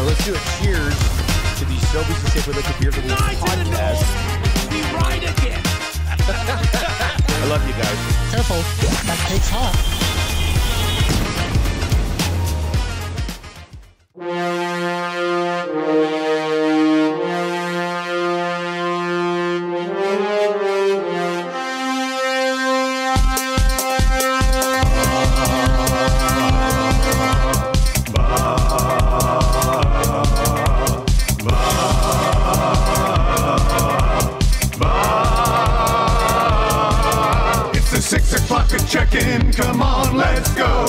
Let's do a cheers to the Sobeys Liquor Beer podcast. Be right again. I love you guys. Careful, that cake's hot. Check-in, come on, let's go.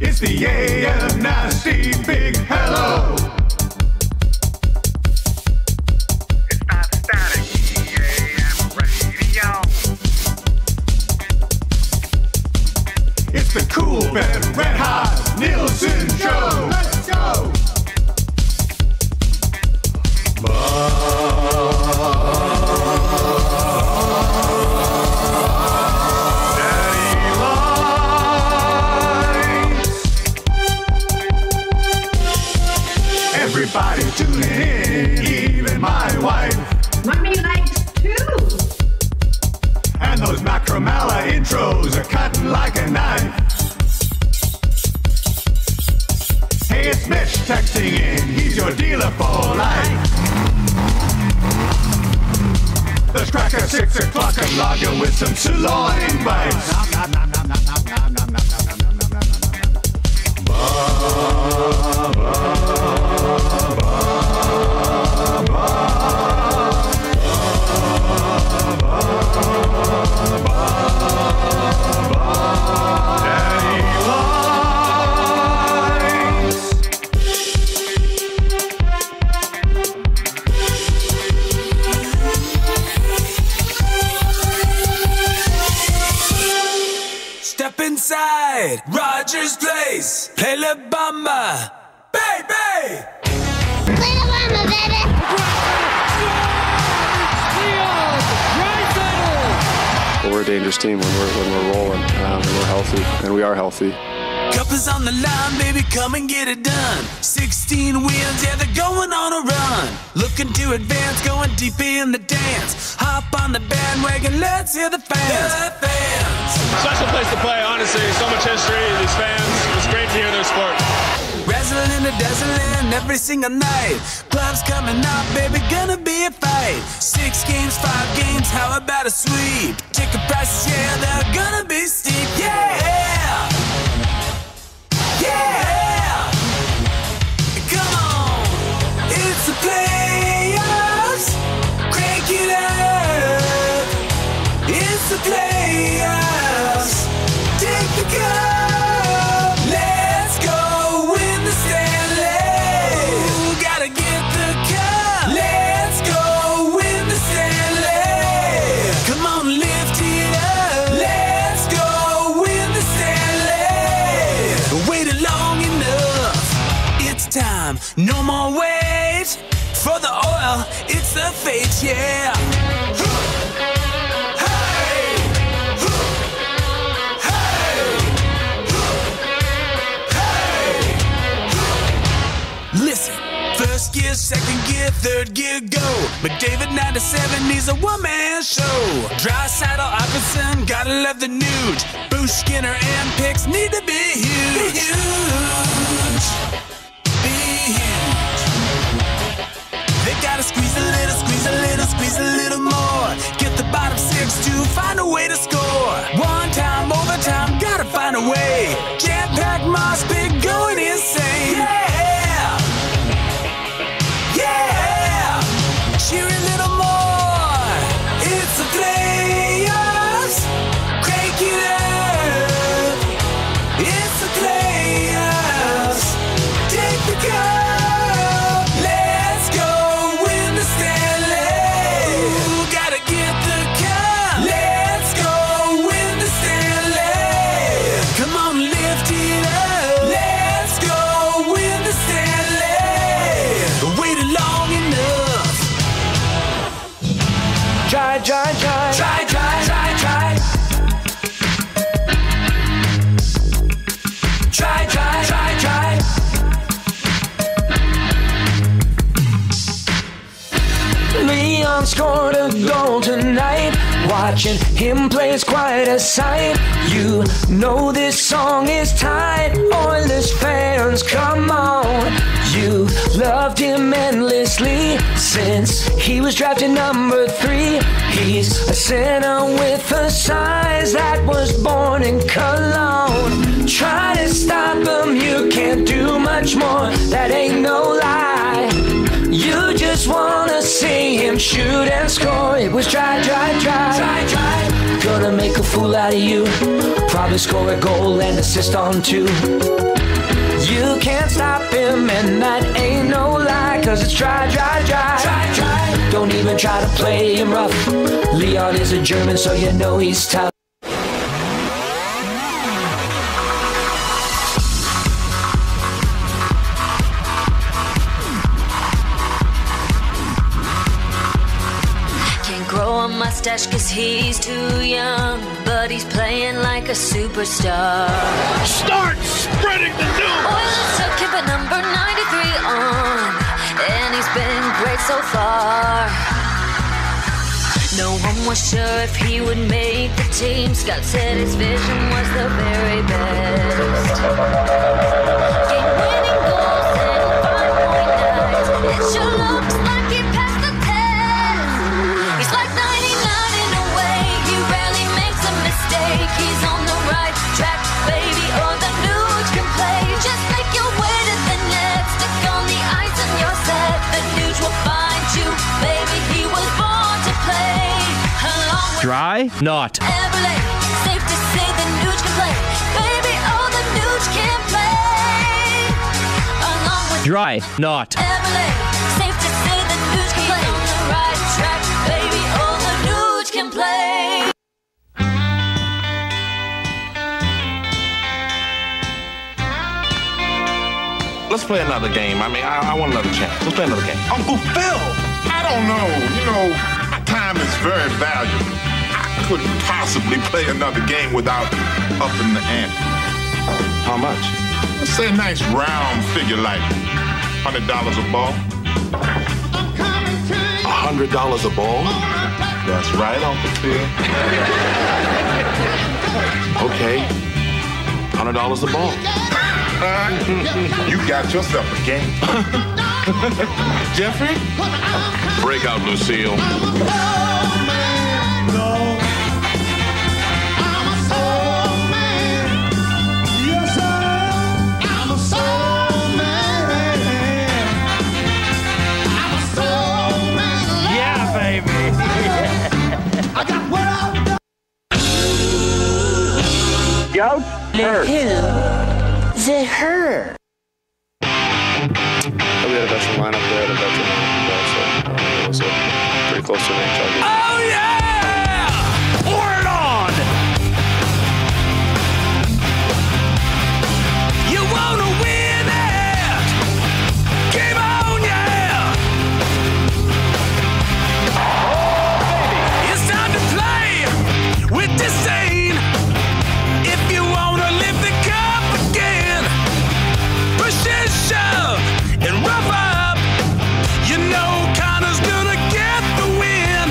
It's the AM Nasty Big Hello. It's not static, AM radio. It's the Cool Bed Red Hot Nielson Show. Let's go. Everybody tuning in, even my wife. Mommy likes too. And those Macromala intros are cutting like a knife. Hey, it's Mitch texting in, he's your dealer for life. Let's crack a 6 o'clock and lager with some sirloin bites. Step inside Rogers Place. Play La Bamba, baby. Play La Bamba, baby. Well, we're a dangerous team when we're rolling, and we're healthy, and we are healthy. Cup is on the line, baby, come and get it done. 16 wins, yeah, they're going on a run. Looking to advance, going deep in the dance. Hop on the bandwagon, let's hear the fans. The fans. Special place to play, honestly. So much history, these fans. It's great to hear their sport. Razzling and dazzling every single night. Clubs coming up, baby, gonna be a fight. 6 games, 5 games, how about a sweep? Ticket prices, yeah, they're gonna be steep, yeah! Yeah! Come on! It's the playoffs! Crank it up! It's the playoffs! Take the cup! Let's go win the Stanley! Ooh, gotta get the cup! Let's go win the Stanley! Come on, lift it up! Let's go win the Stanley! Waited long enough. It's time. No more wait for the oil. It's the fate, yeah. Hey! Hey! Hey! Listen. First gear, second gear, third gear, go. McDavid 97 needs a one-man show. Draisaitl, Iverson, gotta love the nude. Bruce Skinner and Picks need to be huge. Be huge. Be huge. They gotta squeeze a little, squeeze a little, squeeze a little more. Get the bottom 6 to find a way to score. One time, overtime, gotta find a way. Jam-packed moss pit going insane. Yeah! Yeah! Cheer a little more. It's the playoffs. Crank it up. It's the playoffs. Take the cup. Let's go win the Stanley. Ooh, gotta get the cup. Let's go win the Stanley. Come on, lift it up. Let's go win the Stanley. Waited long enough. Try, try, try. Try, try, try, try. Try, try, try, one scored a goal tonight. Watching him play is quite a sight. You know this song is tight. Oilers fans, come on. You loved him endlessly since he was drafted number 3. He's a center with a size that was born in Cologne. Try to stop him, you can't do much more. That ain't no lie. You just wanna see him shoot and score. It was try. Gonna make a fool out of you. Probably score a goal and assist on 2. You can't stop him, and that ain't no lie. Cause it's try. Don't even try to play him rough. Leon is a German, so you know he's tough. Mustache cause he's too young, but he's playing like a superstar. Start spreading the news! Oilers took him at number 93 on, and he's been great so far. No one was sure if he would make the team. Scott said his vision was the very best. Game-winning goals and 5-point nights. It sure looks like he passed the test. He's like 99 in a way. He rarely makes a mistake. He's on the right track, baby, or the Nuge can play. Just make your way to the net. Stick on the ice and you're set. The Nuge will find you, baby. He was born to play. Dry? Not. Everly, safe to say the Nuge can play. Baby, oh, the Nuge can play. Along with Dry? Not. Everly, safe to say the Nuge can play. On the right track, baby, oh, the Nuge can play. Let's play another game. I want another chance. Let's play another game. Uncle Phil! I don't know. My time is very valuable. I couldn't possibly play another game without upping the ante. How much? Let's say a nice round figure like $100 a ball. $100 a ball? That's right, Uncle Phil. Okay. $100 a ball. You got yourself a game. Jeffrey? Break out, Lucille. Yeah, baby. Goat? The her. We had a veteran lineup there, a veteran lineup, so pretty close to an NHL game. Oh yeah! Pour it on! You wanna win it? Game on, yeah! It's time to play with disdain. If you wanna lift the cup again, push and shove and rough up. You know Connor's gonna get the win.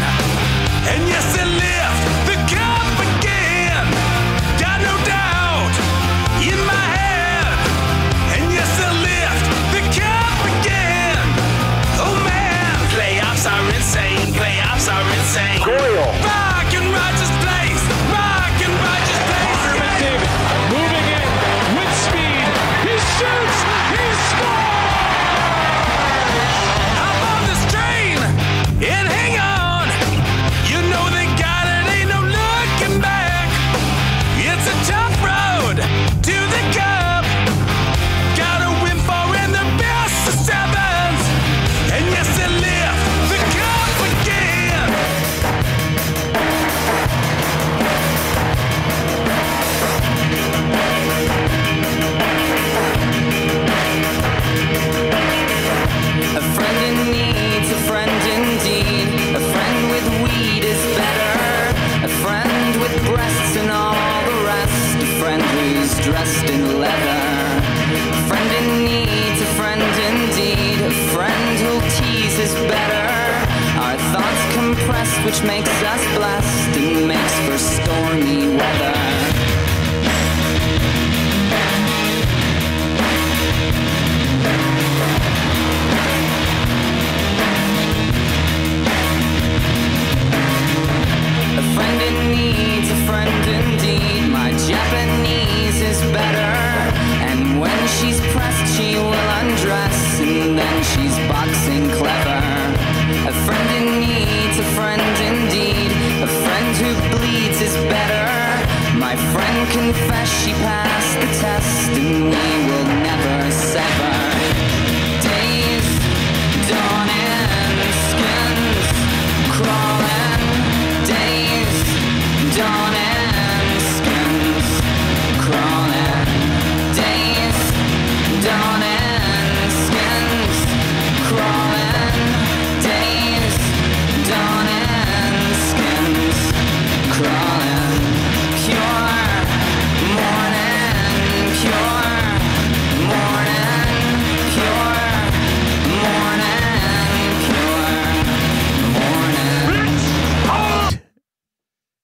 blessed and makes for stormy weather. A friend in need's a friend indeed. My Japanese is better. And when she's pressed, she will undress, and then she's boxing clever. A friend in need's a friend indeed. A friend who bleeds is better. My friend confessed she passed the test, and we will never sever. Days dawning, skins crawling. Days dawning, skins crawling. Days dawning, skins crawling. Days dawning, skins crawling. Pure morning, pure morning, pure morning, pure morning.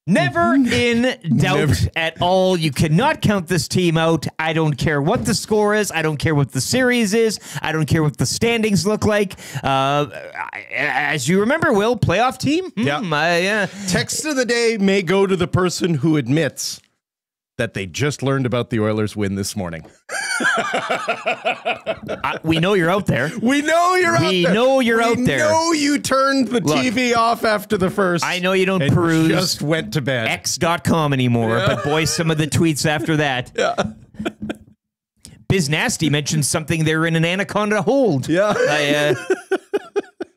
Never in doubt at all. You cannot count this team out. I don't care what the score is. I don't care what the series is. I don't care what the standings look like. As you remember, Will, playoff team? Yeah. Text of the day may go to the person who admits that they just learned about the Oilers win this morning. We know you're out there. We know you're out there. We know you're out there. We know you turned the TV off after the first. I know you don't peruse just went to bed. X.com anymore, but boy, some of the tweets after that. Yeah. Biz Nasty mentioned something they're in an anaconda hold. Yeah.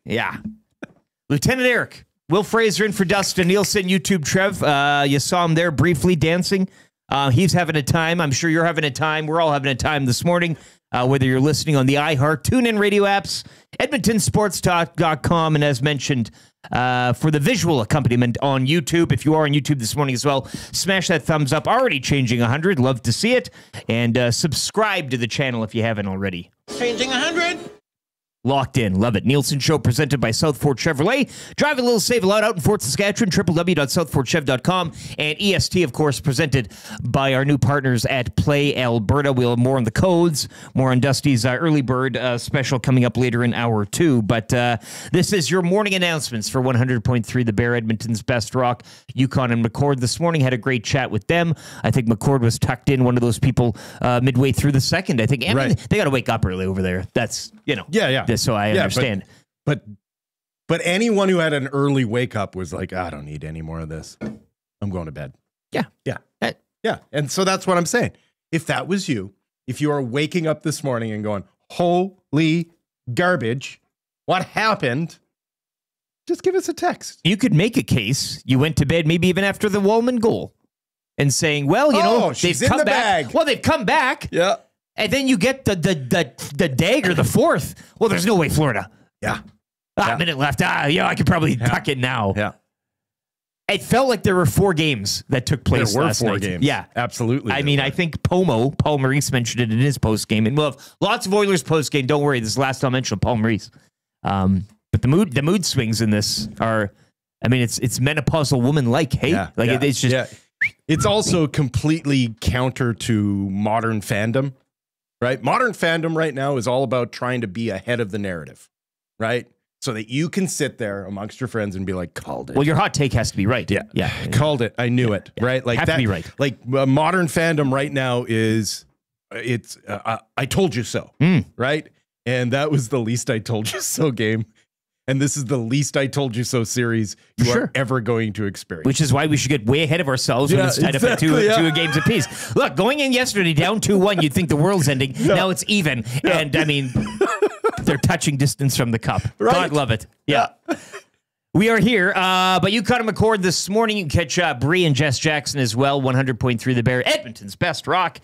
Yeah. Lieutenant Eric, Wil Fraser in for Dustin Nielson, YouTube Trev. You saw him there briefly dancing. He's having a time. I'm sure you're having a time. We're all having a time this morning, whether you're listening on the iHeart, TuneIn radio apps, EdmontonSportsTalk.com, and as mentioned, for the visual accompaniment on YouTube. If you are on YouTube this morning as well, smash that thumbs up. Already changing 100. Love to see it. And subscribe to the channel if you haven't already. Changing 100. Locked in. Love it. Nielson Show presented by Southfort Chevrolet. Drive a little, save a lot out in Fort Saskatchewan. www.southfortchev.com. And EST, of course, presented by our new partners at Play Alberta. We'll have more on the codes, more on Dusty's early bird special coming up later in hour 2. But this is your morning announcements for 100.3 The Bear, Edmonton's best rock. Yukon and McCord this morning had a great chat with them. I think McCord was tucked in, one of those people midway through the second. I think they got to wake up early over there. That's, Yeah. So I understand. But anyone who had an early wake up was like, I don't need any more of this. I'm going to bed. Yeah. Yeah. And so that's what I'm saying. If that was you, if you are waking up this morning and going, holy garbage, what happened? Just give us a text. You could make a case. You went to bed maybe even after the Wallman goal and saying, well, she's they've in come the back. bag. Well, they've come back. Yeah. And then you get the dagger, the fourth. Well, there's no way, Florida. Yeah. A minute left. I could probably tuck it now. Yeah. It felt like there were 4 games that took place last night. There were 4 games. Yeah. Absolutely. I mean, I think Paul Maurice mentioned it in his post-game. And we'll have lots of Oilers post-game. Don't worry. This is the last I'll mention Paul Maurice. But the mood swings in this are, I mean, it's menopausal woman-like, hey? It's just... Yeah. It's also completely counter to modern fandom. Right? Modern fandom right now is all about trying to be ahead of the narrative, right? So that you can sit there amongst your friends and be like, called it. Well, your hot take has to be right. Yeah. Called it. I knew it. Yeah. Right? Like have that, to be right. Like modern fandom right now is, it's, I told you so, right? And that was the least I told you so game. And this is the least I told you so series you are ever going to experience. Which is why we should get way ahead of ourselves when it's tied up at two games apiece. Look, going in yesterday down 2-1, you'd think the world's ending. Yeah. Now it's even. Yeah. And I mean, they're touching distance from the cup. Right. God love it. Yeah. We are here, but you caught a McCord this morning. You can catch Bree and Jess Jackson as well. 100.3 The Bear, Edmonton's best rock.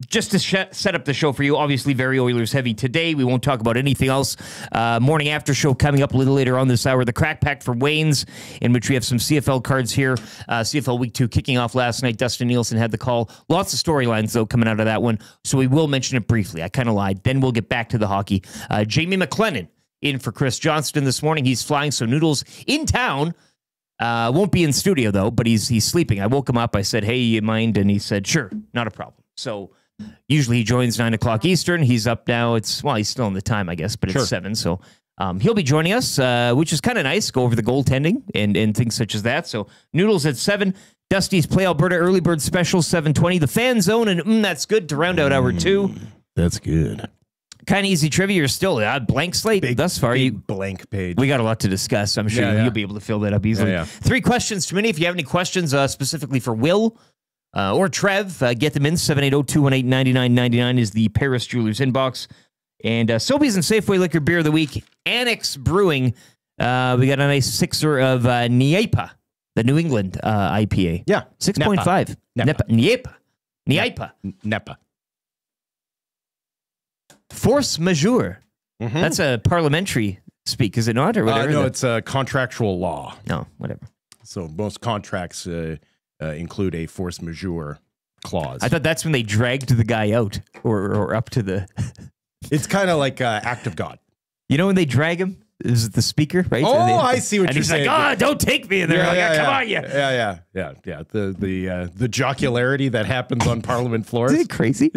Just to set up the show for you, obviously very Oilers heavy today. We won't talk about anything else. Morning after show coming up a little later on this hour. The Crack Pack for Wayne's, in which we have some CFL cards here. CFL Week 2 kicking off last night. Dustin Nielson had the call. Lots of storylines, though, coming out of that one. So we will mention it briefly. I kind of lied. Then we'll get back to the hockey. Jamie McLennan in for Chris Johnston this morning. He's flying, so Noodles in town. Won't be in studio, though, but he's sleeping. I woke him up. I said, hey, you mind? And he said, sure, not a problem. So usually he joins 9 o'clock Eastern. He's up now. He's still in the time, I guess, but it's 7. So he'll be joining us, which is kind of nice. Go over the goaltending and things such as that. So Noodles at 7. Dusty's Play Alberta Early Bird Special, 7:20. The Fan Zone, and that's good to round out hour 2. That's good. Kind of easy trivia. You're still blank slate thus far. Blank page. We got a lot to discuss. I'm sure you'll be able to fill that up easily. Yeah. 3 questions too many. If you have any questions specifically for Will or Trev, get them in. 780-218-9999 is the Paris Jewelers inbox. And Sobeys and Safeway Liquor Beer of the Week. Annex Brewing. We got a nice 6er of Niepa, the New England IPA. Yeah. 6.5. Niepa. Nepa. Force majeure. Mm-hmm. That's a parliamentary speak, is it not? Or whatever? No, it's a contractual law. No, whatever. So most contracts include a force majeure clause. I thought that's when they dragged the guy out or up to the... It's kind of like act of God. You know when they drag him? Is it the speaker, right? Oh, I see what you're saying. He's like, don't take me in there. Come on, you. Yeah. The jocularity that happens on Parliament floors. Isn't it crazy?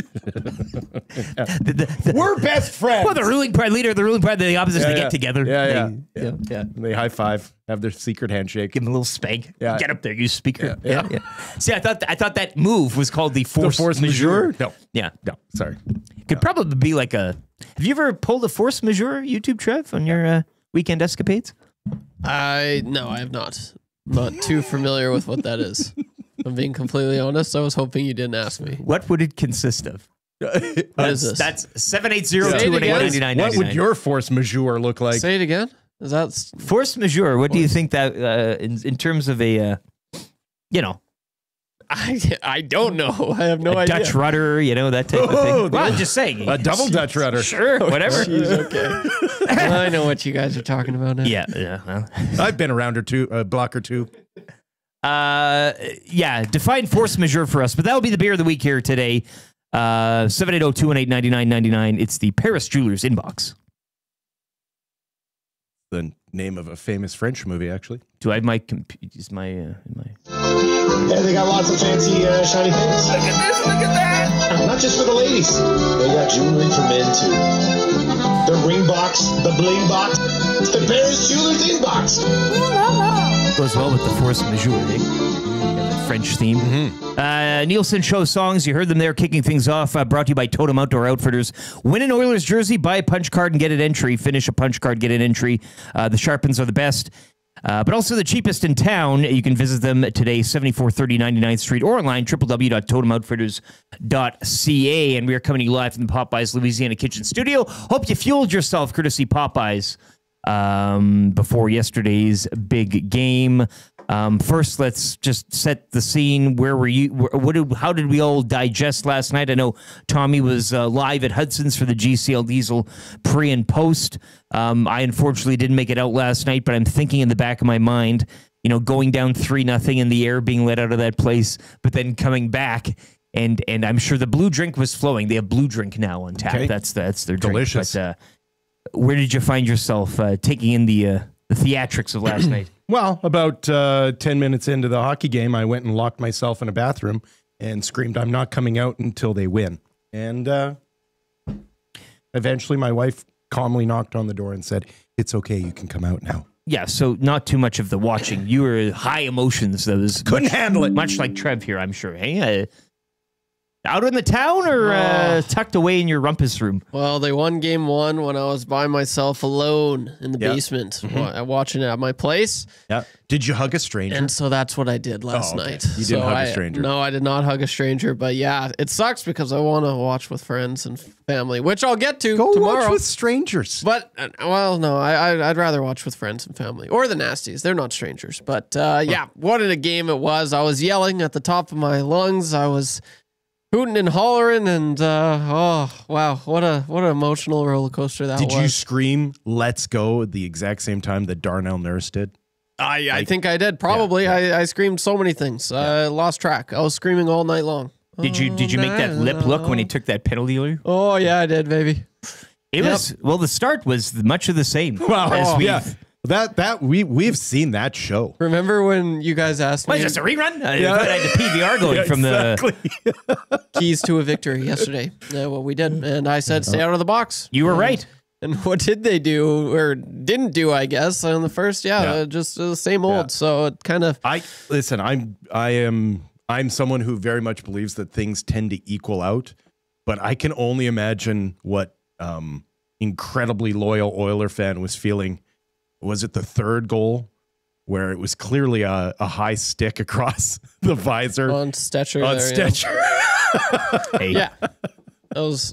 We're best friends. Well, the ruling party leader of the ruling party, the opposition, they get together. Yeah. They high five, have their secret handshake, give them a little spank. Yeah. Get up there, you speaker. Yeah. See, I thought that move was called the force majeure. No. Yeah. No. Sorry. Could probably be like a. Have you ever pulled a force majeure, YouTube, Trev, on your weekend escapades? No, I have not. I'm not too familiar with what that is. I'm being completely honest. I was hoping you didn't ask me. What would it consist of? What is this? That's 780-218-9999. What would your force majeure look like? Say it again. Is that force majeure? What do you think that in terms of a I don't know. I have no idea. Dutch rudder, that type of thing. Well, I'm just saying. A double Dutch rudder. Sure, whatever. Jeez, okay. I know what you guys are talking about now. Yeah. Well. I've been around a block or two. Define force majeure for us, but that'll be the beer of the week here today. 780-218-9999. It's the Paris Jewelers inbox. The name of a famous French movie, actually. Do I have my... Is my... Yeah, they got lots of fancy shiny things. Look at this, look at that. Not just for the ladies. They got jewelry for men, too. The ring box, the bling box, the Paris Jewelers inbox. Goes well with the force majeure, eh? The French theme. Mm-hmm. Nielson Show songs. You heard them there kicking things off. Brought to you by Totem Outdoor Outfitters. Win an Oilers jersey, buy a punch card and get an entry. Finish a punch card, get an entry. The Sharpens are the best. But also the cheapest in town. You can visit them today, 7430 99th Street, or online, www.totemoutfitters.ca. And we are coming to you live from the Popeyes Louisiana Kitchen Studio. Hope you fueled yourself, courtesy Popeyes, before yesterday's big game. First, let's just set the scene. Where were you? How did we all digest last night? I know Tommy was live at Hudson's for the GCL Diesel pre and post. I unfortunately didn't make it out last night, but I'm thinking in the back of my mind, going down 3-0 in the air, being let out of that place, but then coming back. And I'm sure the blue drink was flowing. They have blue drink now on tap. Okay. That's their drink. Delicious. But, where did you find yourself taking in the theatrics of last night? Well, about 10 minutes into the hockey game, I went and locked myself in a bathroom and screamed, "I'm not coming out until they win." And eventually my wife calmly knocked on the door and said, "It's okay, you can come out now." Yeah, so not too much of the watching. You were high emotions. That was couldn't handle it. Much like Trev here, I'm sure. Hey, out in the town or tucked away in your rumpus room? Well, they won game 1 when I was by myself alone in the basement watching it at my place. Yeah. Did you hug a stranger? And so that's what I did last night. You didn't hug a stranger? No, I did not hug a stranger. But yeah, it sucks because I want to watch with friends and family, which I'll get to tomorrow. Watch with strangers. But, well, no, I'd rather watch with friends and family. Or the nasties. They're not strangers. But yeah, what a game it was. I was yelling at the top of my lungs. I was hooting and hollering, and oh wow, what an emotional roller coaster that was. Did you scream "Let's go" at the exact same time that Darnell Nurse did? I think I did. Probably. Yeah. I screamed so many things. I lost track. I was screaming all night long. Did you make that lip look when he took that penalty? Oh yeah, I did, baby. It was, well, the start was much of the same. Well, we've seen that show. Remember when you guys asked me? Was this a rerun? I had the PVR going from the keys to a victory yesterday. Well, we did. And I said, stay out of the box. You were right. And what did they do or didn't do, I guess, on the first? Just the same old. Yeah. So it kind of. I'm someone who very much believes that things tend to equal out, but I can only imagine what incredibly loyal Oiler fan was feeling. Was it the third goal where it was clearly a high stick across the visor on Stetcher? Hey. Yeah. That was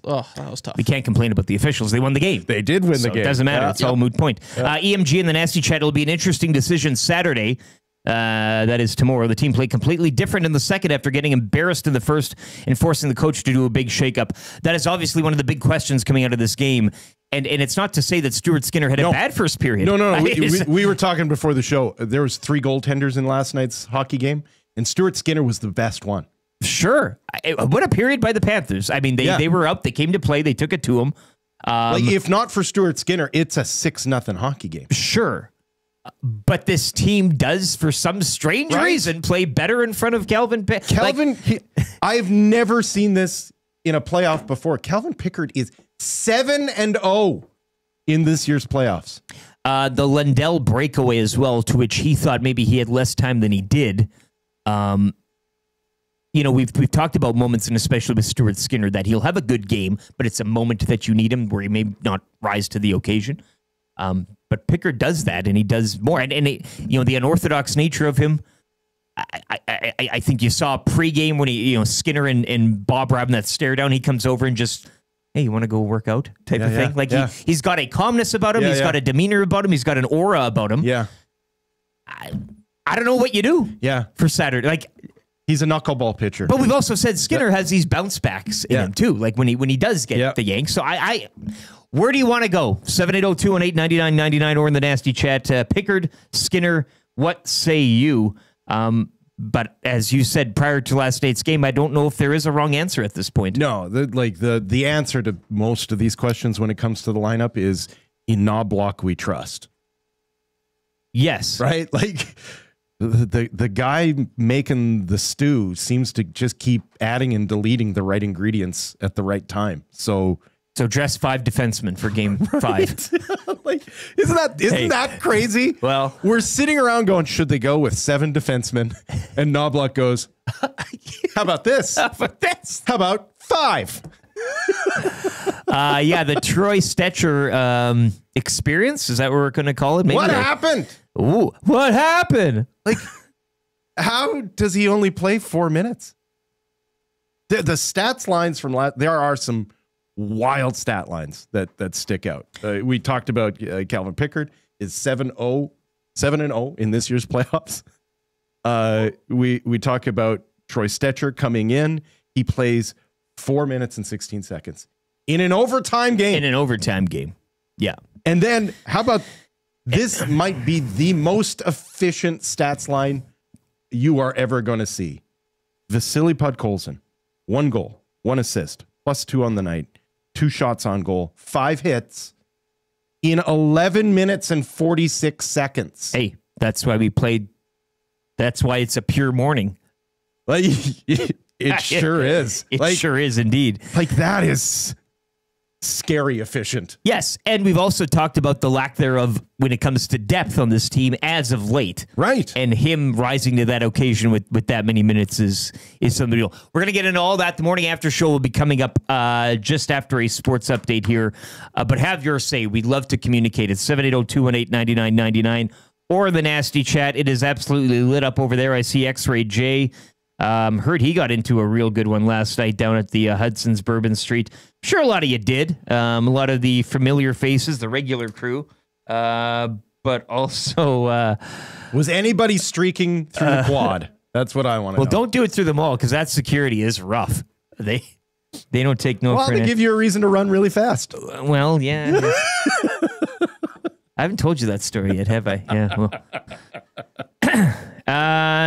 tough. We can't complain about the officials. They won the game. They did win the game. It doesn't matter. It's all a moot point. EMG in the Nasty Chat. It'll be an interesting decision Saturday. That is tomorrow. The team played completely different in the second after getting embarrassed in the first and forcing the coach to do a big shakeup. That is obviously one of the big questions coming out of this game. And it's not to say that Stuart Skinner had a bad first period. No. We were talking before the show. There was 3 goaltenders in last night's hockey game, and Stuart Skinner was the best one. Sure. What a period by the Panthers. I mean, they were up. They came to play. They took it to them. If not for Stuart Skinner, it's a 6-0 hockey game. Sure. But this team does, for some strange reason, play better in front of Calvin Pickard. I've never seen this in a playoff before. Calvin Pickard is 7-0 in this year's playoffs. The Lundell breakaway as well, to which he thought maybe he had less time than he did. We've talked about moments, and especially with Stuart Skinner, that he'll have a good game, but it's a moment that you need him where he may not rise to the occasion. But Pickard does that, and he does more. And the unorthodox nature of him, I think you saw pregame when he, Skinner and Bob Robin that stare down. He comes over and just, hey, you want to go work out type of thing. He's got a calmness about him. He's got a demeanor about him. He's got an aura about him. Yeah. I don't know what you do. For Saturday. He's a knuckleball pitcher. But we've also said Skinner has these bounce backs in him too. Like when he does get the yank. So where do you want to go? 780-218-9999 or in the Nasty Chat. Pickard, Skinner, what say you? But as you said prior to last night's game, I don't know if there is a wrong answer at this point. No, the answer to most of these questions when it comes to the lineup is in Knobloch we trust. Yes. Right? The guy making the stew seems to just keep adding and deleting the right ingredients at the right time. So dress 5 defensemen for game 5. Isn't that crazy? Well, we're sitting around going, should they go with 7 defensemen? And Knobloch goes, how about this? How about this? How about 5? The Troy Stetcher experience. Is that what we're going to call it? Maybe what happened? Ooh, what happened? How does he only play 4 minutes? The stats lines from there are some wild stat lines that stick out. We talked about Calvin Pickard is 7-0 in this year's playoffs. We talk about Troy Stetcher coming in. He plays 4 minutes and 16 seconds in an overtime game. Yeah. And then how about this? Might be the most efficient stats line you are ever going to see. Vasily Podkolzin, 1 goal, 1 assist, +2 on the night. 2 shots on goal, 5 hits in 11 minutes and 46 seconds. Hey, that's why we played. That's why it's a pure morning. It sure is. It sure is indeed. That is scary efficient. Yes, and we've also talked about the lack thereof when it comes to depth on this team as of late. Right. And him rising to that occasion with that many minutes is something real. We're going to get into all that. The morning after show will be coming up just after a sports update here. But have your say. We'd love to communicate at 780-218-9999 or the Nasty Chat. It is absolutely lit up over there. I see X-Ray J. Heard he got into a real good one last night down at the Hudson's Bourbon Street. Sure, a lot of you did. A lot of the familiar faces, the regular crew. But also... was anybody streaking through the quad? That's what I want to know. Well, don't do it through the mall, because that security is rough. They don't take no credit. Well, they give you a reason to run really fast. Well, yeah. I haven't told you that story yet, have I? Yeah, well...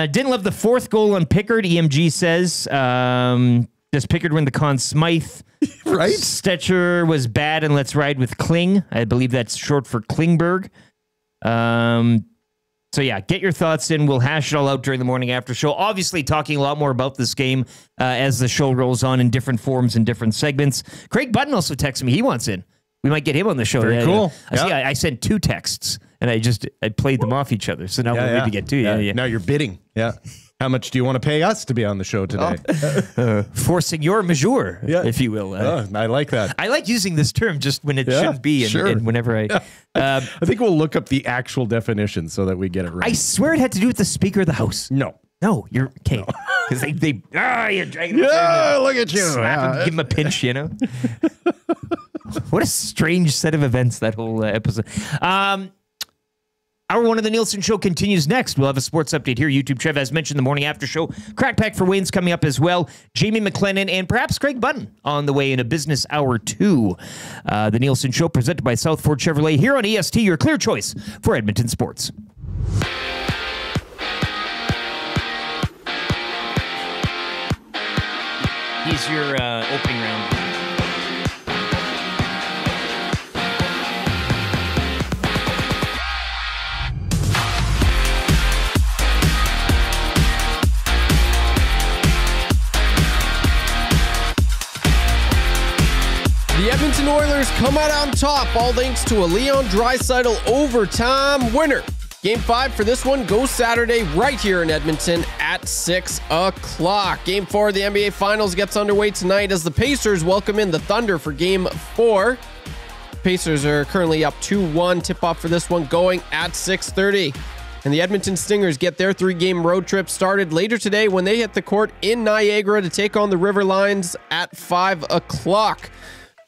didn't love the 4th goal on Pickard. EMG says, does Pickard win the Conn Smythe Right? Stetcher was bad, and let's ride with Kling. I believe that's short for Klingberg. So yeah, get your thoughts in. We'll hash it all out during the morning after show. Obviously, talking a lot more about this game as the show rolls on in different forms and different segments. Craig Button also texted me. He wants in. We might get him on the show. Very cool. I sent 2 texts, and I played them off each other. So now we're ready to get 2. Yeah. Now you're bidding. Yeah. How much do you want to pay us to be on the show today? Forcing your mesure, if you will. I like that. I like using this term just when it shouldn't be, and whenever I... I think we'll look up the actual definition so that we get it right. I swear it had to do with the Speaker of the House. No, you're okay. Because you're dragging him. Yeah, look at you. Slap him, give him a pinch, you know? What a strange set of events, that whole episode. Hour 1 of the Nielsen Show continues next. We'll have a sports update here. YouTube Trev, as mentioned, the morning after show. Crack Pack for Wayne's coming up as well. Jamie McLennan and perhaps Craig Button on the way in a business hour 2. The Nielsen Show presented by Southford Chevrolet here on EST, your clear choice for Edmonton sports. He's your opening round. The Edmonton Oilers come out on top, all thanks to a Leon Draisaitl overtime winner. Game 5 for this one goes Saturday right here in Edmonton at 6 o'clock. Game 4 of the NBA Finals gets underway tonight as the Pacers welcome in the Thunder for Game 4. Pacers are currently up 2-1. Tip-off for this one going at 6:30. And the Edmonton Stingers get their 3-game road trip started later today when they hit the court in Niagara to take on the River Lions at 5 o'clock.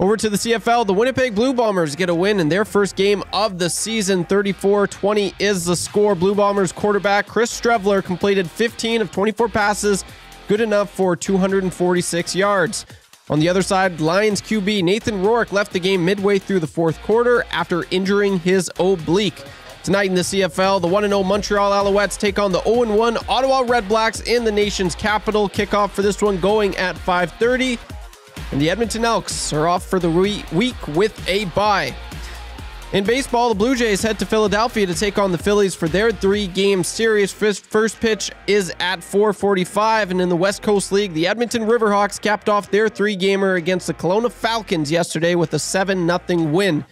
Over to the CFL, the Winnipeg Blue Bombers get a win in their first game of the season. 34-20 is the score. Blue Bombers quarterback Chris Strevler completed 15 of 24 passes, good enough for 246 yards. On the other side, Lions QB Nathan Rourke left the game midway through the fourth quarter after injuring his oblique. Tonight in the CFL, the 1-0 Montreal Alouettes take on the 0-1 Ottawa Red Blacks in the nation's capital. Kickoff for this one going at 5:30. And the Edmonton Elks are off for the week with a bye. In baseball, the Blue Jays head to Philadelphia to take on the Phillies for their 3-game series. First pitch is at 4:45. And in the West Coast League, the Edmonton Riverhawks capped off their 3-gamer against the Kelowna Falcons yesterday with a 7-0 win.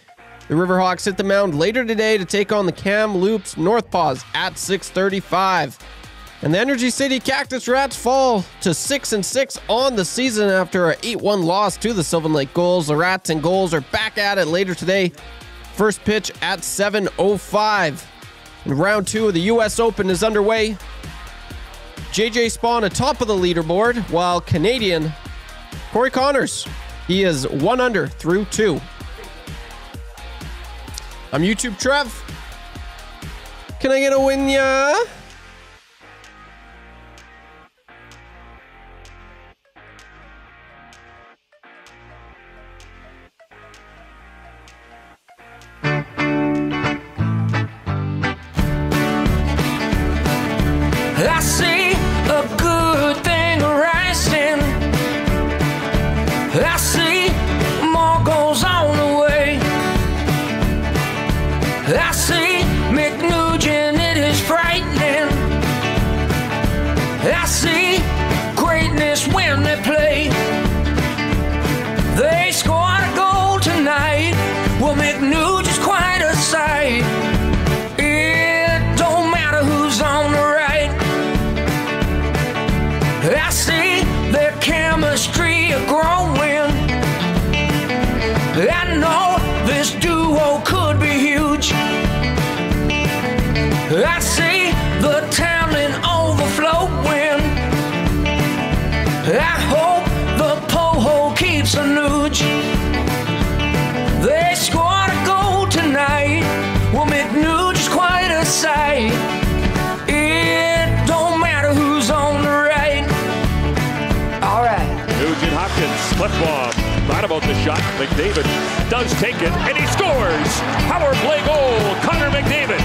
The Riverhawks hit the mound later today to take on the Kamloops Northpaws at 6:35. And the Energy City Cactus Rats fall to 6-6 on the season after an 8-1 loss to the Sylvan Lake Gulls. The Rats and Gulls are back at it later today. First pitch at 7:05. And round 2 of the U.S. Open is underway. JJ Spawn atop of the leaderboard, while Canadian Corey Connors, he is 1 under through 2. I'm YouTube Trev. Can I get a win, ya? I see a good thing arising. I see more goes on the way. I see McNugent, it is frightening. I see greatness when they play. They scored a goal tonight. Well, McNugent's quite a sight. It don't matter who's on the right. I see their chemistry growing. I know this duo could be huge. I see the talent overflowing. I hope the Poho keeps a nudge. They scored a goal tonight. Well, McNugent's quite a sight. It don't matter who's on the right. All right. Nugent Hopkins, split bomb. Right about the shot. McDavid does take it, and he scores. Power play goal. Connor McDavid.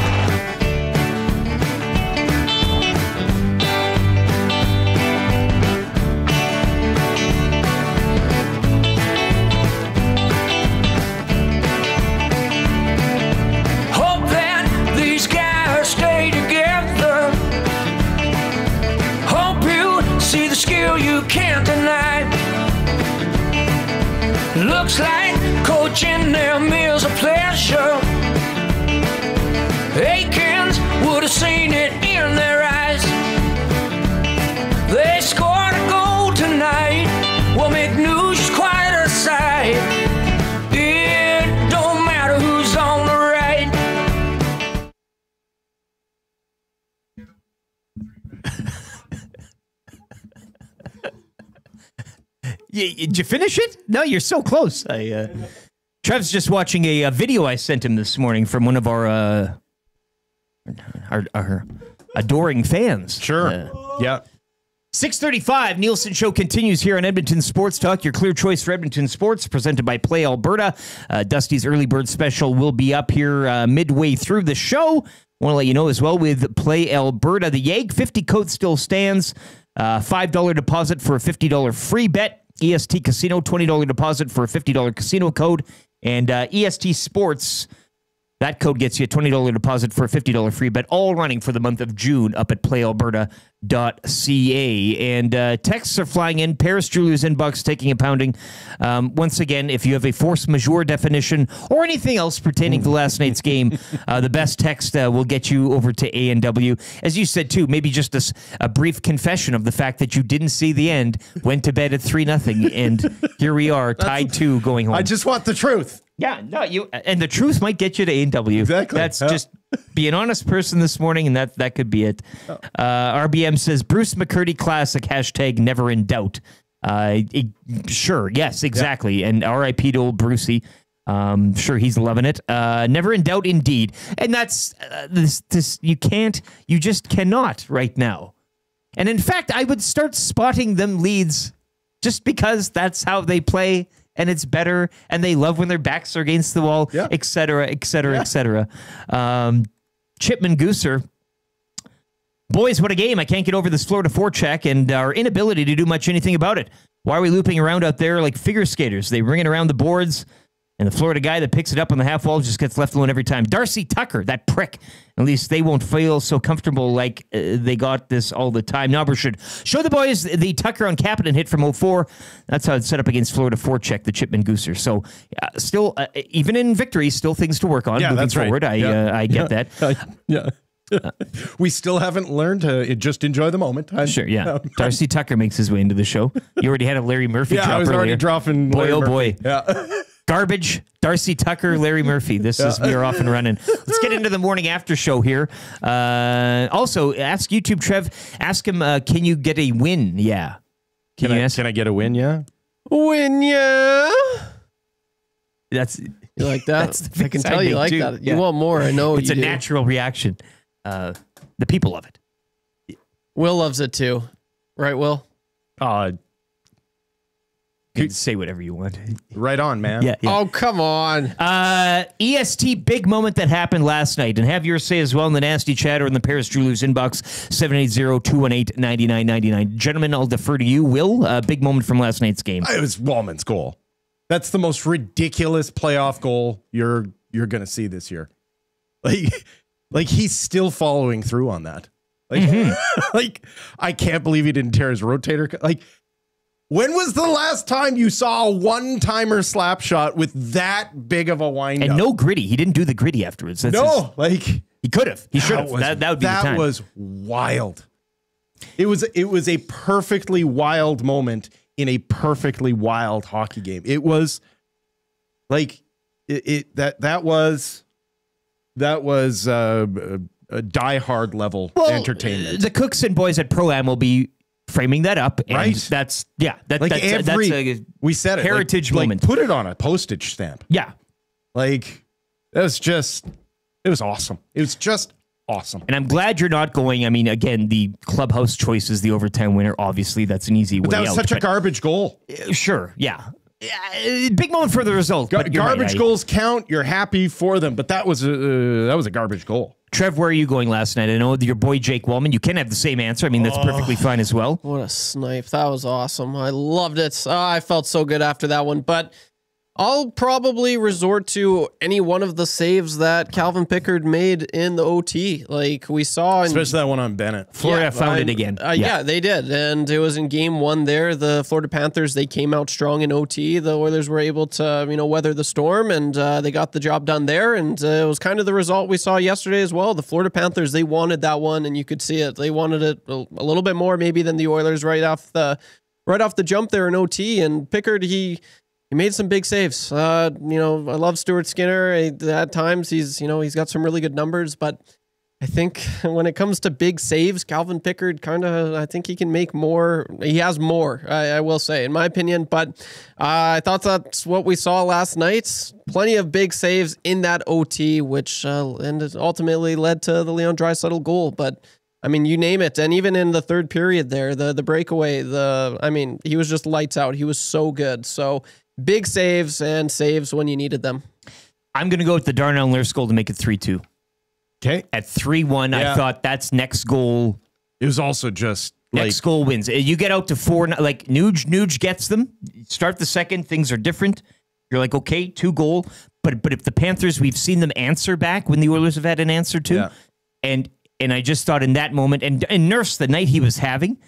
looks like coaching their meals a pleasure. Aikens would have seen it in their eyes. They scored a goal tonight, will make news quite a sight. It don't matter who's on the right. Did you finish it? No, you're so close. Trev's just watching a video I sent him this morning from one of our adoring fans. Sure. Yeah. 6:35, Nielson Show continues here on Edmonton Sports Talk, your clear choice for Edmonton sports, presented by Play Alberta. Dusty's Early Bird Special will be up here midway through the show. Want to let you know as well with Play Alberta, the Yeg 50 code still stands. $5 deposit for a $50 free bet. EST Casino, $20 deposit for a $50 casino code. And EST Sports, that code gets you a $20 deposit for a $50 free bet, all running for the month of June up at playalberta.ca. And texts are flying in. Paris Jewelers inbox taking a pounding. Once again, if you have a force majeure definition or anything else pertaining to last night's game, the best text will get you over to A&W. As you said, too, maybe just a brief confession of the fact that you didn't see the end, went to bed at 3-0, and here we are, tied 2, going home. I just want the truth. Yeah, no, and the truth might get you to A&W. Exactly. That's just be an honest person this morning, and that could be it. RBM says, Bruce McCurdy classic, hashtag never in doubt. Sure, yes, exactly. Yeah. And RIP to old Brucey. Sure, he's loving it. Never in doubt, indeed. And that's this. You just cannot right now. And in fact, I would start spotting them leads just because that's how they play. And it's better, and they love when their backs are against the wall, et cetera, et cetera, et cetera. Chipman Gooser, boys, what a game. I can't get over this Florida forecheck and our inability to do much anything about it. Why are we looping around out there like figure skaters? They ring it around the boards, and the Florida guy that picks it up on the half wall just gets left alone every time. Darcy Tucker, that prick. At least they won't feel so comfortable like they got this all the time. Nauber should show the boys the Tucker on Kapanen hit from 04. That's how it's set up against Florida forecheck, the Chipman Gooser. So still, even in victory, still things to work on moving forward. Right. I get that. We still haven't learned to just enjoy the moment. Sure, yeah. Darcy Tucker makes his way into the show. You already had a Larry Murphy drop I was earlier. already dropping Boy, Larry boy. Yeah. Garbage, Darcy Tucker, Larry Murphy. This is, we are off and running. Let's get into the morning after show here. Also, ask YouTube Trev, ask him, can you get a win? Yeah. Can I get a win? Yeah. Win, yeah. That's, you like that? I can tell you like too. that. You want more. I know it's you a do. natural reaction. The people love it. Will loves it too. Right, Will? You can say whatever you want. Right on, man. Yeah. Oh, come on. EST big moment that happened last night. And have your say as well in the nasty chat or in the Paris Jewelers inbox, 780-218-9999. Gentlemen, I'll defer to you. Will, big moment from last night's game. It was Wallman's goal. That's the most ridiculous playoff goal you're going to see this year. Like he's still following through on that. Like, like I can't believe he didn't tear his rotator. Like, when was the last time you saw a one-timer slap shot with that big of a wind and up? no gritty. He didn't do the gritty afterwards. Like he could have. He should have. That would be the time. That was wild. It was a perfectly wild moment in a perfectly wild hockey game. It was like that was a die-hard level entertainment. The Cooks and boys at Pro-Am will be framing that up, and right? That's we said it, heritage moment. Like put it on a postage stamp. Yeah, like it was awesome. It was just awesome. And I'm glad you're not going. I mean, again, the clubhouse choice is the overtime winner. Obviously, that's an easy way out. That was such a garbage goal. Sure, yeah. Big moment for the result. Garbage goals count. You're happy for them, but that was a garbage goal. Trev, where are you going last night? I know your boy Jake Wallman. You can have the same answer. I mean, that's perfectly fine as well. What a snipe. That was awesome. I loved it. I felt so good after that one. But I'll probably resort to any one of the saves that Calvin Pickard made in the OT. Like we saw, especially that one on Bennett. Florida found it again. Yeah, they did, and it was in game 1 there. The Florida Panthers, they came out strong in OT. The Oilers were able to, weather the storm, and they got the job done there. And it was kind of the result we saw yesterday as well. The Florida Panthers, they wanted that one, and you could see it. They wanted it a little bit more maybe than the Oilers right off the jump there in OT. And Pickard, he made some big saves. I love Stuart Skinner. At times, he's got some really good numbers, but I think when it comes to big saves, Calvin Pickard I think he can make more. He has more, I will say, in my opinion. But I thought that's what we saw last night. Plenty of big saves in that OT, which ultimately led to the Leon Draisaitl goal. But I mean, you name it. And even in the third period there, the breakaway, he was just lights out. He was so good. So big saves and saves when you needed them. I'm going to go with the Darnell Nurse goal to make it 3-2. Okay. At 3-1, I thought that's next goal. It was also just next goal wins. You get out to 4, like Nuge gets them. Start the second, things are different. You're like, okay, 2 goal. But if the Panthers, we've seen them answer back when the Oilers have had an answer too. Yeah. And I just thought in that moment, and Nurse, the night he was having,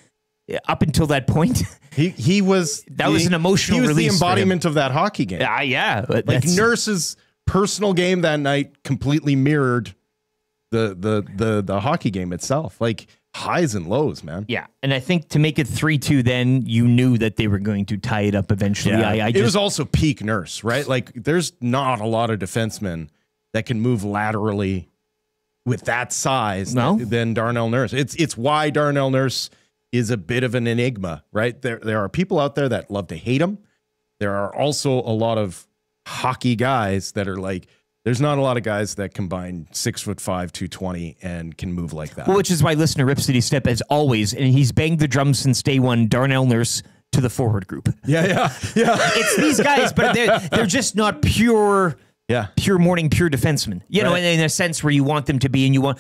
up until that point, he was an emotional release. He was the embodiment of that hockey game. Yeah. Like Nurse's personal game that night completely mirrored the hockey game itself. Like highs and lows, man. Yeah. And I think to make it 3-2, then you knew that they were going to tie it up eventually. Yeah. It was also peak Nurse, right? Like there's not a lot of defensemen that can move laterally with that size than Darnell Nurse. It's why Darnell Nurse is a bit of an enigma, right? There are people out there that love to hate him. There are also a lot of hockey guys that are like, there's not a lot of guys that combine 6'5", 220 and can move like that. Well, which is why listener Rip City Step, as always, and he's banged the drum since day one, Darnell Nurse to the forward group. Yeah. It's these guys, but they're just not pure morning, pure defensemen. In a sense where you want them to be, and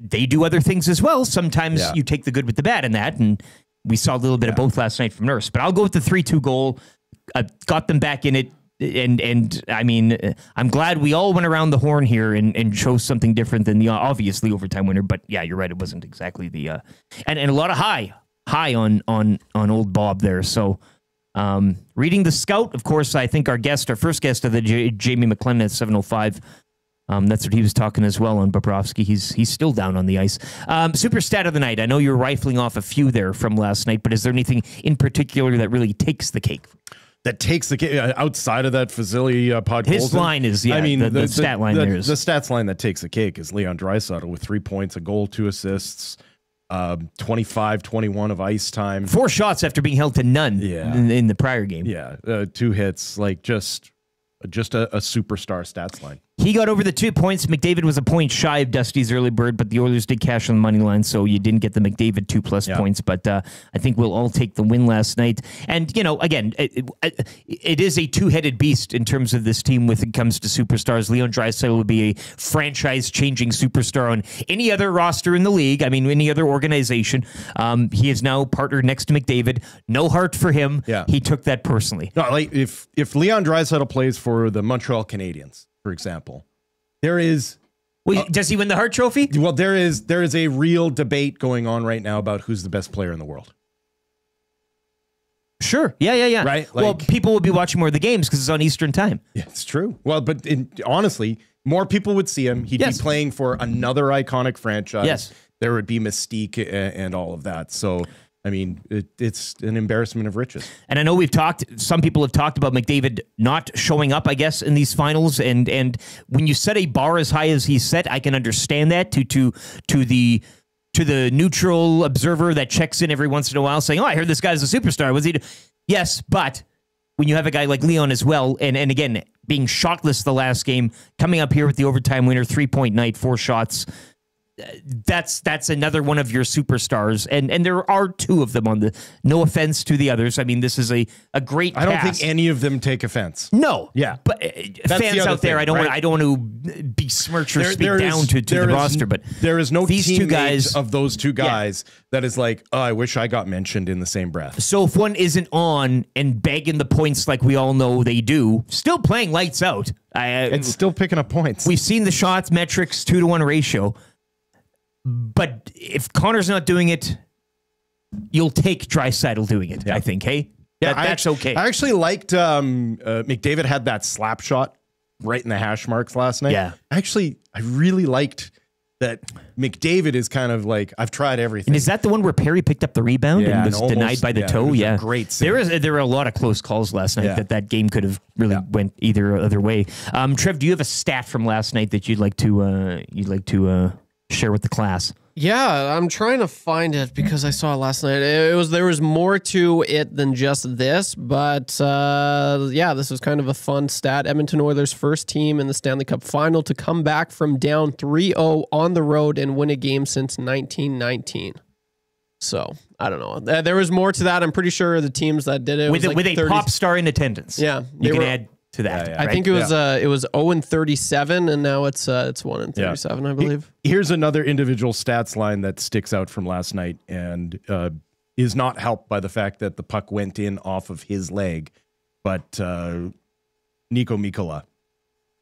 they do other things as well. Sometimes you take the good with the bad in that, and we saw a little bit of both last night from Nurse. But I'll go with the 3-2 goal. Got them back in it, and I mean, I'm glad we all went around the horn here and chose something different than the obviously overtime winner. But yeah, you're right, it wasn't exactly the and a lot of high on old Bob there. So reading the scout, of course, I think our first guest of the Jamie McLennan at 7:05. That's what he was talking as well on Bobrovsky. He's still down on the ice. Super stat of the night. I know you're rifling off a few there from last night, but is there anything in particular that really takes the cake? That takes the cake outside of that Vasily Podkolzin? His line is, the stat line there is. The stats line that takes the cake is Leon Draisaitl with 3 points, a goal, 2 assists, 25-21 of ice time. 4 shots after being held to none in the prior game. Yeah, 2 hits, like just a superstar stats line. He got over the 2 points. McDavid was a point shy of Dusty's early bird, but the Oilers did cash on the money line, so you didn't get the McDavid 2+ points. But I think we'll all take the win last night. And, again, it is a two-headed beast in terms of this team when it comes to superstars. Leon Draisaitl would be a franchise-changing superstar on any other roster in the league. I mean, any other organization. He is now partnered next to McDavid. No heart for him. Yeah. He took that personally. No, like if Leon Draisaitl plays for the Montreal Canadiens, for example, there is. Does he win the Hart Trophy? Well, there is a real debate going on right now about who's the best player in the world. Sure. Yeah. Right. Well, people will be watching more of the games because it's on Eastern time. Yeah, it's true. Well, but honestly, more people would see him. He'd be playing for another iconic franchise. Yes. There would be mystique and all of that. So, I mean, it's an embarrassment of riches. And I know some people have talked about McDavid not showing up, I guess, in these finals. And when you set a bar as high as he's set, I can understand that to the neutral observer that checks in every once in a while saying, I heard this guy's a superstar. Was he? Yes, but when you have a guy like Leon as well, and again, being shotless the last game, coming up here with the overtime winner, 3-point night, 4 shots, that's another one of your superstars, and there are two of them on the. No offense to the others. I mean, this is a great. I don't cast. think any of them take offense. No, Yeah, but fans out there, I don't want to besmirch or speak down to the roster, but there is no these two guys of those two guys that is like, oh, I wish I got mentioned in the same breath. So if one isn't on and bagging the points like we all know they do, still playing lights out, and still picking up points. We've seen the shots metrics 2-to-1 ratio. But if Connor's not doing it, you'll take Draisaitl doing it, I think, hey? Yeah, that's okay. I actually liked McDavid had that slap shot right in the hash marks last night. Yeah. I really liked that McDavid is kind of like, I've tried everything. And is that the one where Perry picked up the rebound and was denied by the toe? Yeah. Great save. There were a lot of close calls last night that game could have really went either other way. Trev, do you have a stat from last night that you'd like to share with the class? Yeah, I'm trying to find it because I saw it last night. There was more to it than just this, but this was kind of a fun stat. Edmonton Oilers' first team in the Stanley Cup Final to come back from down 3-0 on the road and win a game since 1919. So I don't know. There was more to that. I'm pretty sure the teams that did it with a pop star in attendance. Yeah, you can add to that. I think it was 0-37, and now it's 1-37, I believe. Here's another individual stats line that sticks out from last night and is not helped by the fact that the puck went in off of his leg. But Nico Mikkola,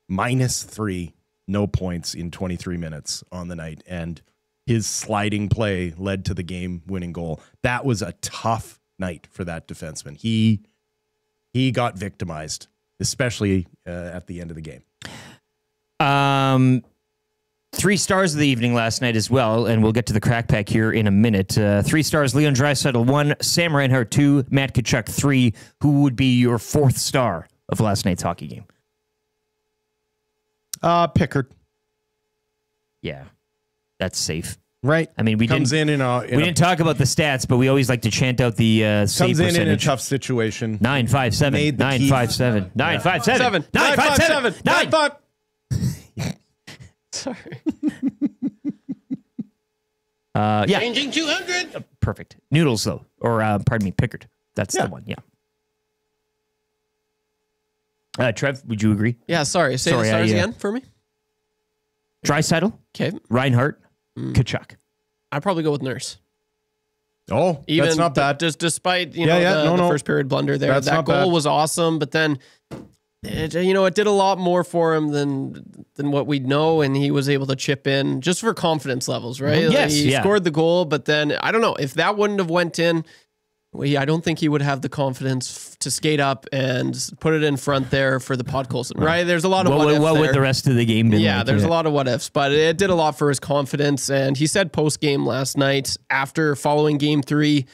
-3, no points in 23 minutes on the night, and his sliding play led to the game-winning goal. That was a tough night for that defenseman. He got victimized, especially at the end of the game. 3 stars of the evening last night as well, and we'll get to the crack pack here in a minute. 3 stars, Leon Draisaitl 1, Sam Reinhart 2, Matt Tkachuk 3. Who would be your 4th star of last night's hockey game? Pickard. Yeah, that's safe. Right. I mean, we didn't talk about the stats, but we always like to chant out the save percentage. In a tough situation. 957, 957, 957, 957, 957. Sorry. Changing 200. Perfect. Noodles, though. Or, pardon me, Pickard. That's the one, Trev, would you agree? Yeah, sorry. Say the stars again for me. Draisaitl. Okay. Reinhart. Tkachuk. I'd probably go with Nurse. Oh, that's not bad. Just despite the first period blunder there, that goal was awesome. But then, it did a lot more for him than what we know, and he was able to chip in just for confidence levels, right? Yes, he scored the goal, but then I don't know if that wouldn't have went in. I don't think he would have the confidence to skate up and put it in front there for the Podkolzin, right? There's a lot of what ifs would the rest of the game be? Yeah, there's a lot of what ifs, but it did a lot for his confidence. And he said post game last night, after following game 3,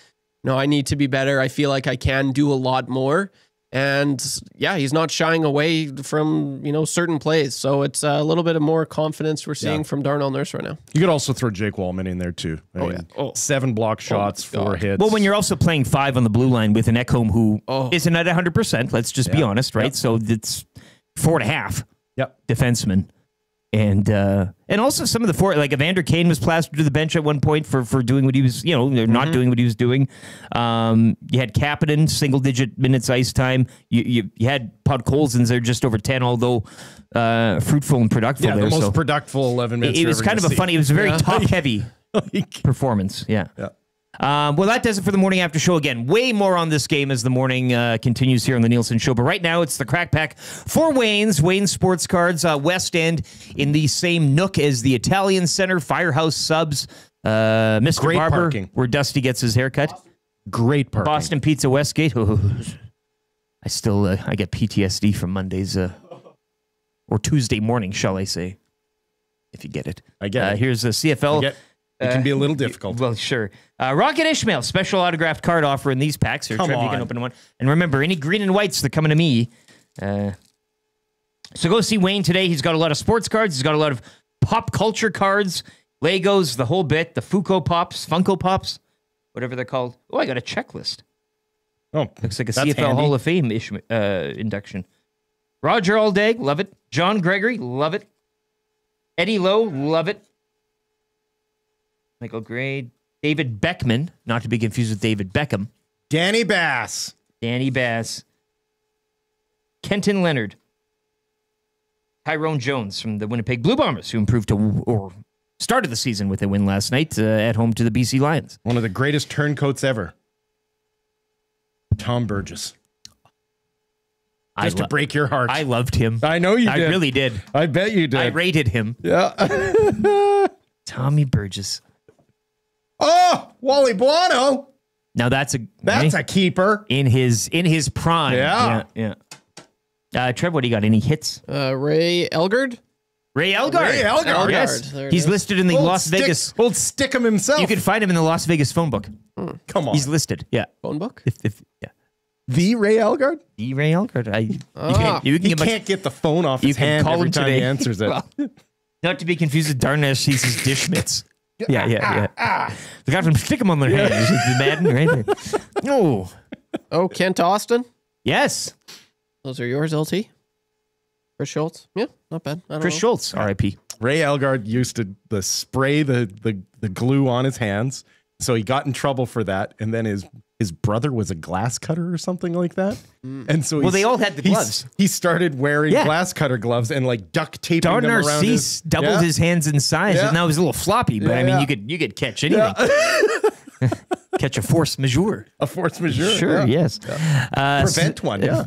I need to be better. I feel like I can do a lot more. And he's not shying away from, certain plays. So it's a little bit of more confidence we're seeing from Darnell Nurse right now. You could also throw Jake Wallman in there too. I mean, 7 block shots, 4 hits. Well, when you're also playing 5 on the blue line with an Ekholm who isn't at 100%, let's just be honest, right? So it's 4.5 defensemen. And also some of the 4, like Evander Kane was plastered to the bench at one point for doing what he was, not doing what he was doing. You had Kapanen, single-digit minutes ice time. You had Podkolzins there just over 10, although fruitful and productive. Yeah, the most productive 11 minutes. It was kind of a funny, it was a very top-heavy performance. Yeah. Well, that does it for the morning after show. Again, way more on this game as the morning continues here on the Nielson Show. But right now, it's the crack pack for Wayne's Sports Cards, West End, in the same nook as the Italian Center, Firehouse Subs, Mr. Great Barber, parking. where Dusty gets his haircut. Great parking. Boston Pizza Westgate. I still I get PTSD from Mondays or Tuesday morning, shall I say, if you get it. I get it. Here's a CFL. It can be a little difficult. Well, sure. Rocket Ishmael, special autographed card offer in these packs. Here, Trev, you can open one. And remember, any green and whites, they're coming to me. So go see Wayne today. He's got a lot of sports cards. He's got a lot of pop culture cards, Legos, the whole bit, the Funko Pops, whatever they're called. Oh, I got a checklist. Oh, looks like a CFL Hall of Fame induction. Roger Aldag, love it. John Gregory, love it. Eddie Lowe, love it. Michael Gray. David Beckman, not to be confused with David Beckham. Danny Bass. Kenton Leonard. Tyrone Jones from the Winnipeg Blue Bombers, who improved to or started the season with a win last night at home to the BC Lions. One of the greatest turncoats ever. Tom Burgess. Just to break your heart. I loved him. I know you did. I really did. I bet you did. I rated him. Yeah. Tommy Burgess. Oh, Wally Buono. Now that's a keeper in his prime. Yeah. Trev, what do you got? Any hits? Ray Elgard. Ray Elgard. Yes. He's listed in the Las Vegas. Old Stickum himself. You can find him in the Las Vegas phone book. Come on. He's listed. Yeah. Phone book? Yeah. The Ray Elgard? The Ray Elgard. You can't get the phone off his hand call every him time today. he answers it. Well, not to be confused with Darnesh. He's his dish mitts. Yeah. The guy from Stick 'em on their hand. The Madden, right there. Oh, Kent Austin? Yes. Those are yours, LT? Chris Schultz? Yeah, not bad. Chris Schultz, R.I.P. Ray Elgard used to spray the glue on his hands, so he got in trouble for that. And then his brother was a glass cutter or something like that. And so they all had the gloves. He started wearing glass cutter gloves and like duct taping them around Narcisse doubled his hands in size, and now it was a little floppy. But I mean, you could catch anything. Catch a force majeure. A force majeure. Sure, yes. Prevent one, yeah.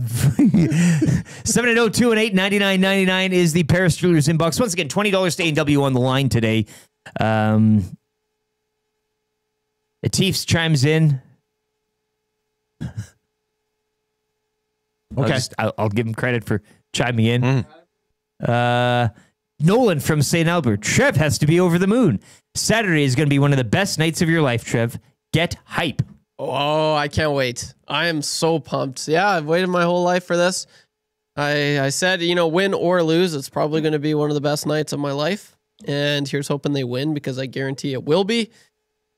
780-218-9999 is the Paris Jewelers inbox. Once again, $20 to A&W on the line today. Atifs chimes in. Okay. I'll give him credit for chiming in. Nolan from St. Albert. Trev has to be over the moon. Saturday is going to be one of the best nights of your life, Trev. Get hype. Oh, I can't wait. I am so pumped. Yeah, I've waited my whole life for this. I said, win or lose, it's probably going to be one of the best nights of my life. And here's hoping they win, because I guarantee it will be.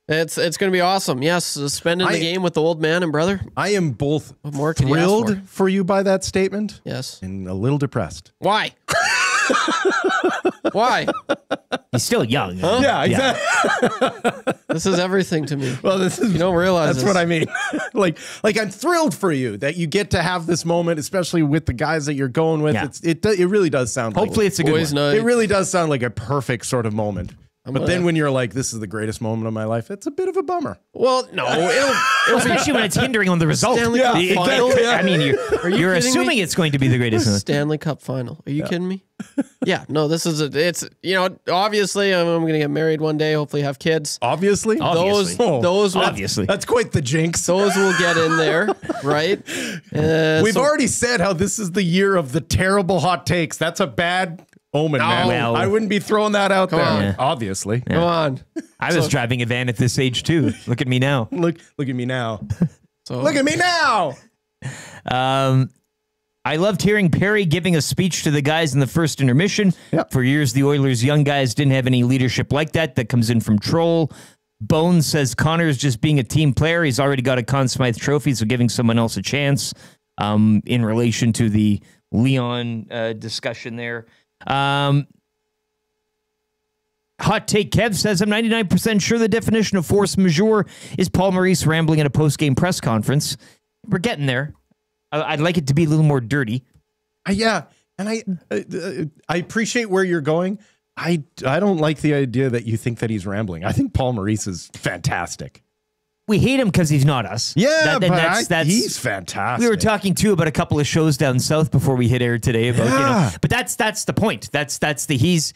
It's going to be awesome. Yes, spending the game with the old man and brother. I am both can you ask thrilled for you by that statement. Yes. And a little depressed. Why? Why? He's still young. Huh? Yeah, exactly. This is everything to me. Well, this is, you don't realize that's what I mean. like I'm thrilled for you that you get to have this moment, especially with the guys that you're going with. Yeah. It really does sound Hopefully like it's a good one. It really does sound like a perfect sort of moment. But then when you're like, this is the greatest moment of my life, it's a bit of a bummer. Well, no. It'll Especially when it's hindering on the result. Stanley Cup Final? I mean, you're assuming it's going to be the greatest. Stanley Cup Final. Are you kidding me? Yeah, no, this is it's obviously I'm going to get married one day, hopefully have kids. Obviously. Those obviously. That's quite the jinx. Those will get in there, right? We've already said how this is the year of the terrible hot takes. That's a bad omen, man. Well, I wouldn't be throwing that out there. on. Obviously. Come on. I was driving a van at this age too. Look at me now. Look at me now. Look at me now. I loved hearing Perry giving a speech to the guys in the first intermission. Yep. For years, the Oilers' young guys didn't have any leadership like that comes in from Troll. Bones says Connor's just being a team player. He's already got a Conn Smythe trophy, so giving someone else a chance in relation to the Leon discussion there. Hot take Kev says, I'm 99% sure the definition of force majeure is Paul Maurice rambling at a post-game press conference. We're getting there. I'd like it to be a little more dirty. Yeah, and I appreciate where you're going. I don't like the idea that you think that he's rambling. I think Paul Maurice is fantastic. We hate him because he's not us. Yeah, but he's fantastic. We were talking too about a couple of shows down south before we hit air today about but that's the point. That's the he's.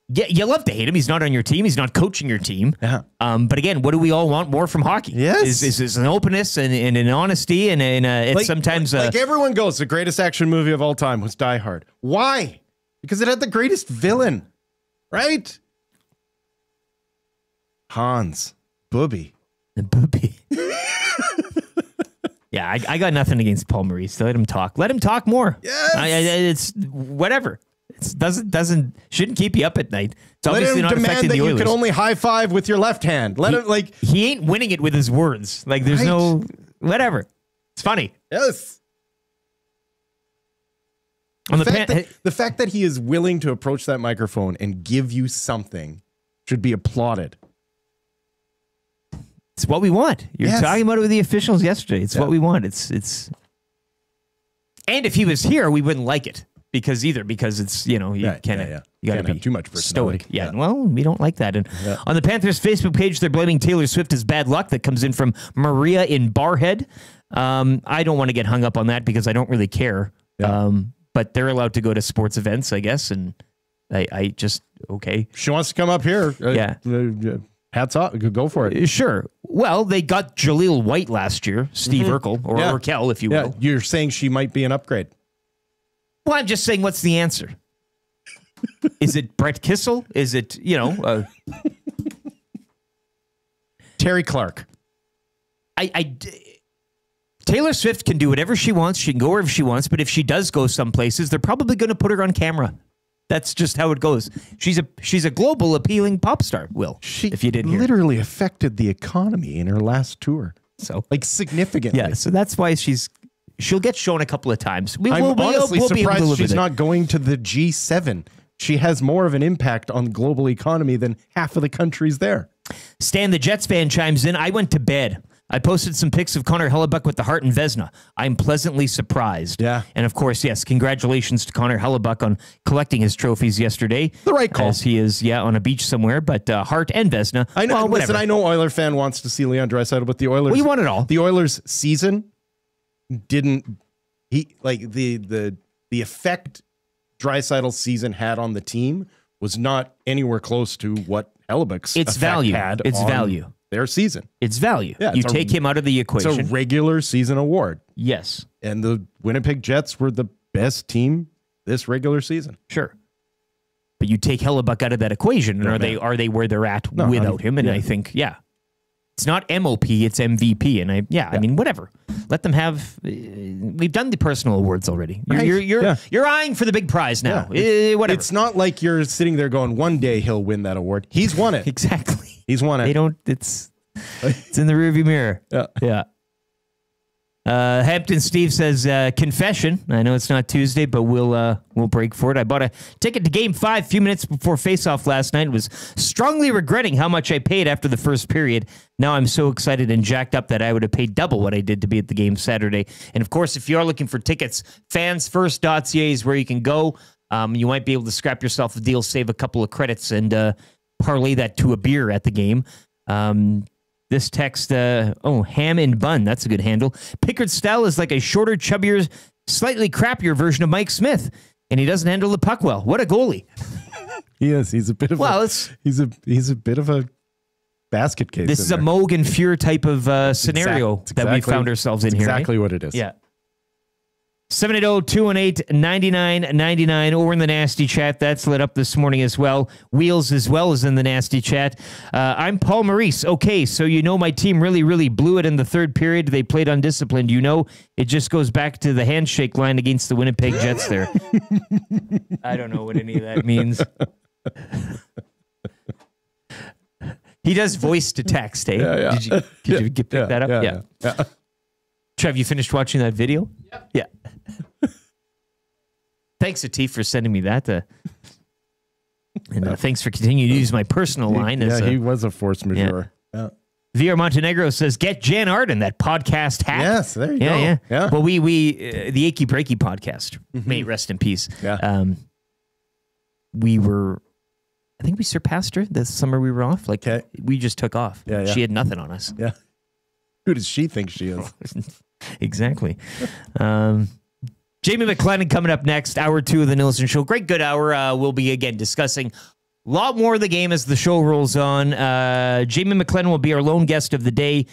Yeah, you love to hate him. He's not on your team. He's not coaching your team. Yeah. But again, what do we all want more from hockey? Yes. Is an openness and an honesty and it's sometimes like everyone goes, the greatest action movie of all time was Die Hard. Why? Because it had the greatest villain, right? Hans. Booby. The Booby. Yeah, I got nothing against Paul Maurice. Let him talk. Let him talk more. Yes. It's whatever. It shouldn't keep you up at night. It's obviously not affecting the Oilers. You can only high five with your left hand. He ain't winning it with his words. Like there's no whatever. It's funny. Yes. The fact that he is willing to approach that microphone and give you something should be applauded. It's what we want. You're talking about it with the officials yesterday. It's what we want. It's. And if he was here, we wouldn't like it because it's you got to be too much personality. Stoic. Yeah. Well, we don't like that. And on the Panthers Facebook page, they're blaming Taylor Swift as bad luck. That comes in from Maria in Barhead. I don't want to get hung up on that because I don't really care. Yeah. But they're allowed to go to sports events, I guess, and I just okay. She wants to come up here. Hats off. Go for it. Sure. Well, they got Jaleel White last year, Steve Urkel, or Urkel, if you will. You're saying she might be an upgrade. Well, I'm just saying, what's the answer? Is it Brett Kissel? Is it, Terry Clark? Taylor Swift can do whatever she wants. She can go wherever she wants. But if she does go some places, they're probably going to put her on camera. That's just how it goes. She's a global appealing pop star, Will. If you didn't hear. Literally affected the economy in her last tour. So significantly. Yeah, so that's why she'll get shown a couple of times. I'm honestly surprised she's not going to the G7. She has more of an impact on the global economy than half of the countries there. Stan, the Jets fan, chimes in. I went to bed. I posted some pics of Connor Hellebuck with the Hart and Vezina. I'm pleasantly surprised. Yeah. And of course, yes, congratulations to Connor Hellebuck on collecting his trophies yesterday. The right call. As he is, on a beach somewhere, but Hart and Vezina. I know. Well, listen, I know Oiler fan wants to see Leon Draisaitl, but the Oilers. We want it all. The Oilers season didn't. The effect Draisaitl's season had on the team was not anywhere close to what Hellebuck's It's value. had It's on value. Their season. It's value. Yeah, you take him out of the equation. It's a regular season award. Yes. And the Winnipeg Jets were the best team this regular season. Sure. But you take Hellebuck out of that equation, and are they where they're at without him? And I think, it's not MOP, it's MVP. And I mean, whatever. Let them have. We've done the personal awards already. You're eyeing for the big prize now. Whatever. It's not like you're sitting there going, one day he'll win that award. He's won it. Exactly. He's won it. They don't. It's in the rearview mirror. Yeah. Hampton Steve says, confession. I know it's not Tuesday, but we'll break for it. I bought a ticket to Game 5 a few minutes before face-off last night and was strongly regretting how much I paid after the first period. Now I'm so excited and jacked up that I would have paid double what I did to be at the game Saturday. And, of course, if you are looking for tickets, fansfirst.ca is where you can go. You might be able to scrap yourself a deal, save a couple of credits, and parlay that to a beer at the game. This text, ham and bun. That's a good handle. Pickard Stell is like a shorter, chubbier, slightly crappier version of Mike Smith, and he doesn't handle the puck well. What a goalie! He is. He's a bit of he's a bit of a basket case. This is a Moog and Fuhr type of scenario that we found ourselves in here. Exactly what it is. Yeah. 780-218-9999 or in the nasty chat. That's lit up this morning as well. Wheels as well is in the nasty chat. I'm Paul Maurice. Okay, so my team really, really blew it in the third period. They played undisciplined. It just goes back to the handshake line against the Winnipeg Jets there. I don't know what any of that means. He does voice to text, eh? Yeah. Did you pick that up? Yeah. Trev, you finished watching that video? Yeah. Thanks, Atif, for sending me that. And thanks for continuing to use my personal line. He was a force majeure. Yeah. VR Montenegro says, get Jan Arden, that podcast hack. Yes, there you go. Yeah. Well, we the Achy Breaky podcast, may it rest in peace. Yeah. I think we surpassed her this summer we were off. We just took off. Yeah. She had nothing on us. Yeah. Who does she think she is? Exactly. Jamie McLennan coming up next, hour 2 of the Nielson Show. Great, good hour. We'll be, again, discussing a lot more of the game as the show rolls on. Jamie McLennan will be our lone guest of the day,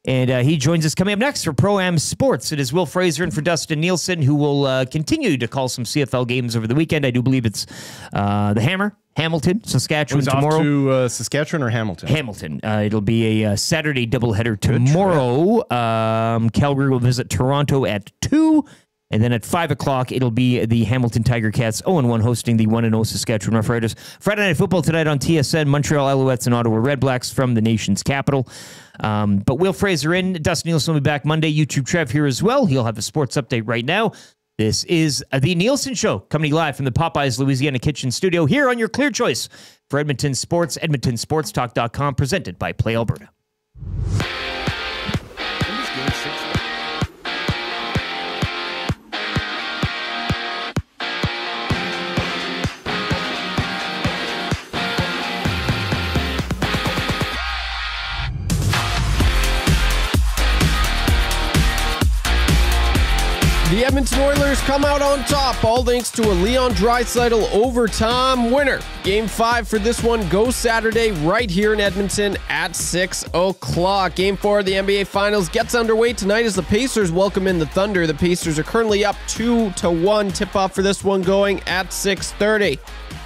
and he joins us coming up next for Pro-Am Sports. It is Wil Fraser and for Dustin Nielson, who will continue to call some CFL games over the weekend. I do believe it's the Hammer, Hamilton, Saskatchewan tomorrow. Off to Saskatchewan or Hamilton? Hamilton. It'll be a Saturday doubleheader tomorrow. Calgary will visit Toronto at 2. And then at 5 o'clock, it'll be the Hamilton Tiger Cats 0-1 hosting the 1-0 Saskatchewan Roughriders. Friday Night Football tonight on TSN, Montreal Alouettes and Ottawa Redblacks from the nation's capital. But Wil Fraser in, Dustin Nielson will be back Monday. YouTube Trev here as well. He'll have a sports update right now. This is the Nielsen Show, coming live from the Popeyes Louisiana Kitchen Studio here on your clear choice for Edmonton Sports, edmontonsportstalk.com, presented by Play Alberta. The Edmonton Oilers come out on top, all thanks to a Leon Draisaitl overtime winner. Game 5 for this one goes Saturday right here in Edmonton at 6 o'clock. Game 4 of the NBA Finals gets underway tonight as the Pacers welcome in the Thunder. The Pacers are currently up 2-1. Tip-off for this one going at 6:30.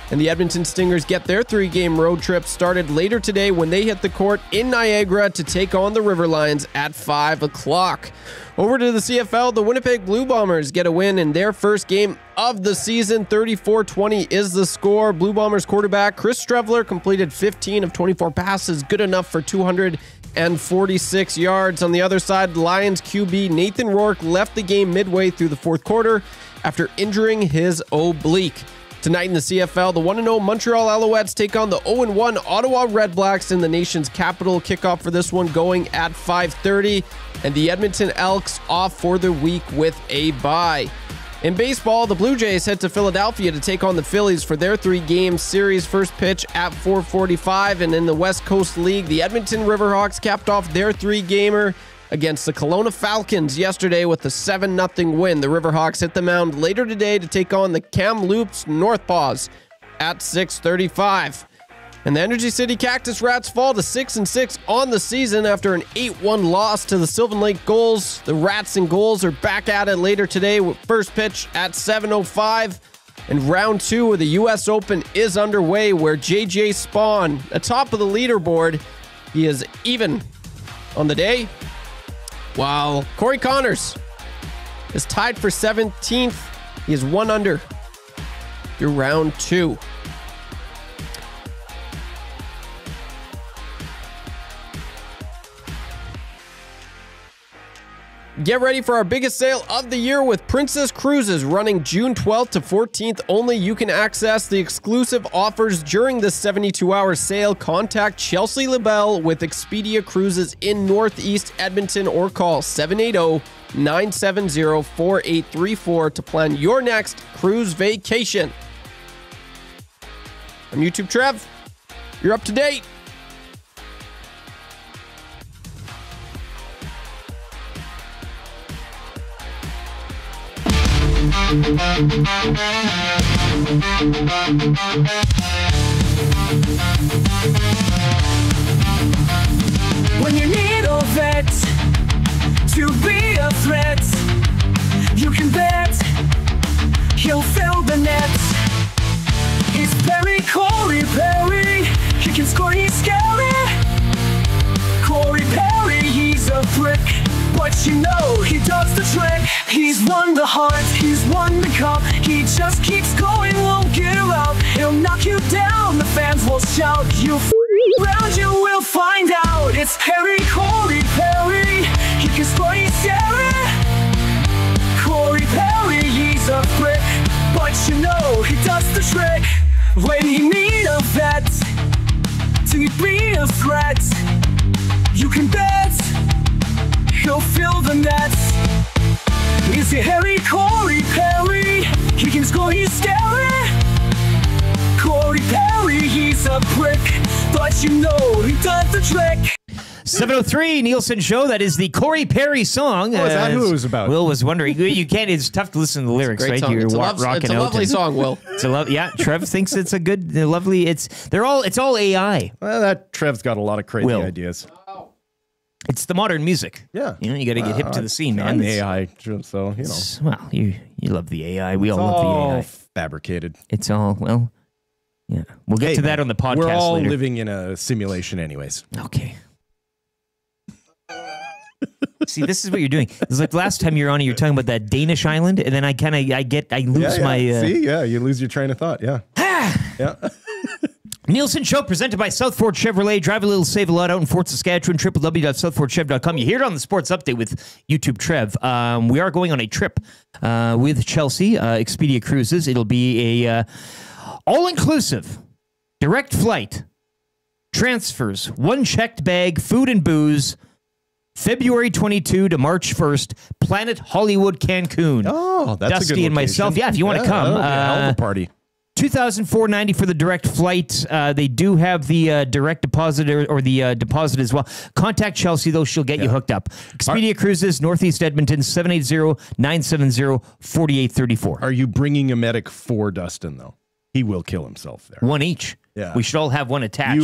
And the Edmonton Stingers get their 3-game road trip started later today when they hit the court in Niagara to take on the River Lions at 5 o'clock. Over to the CFL, the Winnipeg Blue Bombers get a win in their first game of the season. 34-20 is the score. Blue Bombers quarterback Chris Strevler completed 15 of 24 passes, good enough for 246 yards. On the other side, Lions QB Nathan Rourke left the game midway through the fourth quarter after injuring his oblique. Tonight in the CFL, the 1-0 Montreal Alouettes take on the 0-1 Ottawa Redblacks in the nation's capital. Kickoff for this one going at 5:30. And the Edmonton Elks off for the week with a bye. In baseball, the Blue Jays head to Philadelphia to take on the Phillies for their 3-game series. First pitch at 4:45. And in the West Coast League, the Edmonton Riverhawks capped off their 3-gamer against the Kelowna Falcons yesterday with a 7-0 win. The Riverhawks hit the mound later today to take on the Kamloops Northpaws at 6:35. And the Energy City Cactus Rats fall to 6-6 on the season after an 8-1 loss to the Sylvan Lake Gulls. The Rats and Gulls are back at it later today with first pitch at 7:05. And round 2 of the U.S. Open is underway where J.J. Spawn, atop of the leaderboard, he is even on the day, while Corey Connors is tied for 17th. He is 1 under through round 2. Get ready for our biggest sale of the year with Princess Cruises running June 12th to 14th only. You can access the exclusive offers during this 72-hour sale. Contact Chelsea LaBelle with Expedia Cruises in Northeast Edmonton or call 780-970-4834 to plan your next cruise vacation. I'm YouTube Trev. You're up to date. When you need a vet to be a threat, you can bet he'll fill the nets. He's Perry, Corey Perry. He can score, he's scary. Corey Perry, he's a prick, but you know he does the trick. He's won the heart, he's won the cup. He just keeps going, won't give up. He'll knock you down, the fans will shout. You round, you will find out. It's Perry, Corey Perry. He can score, he's scary. Corey Perry, he's a prick, but you know he does the trick. When you need a vet to be a threat, you can bet he'll fill the nets. Is he Harry, Corey Perry? He can score, he's scary. Corey Perry, he's a prick, but you know he does the trick. 7:03 Nielsen Show. That is the Corey Perry song. Oh, is that who it was about? Will was wondering. You can't. It's tough to listen to the lyrics, right? Song. You're It's a rocking out. lovely song, Will. It's a yeah. Trev thinks it's a good, lovely. It's all AI. Well, that Trev's got a lot of crazy ideas. It's the modern music. Yeah, you know, you got to get hip to the scene, man. I'm AI, so you know. Well, you love the AI. We all love the AI. Fabricated. It's all well. Yeah, we'll get to that on the podcast. We're all later. living in a simulation, anyways. Okay. See, this is what you're doing. It's like last time you're on, you're talking about that Danish island, and then I lose my. See, you lose your train of thought. Yeah. Yeah. Nielson Show presented by Southford Chevrolet. Drive a little, save a lot out in Fort Saskatchewan. www.southfordchev.com. You hear it on the Sports Update with YouTube Trev. We are going on a trip with Chelsea, Expedia Cruises. It'll be a all-inclusive, direct flight, transfers, one checked bag, food and booze, February 22 to March 1st, Planet Hollywood, Cancun. Oh, that's Dusty a good and myself. location. Yeah, if you want to come. That'll be a hell of a party. $2,490 for the direct flight. They do have the direct deposit or the deposit as well. Contact Chelsea, though. She'll get you hooked up. Expedia Cruises, Northeast Edmonton, 780-970-4834. Are you bringing a medic for Dustin, though? He will kill himself there. One each. Yeah. We should all have one attached.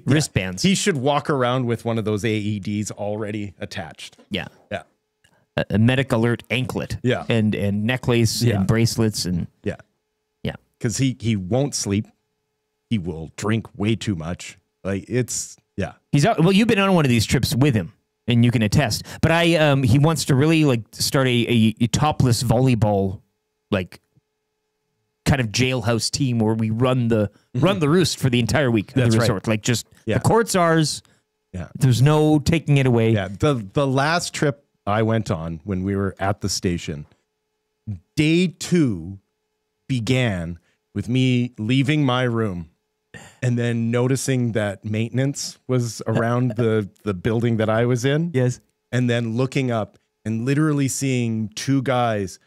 Wristbands. He should walk around with one of those AEDs already attached. Yeah. Yeah. A medic alert anklet. Yeah. And necklace and bracelets and yeah. Yeah. Because he won't sleep. He will drink way too much. Like He's out. Well, you've been on one of these trips with him, and you can attest. But he wants to really start a topless volleyball kind of jailhouse team where we run the roost for the entire week at the resort. Right. The court's ours. Yeah. There's no taking it away. Yeah. The last trip I went on when we were at the station, day 2 began with me leaving my room and then noticing that maintenance was around the building that I was in. Yes. And then looking up and literally seeing 2 guys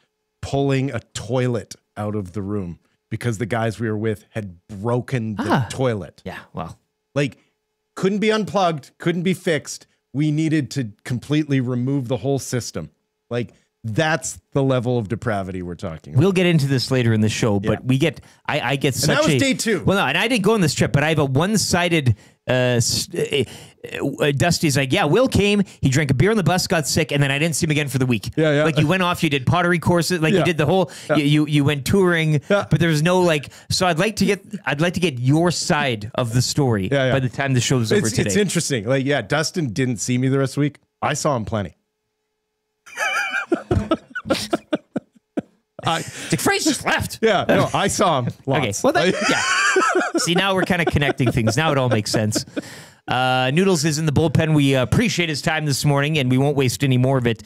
pulling a toilet out of the room because the guys we were with had broken the toilet. Yeah, well. Couldn't be unplugged, couldn't be fixed. We needed to completely remove the whole system. That's the level of depravity we're talking about. We'll get into this later in the show, but I get such that was day 2. Well, no, and I didn't go on this trip, but I have a one-sided. Dusty's like, yeah, Will came, he drank a beer on the bus, got sick, and then I didn't see him again for the week. Yeah. You went off, you did pottery courses, you did the whole. You went touring, but there's no So I'd like to get your side of the story by the time the show's over today. It's interesting. Dustin didn't see me the rest of the week. I saw him plenty. Fraser just left. Yeah, no, I saw him lots. Okay, well, See, now we're kind of connecting things. Now it all makes sense. Noodles is in the bullpen. We appreciate his time this morning, and we won't waste any more of it.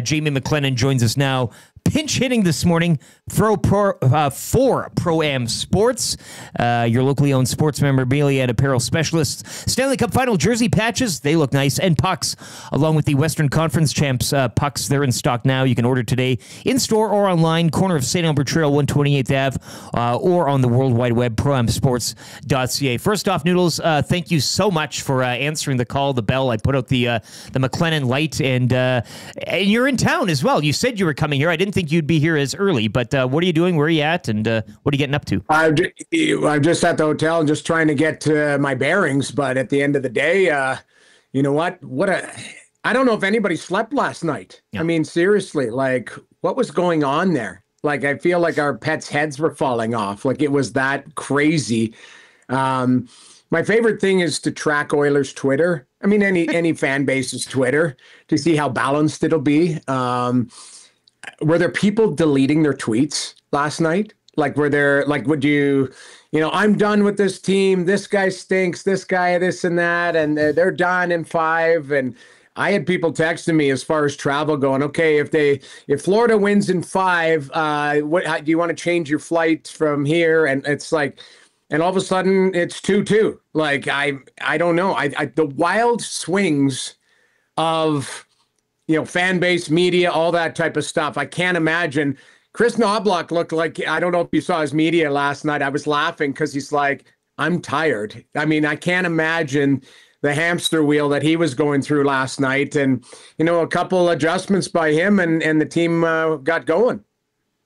Jamie McLennan joins us now. Pinch hitting this morning for Pro-Am Sports, your locally owned sports memorabilia and apparel specialists. Stanley Cup Final jersey patches, they look nice, and pucks, along with the Western Conference champs pucks. They're in stock now. You can order today in-store or online, corner of St. Albert Trail, 128th Ave, or on the World Wide Web, proamsports.ca. First off, Noodles, thank you so much for answering the call, the bell. I put out the McLennan light, and you're in town as well. You said you were coming here. I didn't think you'd be here as early, but what are you doing? Where are you at? And what are you getting up to? I'm just at the hotel and just trying to get my bearings. But at the end of the day, you know what? I don't know if anybody slept last night. Yeah. I mean, seriously, what was going on there? I feel like our pets' heads were falling off. It was that crazy. My favorite thing is to track Oilers' Twitter. I mean, any fan base's Twitter to see how balanced it'll be. Were there people deleting their tweets last night? Were there, would you, I'm done with this team. This guy stinks. This guy, this and that. And they're done in 5. And I had people texting me as far as travel going, okay, if Florida wins in 5, do you want to change your flight from here? And it's and all of a sudden it's 2-2. I don't know. The wild swings of, fan base, media, all that type of stuff. I can't imagine. Chris Knobloch looked like, I don't know if you saw his media last night. I was laughing because he's like, I'm tired. I mean, I can't imagine the hamster wheel that he was going through last night. And, a couple adjustments by him and the team got going.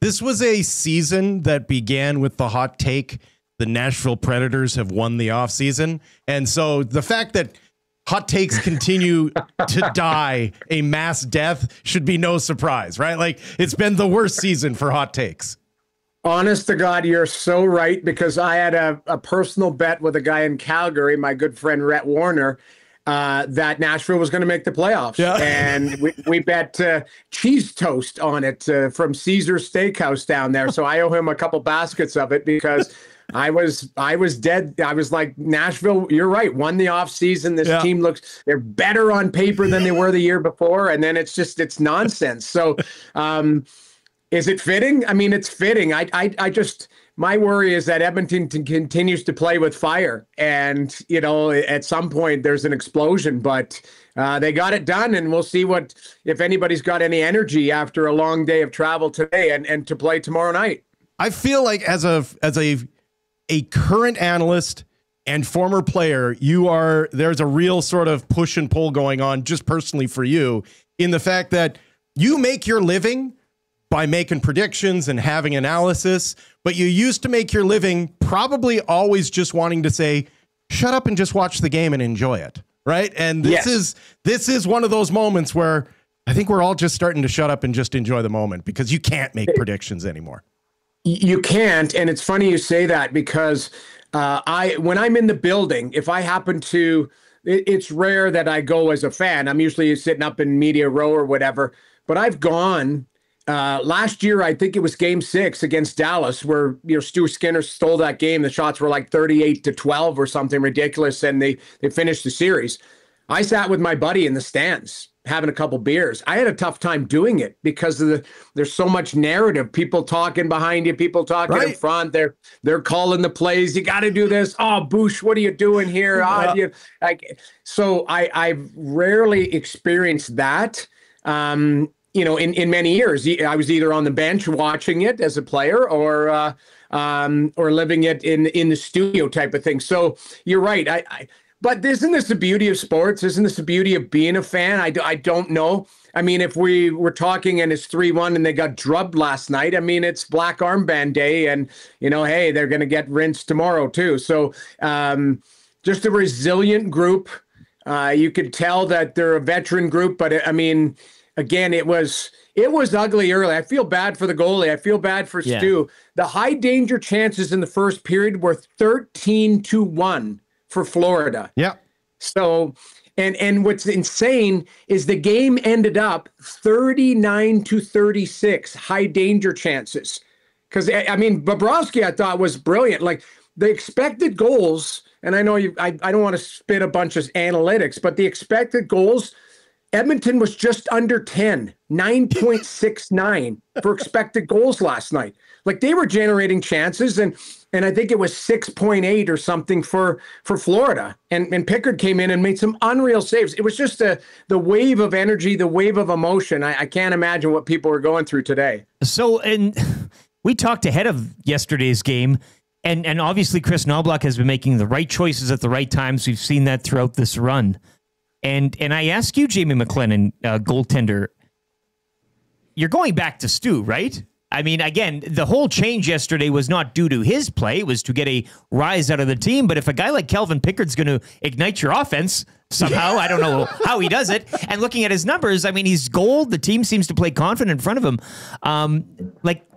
This was a season that began with the hot take, the Nashville Predators have won the offseason. And so the fact that hot takes continue to die a mass death should be no surprise, right? It's been the worst season for hot takes. Honest to God, you're so right, because I had a personal bet with a guy in Calgary, my good friend Rhett Warner, that Nashville was going to make the playoffs. Yeah. And we bet cheese toast on it from Caesar's Steakhouse down there. So I owe him a couple baskets of it because I was dead. I was like, Nashville, you're right. Won the offseason. This team they're better on paper than they were the year before. And then it's nonsense. So is it fitting? I mean, it's fitting. I just, my worry is that Edmonton continues to play with fire. And, at some point there's an explosion, but they got it done, and we'll see if anybody's got any energy after a long day of travel today and to play tomorrow night. I feel like as a current analyst and former player, there's a real sort of push and pull going on just personally for you in the fact that you make your living by making predictions and having analysis, but you used to make your living probably always just wanting to say, shut up and just watch the game and enjoy it. Right. And this is one of those moments where I think we're all just starting to shut up and just enjoy the moment because you can't make predictions anymore. You can't. And it's funny you say that because when I'm in the building, if I happen to, it's rare that I go as a fan. I'm usually sitting up in media row or whatever, but I've gone last year. I think it was game 6 against Dallas where, Stu Skinner stole that game. The shots were like 38-12 or something ridiculous. And they finished the series. I sat with my buddy in the stands having a couple beers. I had a tough time doing it because there's so much narrative, people talking behind you, people talking in front. They're calling the plays. You got to do this. Oh, Boosh, what are you doing here? So I've rarely experienced that. In many years, I was either on the bench watching it as a player or living it in the studio type of thing. So you're right. But isn't this the beauty of sports? Isn't this the beauty of being a fan? I don't know. I mean, if we were talking and it's 3-1 and they got drubbed last night, I mean, it's Black Armband Day and, hey, they're going to get rinsed tomorrow too. So just a resilient group. You could tell that they're a veteran group, but I mean, again, it was ugly early. I feel bad for the goalie. I feel bad for Stu. The high danger chances in the first period were 13-1 for Florida. Yeah. So, and what's insane is the game ended up 39-36 high danger chances. Because I mean, Bobrovsky, I thought was brilliant. Like the expected goals, and I know I don't want to spit a bunch of analytics, but the expected goals. Edmonton was just under 10, 9.69 for expected goals last night. Like they were generating chances, and I think it was 6.8 or something for Florida. And Pickard came in and made some unreal saves. It was just the wave of energy, the wave of emotion. I can't imagine what people were going through today. So, and we talked ahead of yesterday's game, and obviously Chris Knoblauch has been making the right choices at the right times. We've seen that throughout this run. And I ask you, Jamie McLennan, goaltender, you're going back to Stu, right? I mean, again, the whole change yesterday was not due to his play. It was to get a rise out of the team. But if a guy like Calvin Pickard's going to ignite your offense somehow, I don't know how he does it. And looking at his numbers, I mean, he's gold. The team seems to play confident in front of him.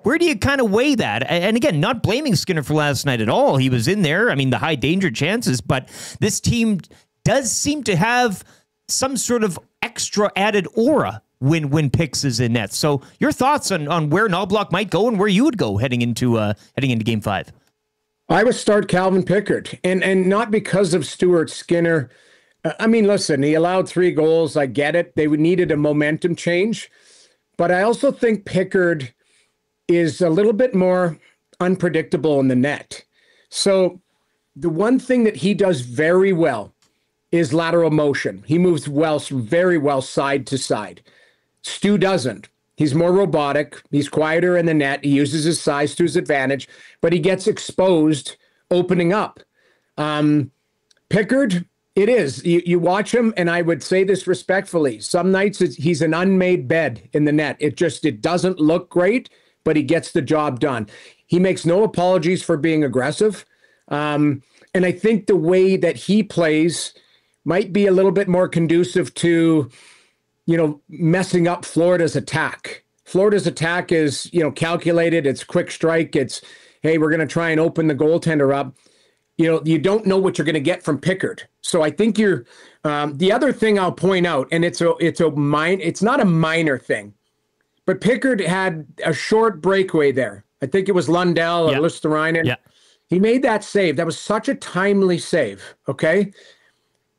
Where do you kind of weigh that? And again, not blaming Skinner for last night at all. He was in there. I mean, the high danger chances. But this team does seem to have some sort of extra added aura when Picks is in net. So your thoughts on where Knoblauch might go and where you would go heading into Game 5? I would start Calvin Pickard, and not because of Stuart Skinner. I mean, listen, he allowed 3 goals. I get it. They needed a momentum change. But I also think Pickard is a little bit more unpredictable in the net. So the one thing that he does very well is lateral motion. He moves very well side to side. Stu doesn't. He's more robotic. He's quieter in the net. He uses his size to his advantage, but he gets exposed opening up. Pickard, it is. You watch him, and I would say this respectfully. Some nights he's an unmade bed in the net. It doesn't look great, but he gets the job done. He makes no apologies for being aggressive. And I think the way that he plays might be a little bit more conducive to, messing up Florida's attack. Florida's attack is, calculated. It's quick strike. It's, hey, we're going to try and open the goaltender up. You don't know what you're going to get from Pickard. So I think the other thing I'll point out, and it's not a minor thing, but Pickard had a short breakaway there. I think it was Lundell or Luosterainen. Yeah. He made that save. That was such a timely save. Okay.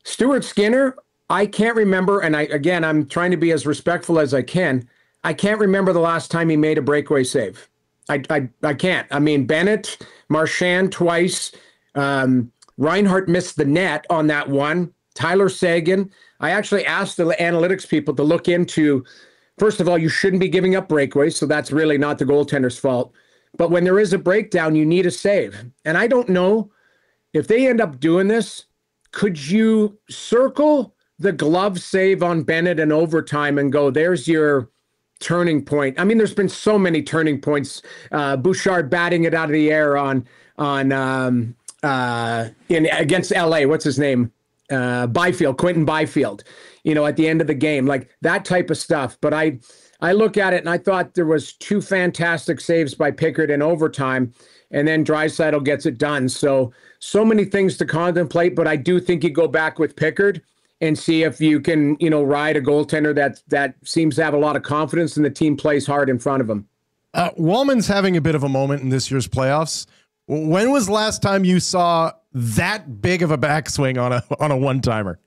Stuart Skinner, I can't remember. And I'm trying to be as respectful as I can. I can't remember the last time he made a breakaway save. I can't. I mean, Bennett, Marchand twice. Reinhart missed the net on that one. Tyler Seguin. I actually asked the analytics people to look into, first of all, you shouldn't be giving up breakaways, so that's really not the goaltender's fault. But when there is a breakdown, you need a save. And I don't know if they end up doing this, could you circle the glove save on Bennett in overtime and go, there's your turning point? I mean, there's been so many turning points. Bouchard batting it out of the air against LA. What's his name? Quentin Byfield, at the end of the game, like that type of stuff. But I look at it and I thought there was 2 fantastic saves by Pickard in overtime, and then Draisaitl gets it done. So many things to contemplate, but I do think you go back with Pickard and see if you can, ride a goaltender that seems to have a lot of confidence and the team plays hard in front of him. Wallman's having a bit of a moment in this year's playoffs. When was the last time you saw that big of a backswing on a one-timer?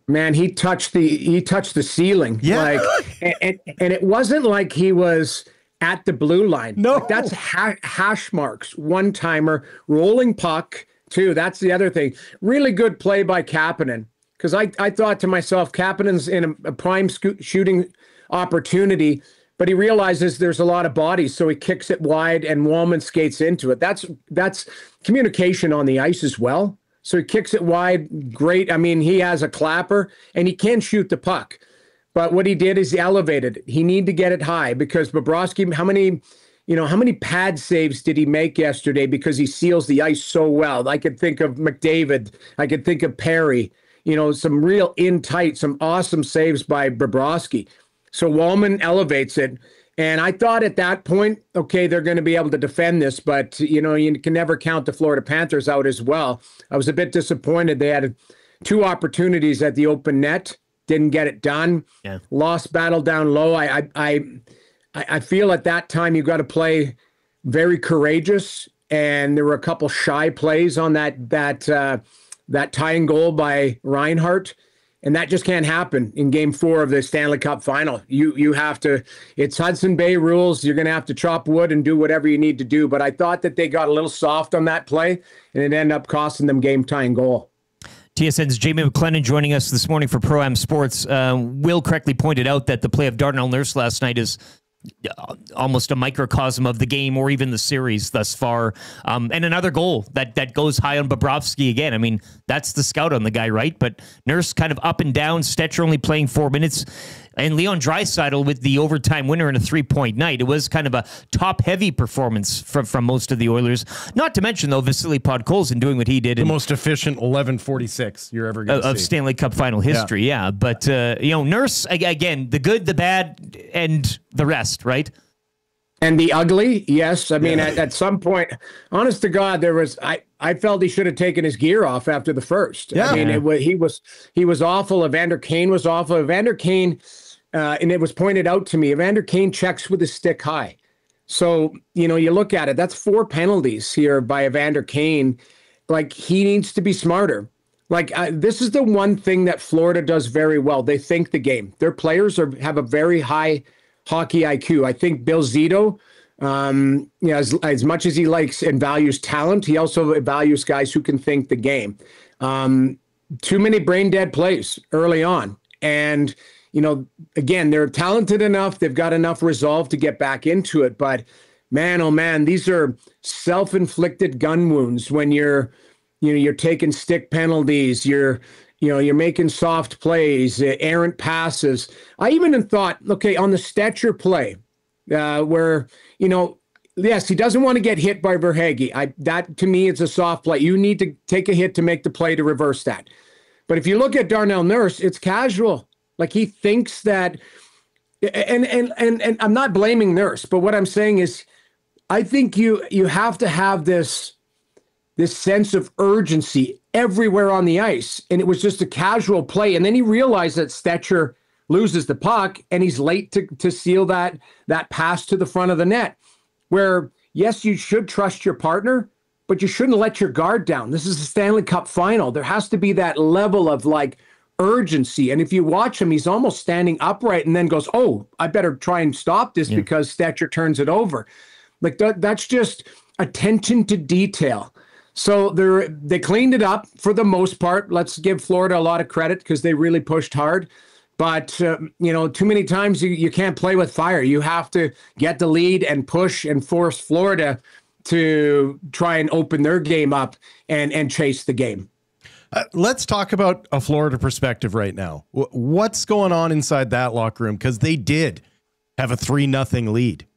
Man, he touched the ceiling. Yeah. And it wasn't like he was at the blue line. No. Like that's hash marks, one-timer, rolling puck, too. That's the other thing. Really good play by Kapanen. Because I thought to myself, Kapanen's in a prime shooting opportunity, but he realizes there's a lot of bodies, so he kicks it wide and Wallman skates into it. That's communication on the ice as well. So he kicks it wide, great. I mean, he has a clapper and he can shoot the puck. But what he did is he elevated it. He needed to get it high because Bobrovsky, how many pad saves did he make yesterday because he seals the ice so well? I could think of McDavid. I could think of Perry. Some real in-tight, some awesome saves by Bobrovsky. So Wallman elevates it. And I thought at that point, okay, they're going to be able to defend this, but, you can never count the Florida Panthers out as well. I was a bit disappointed. They had 2 opportunities at the open net, didn't get it done. Yeah. Lost battle down low. I feel at that time you got to play very courageous, and there were a couple shy plays on that tying goal by Reinhart. And that just can't happen in Game 4 of the Stanley Cup Final. You have to. It's Hudson Bay rules. You're going to have to chop wood and do whatever you need to do. But I thought that they got a little soft on that play, and it ended up costing them game-tying goal. TSN's Jamie McLennan joining us this morning for Pro-Am Sports. Will correctly pointed out that the play of Darnell Nurse last night is almost a microcosm of the game or even the series thus far. And another goal that goes high on Bobrovsky again. I mean, that's the scout on the guy, right? But Nurse kind of up and down, Stetcher only playing 4 minutes, and Leon Draisaitl with the overtime winner in a 3-point night. It was kind of a top-heavy performance from most of the Oilers. Not to mention, though, Vasily Podkolzin doing what he did. The most efficient 11:46 you're ever going to see. Of Stanley Cup Final history, yeah. But, Nurse, again, the good, the bad, and the rest, right? And the ugly, yes. I mean, at some point, honest to God, I felt he should have taken his gear off after the first. Yeah. I mean, he was awful. Evander Kane was awful. Evander Kane, and it was pointed out to me, Evander Kane checks with his stick high. So, you look at it, that's 4 penalties here by Evander Kane. Like, he needs to be smarter. Like, this is the one thing that Florida does very well. They think the game. Their players have a very high hockey IQ. I think Bill Zito, as much as he likes and values talent, he also values guys who can think the game. Too many brain dead plays early on. And, again, they're talented enough. They've got enough resolve to get back into it. But man, oh man, these are self-inflicted gun wounds when you're taking stick penalties. You're making soft plays, errant passes. I even thought, okay, on the Stetcher play, where, yes, he doesn't want to get hit by Verhaeghe. That, to me, is a soft play. You need to take a hit to make the play to reverse that. But if you look at Darnell Nurse, it's casual. Like, he thinks that, and I'm not blaming Nurse, but what I'm saying is, I think you have to have this sense of urgency everywhere on the ice. And it was just a casual play. And then he realized that Stetcher loses the puck and he's late to seal that pass to the front of the net, where, yes, you should trust your partner, but you shouldn't let your guard down. This is the Stanley Cup Final. There has to be that level of like urgency. And if you watch him, he's almost standing upright and then goes, oh, I better try and stop this because Stetcher turns it over. Like that's just attention to detail. So they cleaned it up for the most part. Let's give Florida a lot of credit because they really pushed hard. But, too many times you can't play with fire. You have to get the lead and push and force Florida to try and open their game up and chase the game. Let's talk about a Florida perspective right now. What's going on inside that locker room? Because they did have a 3-0 lead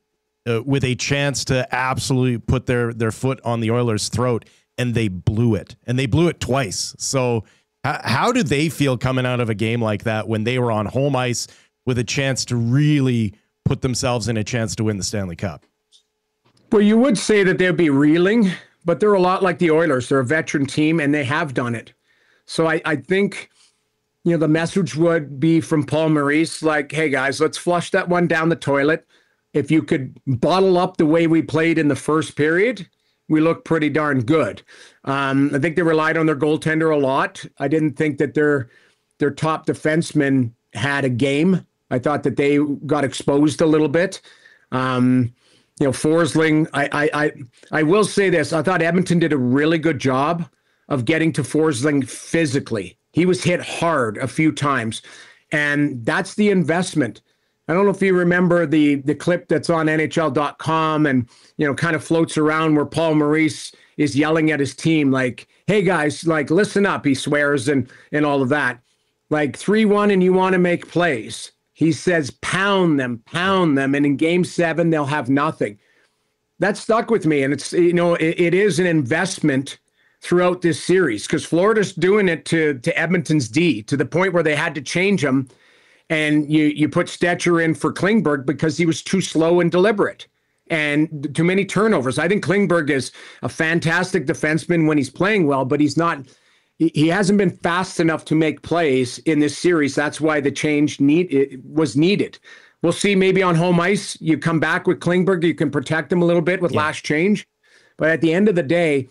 with a chance to absolutely put their foot on the Oilers' throat, and they blew it. And they blew it twice. So how do they feel coming out of a game like that when they were on home ice with a chance to really put themselves in a chance to win the Stanley Cup? Well, you would say that they'd be reeling, but they're a lot like the Oilers. They're a veteran team, and they have done it. So I think, the message would be from Paul Maurice, like, hey, guys, let's flush that one down the toilet. If you could bottle up the way we played in the first period, we look pretty darn good. I think they relied on their goaltender a lot. I didn't think that their top defenseman had a game. I thought that they got exposed a little bit. Forsling, I will say this. I thought Edmonton did a really good job of getting to Forsling physically. He was hit hard a few times, and that's the investment. I don't know if you remember the clip that's on NHL.com and, kind of floats around where Paul Maurice is yelling at his team, like, hey, guys, like, listen up, he swears and all of that. Like 3-1 and you want to make plays. He says, pound them. And in game 7, they'll have nothing. That stuck with me. And it's, it is an investment throughout this series because Florida's doing it to Edmonton's D to the point where they had to change him. And you put Stetcher in for Klingberg because he was too slow and deliberate and too many turnovers. I think Klingberg is a fantastic defenseman when he's playing well, but he hasn't been fast enough to make plays in this series. That's why the change was needed. We'll see maybe on home ice, you come back with Klingberg, you can protect him a little bit with last change. But at the end of the day,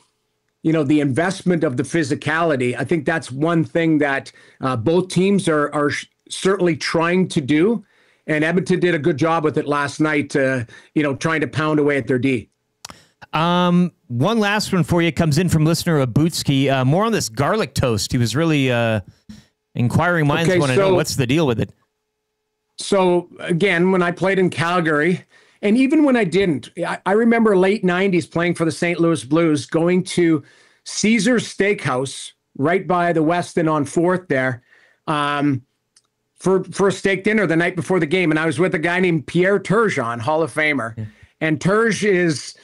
the investment of the physicality, I think that's one thing that both teams are certainly trying to do. And Edmonton did a good job with it last night, trying to pound away at their D. One last one for you comes in from listener Abutsky. More on this garlic toast. He was really inquiring minds want to know what's the deal with it. So again, when I played in Calgary, and even when I didn't, I remember late 90s playing for the St. Louis Blues, going to Caesar's Steakhouse right by the Westin on 4th there for a steak dinner the night before the game. And I was with a guy named Pierre Turgeon, Hall of Famer. Yeah. And Turge is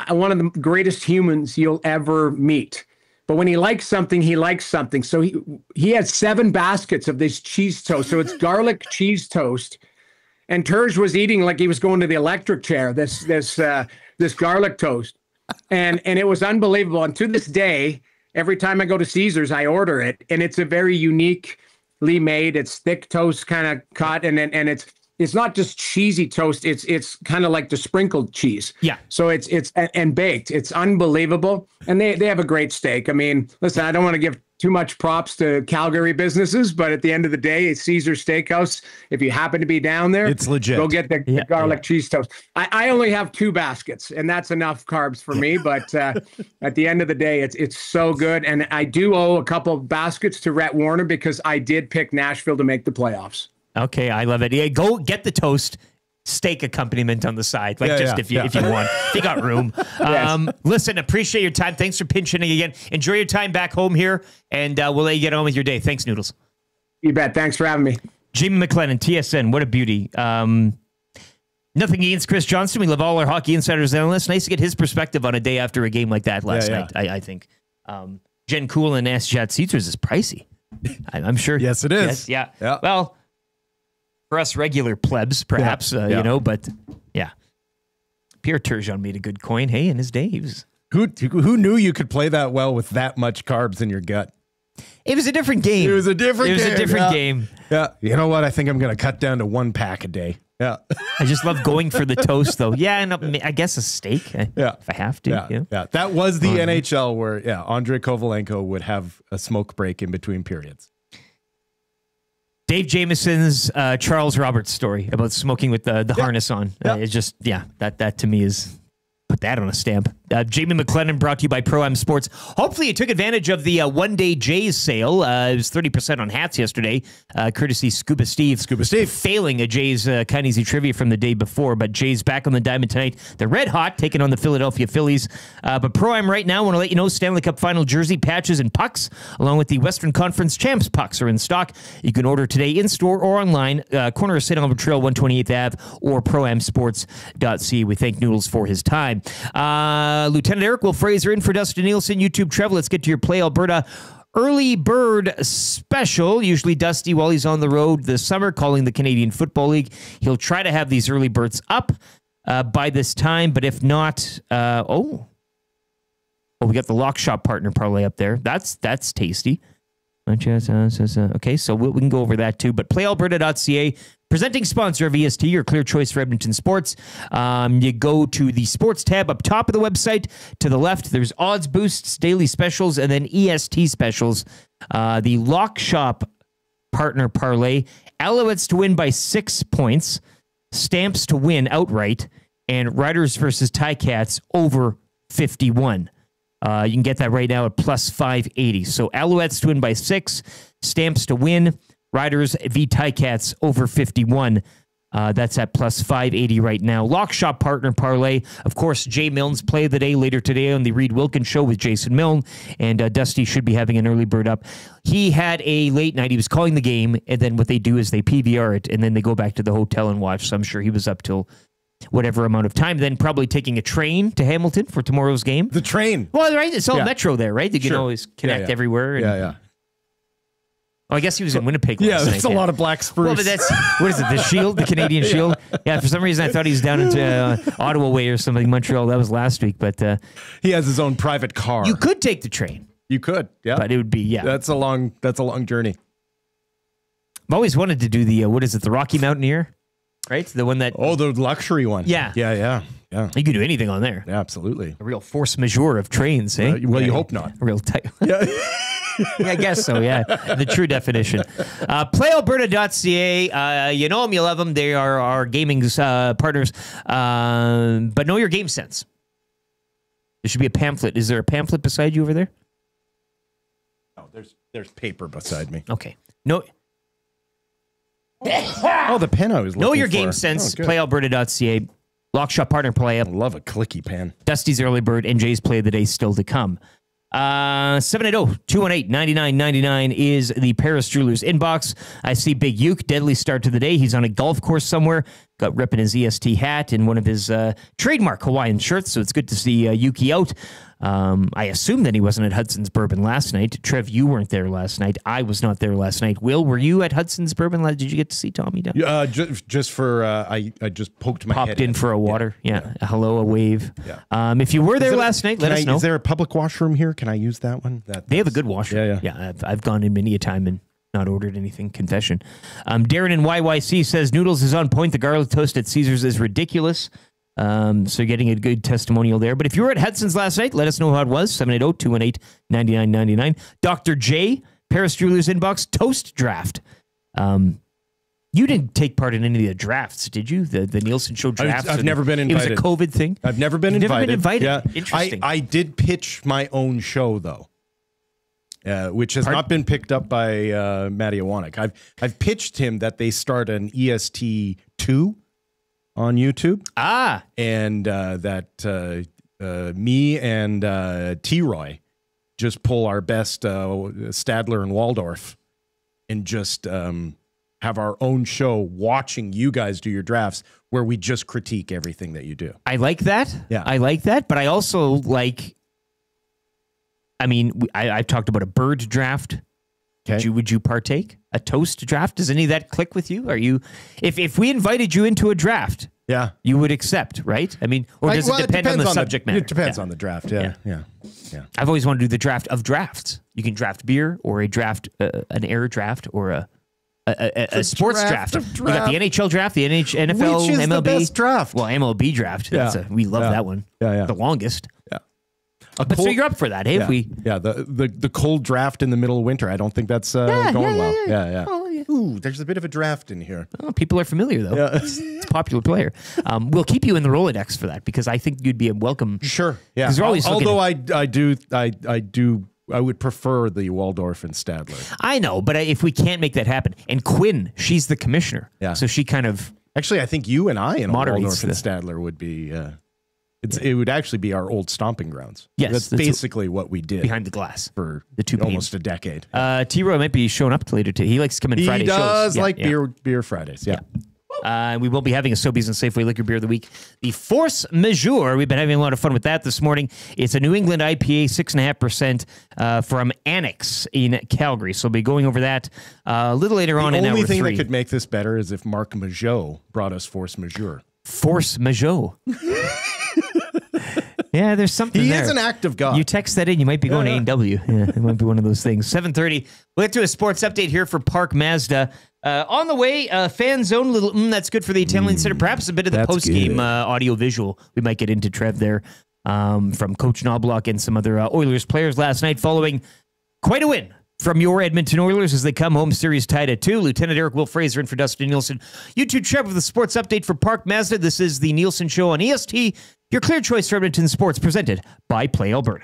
one of the greatest humans you'll ever meet. But when he likes something, he likes something. So he had 7 baskets of this cheese toast. So it's garlic cheese toast. And Turge was eating like he was going to the electric chair, this garlic toast. And it was unbelievable. And to this day, every time I go to Caesar's, I order it. And it's a very uniquely made. It's thick toast kind of cut. And it's not just cheesy toast. It's kind of like the sprinkled cheese. Yeah. So it's baked. It's unbelievable. And they have a great steak. I mean, listen, I don't want to give too much props to Calgary businesses, but at the end of the day, it's Caesar's Steakhouse. If you happen to be down there, it's legit. Go get the garlic cheese toast. I only have 2 baskets, and that's enough carbs for me. But at the end of the day, it's so good. And I do owe a couple of baskets to Rhett Warner because I did pick Nashville to make the playoffs. Okay, I love it. Yeah, go get the toast. Steak accompaniment on the side, if you want, if you got room. Yes. Listen, appreciate your time. Thanks for pinching again. Enjoy your time back home here, and we'll let you get on with your day. Thanks, Noodles. You bet. Thanks for having me. Jamie McLennan, TSN. What a beauty. Nothing against Chris Johnston. We love all our Hockey Insiders analysts. Nice to get his perspective on a day after a game like that last night. I think Jen Cool and Asjad Caesars is pricey. I'm sure. Yes, it is. Yes, yeah. Well, for us regular plebs, perhaps, but yeah. Pierre Turgeon made a good coin, in his day. He was... Who knew you could play that well with that much carbs in your gut? It was a different game. It was a different game. game. Yeah. You know what? I think I'm going to cut down to 1 pack a day. Yeah. I just love going for the toast, though. Yeah, and I guess a steak. Yeah. If I have to. Yeah. That was the NHL where, Andrei Kovalenko would have a smoke break in between periods. Dave Jameson's Charles Roberts story about smoking with the harness on. It's just, that to me is... Put that on a stamp. Jamie McLennan brought to you by Pro-Am Sports. Hopefully you took advantage of the one-day Jays sale. It was 30% on hats yesterday, courtesy Scuba Steve. Failing a Jays Kind Easy trivia from the day before, but Jays back on the diamond tonight. They're red hot, taking on the Philadelphia Phillies. But Pro-Am right now, I want to let you know Stanley Cup Final jersey, patches, and pucks, along with the Western Conference Champs pucks are in stock. You can order today in-store or online, corner of St. Albert Trail, 128th Ave, or proamsports.ca. We thank Noodles for his time. Lieutenant Eric Wil Fraser in for Dustin Nielson. YouTube Trev, let's get to your Play Alberta early bird special. Usually Dusty, while he's on the road this summer, calling the Canadian Football League, he'll try to have these early birds up by this time, but if not, we got the Lock Shop partner parlay up there. That's tasty. Okay, so we can go over that too. But playalberta.ca, presenting sponsor of EST, your clear choice for Edmonton sports. You go to the sports tab up top of the website. To the left, there's odds boosts, daily specials, and then EST specials. The Lock Shop partner parlay, Alouettes to win by 6 points, Stamps to win outright, and Riders versus Ticats over 51. You can get that right now at plus 580. So Alouettes to win by 6, Stamps to win, Riders v Ticats over 51. That's at plus 580 right now. Lock Shop partner parlay. Of course, Jay Milne's play of the day later today on the Reed Wilkins Show with Jason Milne. And Dusty should be having an early bird up. He had a late night. He was calling the game. And then what they do is they PVR it. And then they go back to the hotel and watch. So I'm sure he was up till whatever amount of time, then probably taking a train to Hamilton for tomorrow's game. The train. Well, right, it's all Metro there, right? You can always connect everywhere. And, yeah. Oh, I guess he was in Winnipeg last night. That's a lot of black spruce. Well, but that's, what is it, the Shield, the Canadian Shield? Yeah, for some reason I thought he was down into Ottawa way or something, Montreal. That was last week, but... he has his own private car. You could take the train. You could, yeah. But it would be, That's a long journey. I've always wanted to do the, the Rocky Mountaineer? Right? The one that... Oh, the luxury one. Yeah. Yeah. You can do anything on there. Yeah, absolutely. A real force majeure of trains, eh? Well, you hope not. A real tight... Yeah. Yeah, I guess so, yeah. The true definition. PlayAlberta.ca. You know them, you love them. They are our gaming partners. But know your game sense. There should be a pamphlet. Is there a pamphlet beside you over there? Oh, there's paper beside me. Okay. No... Oh, the pen I was looking for. Know your game sense. PlayAlberta.ca. Lock Shop partner play up. I love a clicky pen. Dusty's early bird and Jay's play of the day still to come. 780-218-9999 is the Paris Jewelers inbox. I see Big Uke, deadly start to the day. He's on a golf course somewhere. Got ripping his EST hat and one of his trademark Hawaiian shirts, so it's good to see Yuki out. I assume that he wasn't at Hudson's Bourbon last night. Trev, you weren't there last night. I was not there last night. Will, were you at Hudson's Bourbon? Did you get to see Tommy down? Just for I just poked my head popped in for a water. Yeah. A hello, a wave. Yeah. If you were there last night, let us know. Is there a public washroom here? Can I use that one? They have a good washroom. Yeah. I've gone in many a time and not ordered anything. Confession. Darren in YYC says Noodles is on point. The garlic toast at Caesars is ridiculous. So you're getting a good testimonial there. But if you were at Hudson's last night, let us know how it was. 780-218-9999. Dr. J, Paris Jewelers inbox, toast draft. You didn't take part in any of the drafts, did you? The Nielsen Show drafts? I've never been invited. It was a COVID thing? I've never been invited. Never been invited? Yeah. Interesting. I did pitch my own show, though. Which has not been picked up by Matty Iwanek. I've pitched him that they start an EST2 on YouTube. And that me and T-Roy just pull our best Stadler and Waldorf and just have our own show watching you guys do your drafts where we just critique everything that you do. I like that. Yeah. I like that. But I also like... I mean, I've talked about a bird draft. Okay. Would you partake? A toast draft? Does any of that click with you? Are you, if we invited you into a draft, you would accept, right? I mean, or does it depend on the subject matter? It depends on the draft. Yeah. I've always wanted to do the draft of drafts. You can draft beer or a draft, an air draft or a a sports draft. We got the NHL draft, the NFL, Which is MLB. the best draft? Well, MLB draft. Yeah. We love that one. Yeah. The longest. Yeah. But so you're up for that, hey? Yeah. If we the cold draft in the middle of winter. I don't think that's going well. Yeah. Oh, yeah. Ooh, there's a bit of a draft in here. Oh, people are familiar though. Yeah. It's a popular player. We'll keep you in the Rolodex for that because I think you'd be a welcome. Sure. Yeah. Because they're always Although I would prefer the Waldorf and Stadler. I know, but if we can't make that happen, and Quinn, she's the commissioner. Yeah. So she kind of Actually, I think you and I in a moderates Waldorf and Stadler would be. It would actually be our old stomping grounds. Yes, that's basically what we did behind the glass for the two almost a decade. T-Roy might be showing up later too. He likes to come in Friday shows. He does like beer Fridays. Yeah. We will be having a Sobeys and Safeway Liquor Beer of the Week. The Force Majeure. We've been having a lot of fun with that this morning. It's a New England IPA, 6.5% from Annex in Calgary. So we'll be going over that a little later on in hour 3. The only thing that could make this better is if Marc Mageau brought us Force Majeure. Force Majeure. Yeah, there's something there. He is an active God. You text that in, you might be going to A&W. Yeah, it might be one of those things. 7:30. We'll get to a sports update here for Park Mazda. On the way, fan zone, little that's good for the Italian Center. Perhaps a bit of the post-game audio-visual. We might get into Trev there from Coach Knobloch and some other Oilers players last night following quite a win from your Edmonton Oilers as they come home series tied at 2. Lieutenant Eric Wil Fraser in for Dustin Nielsen. You two, Trev, with the sports update for Park Mazda. This is the Nielsen Show on EST. Your clear choice for Edmonton sports, presented by Play Alberta.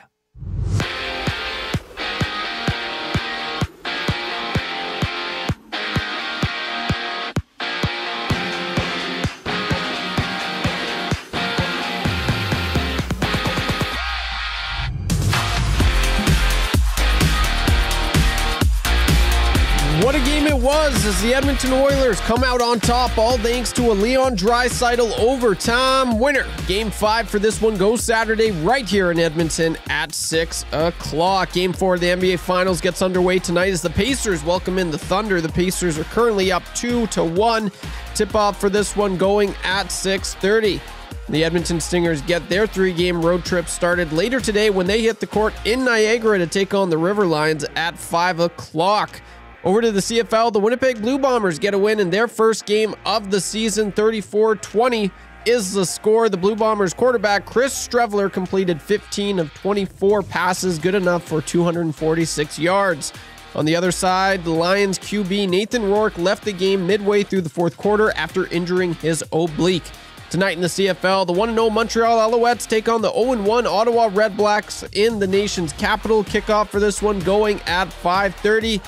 What a game it was as the Edmonton Oilers come out on top, all thanks to a Leon Draisaitl overtime winner. Game 5 for this one goes Saturday right here in Edmonton at 6 o'clock. Game 4 of the NBA Finals gets underway tonight as the Pacers welcome in the Thunder. The Pacers are currently up 2-1. Tip-off for this one going at 6:30. The Edmonton Stingers get their 3-game road trip started later today when they hit the court in Niagara to take on the River Lions at 5 o'clock. Over to the CFL, the Winnipeg Blue Bombers get a win in their first game of the season. 34-20 is the score. The Blue Bombers quarterback Chris Strevler completed 15 of 24 passes, good enough for 246 yards. On the other side, the Lions QB Nathan Rourke left the game midway through the fourth quarter after injuring his oblique. Tonight in the CFL, the 1-0 Montreal Alouettes take on the 0-1 Ottawa Redblacks in the nation's capital. Kickoff for this one going at 5:30.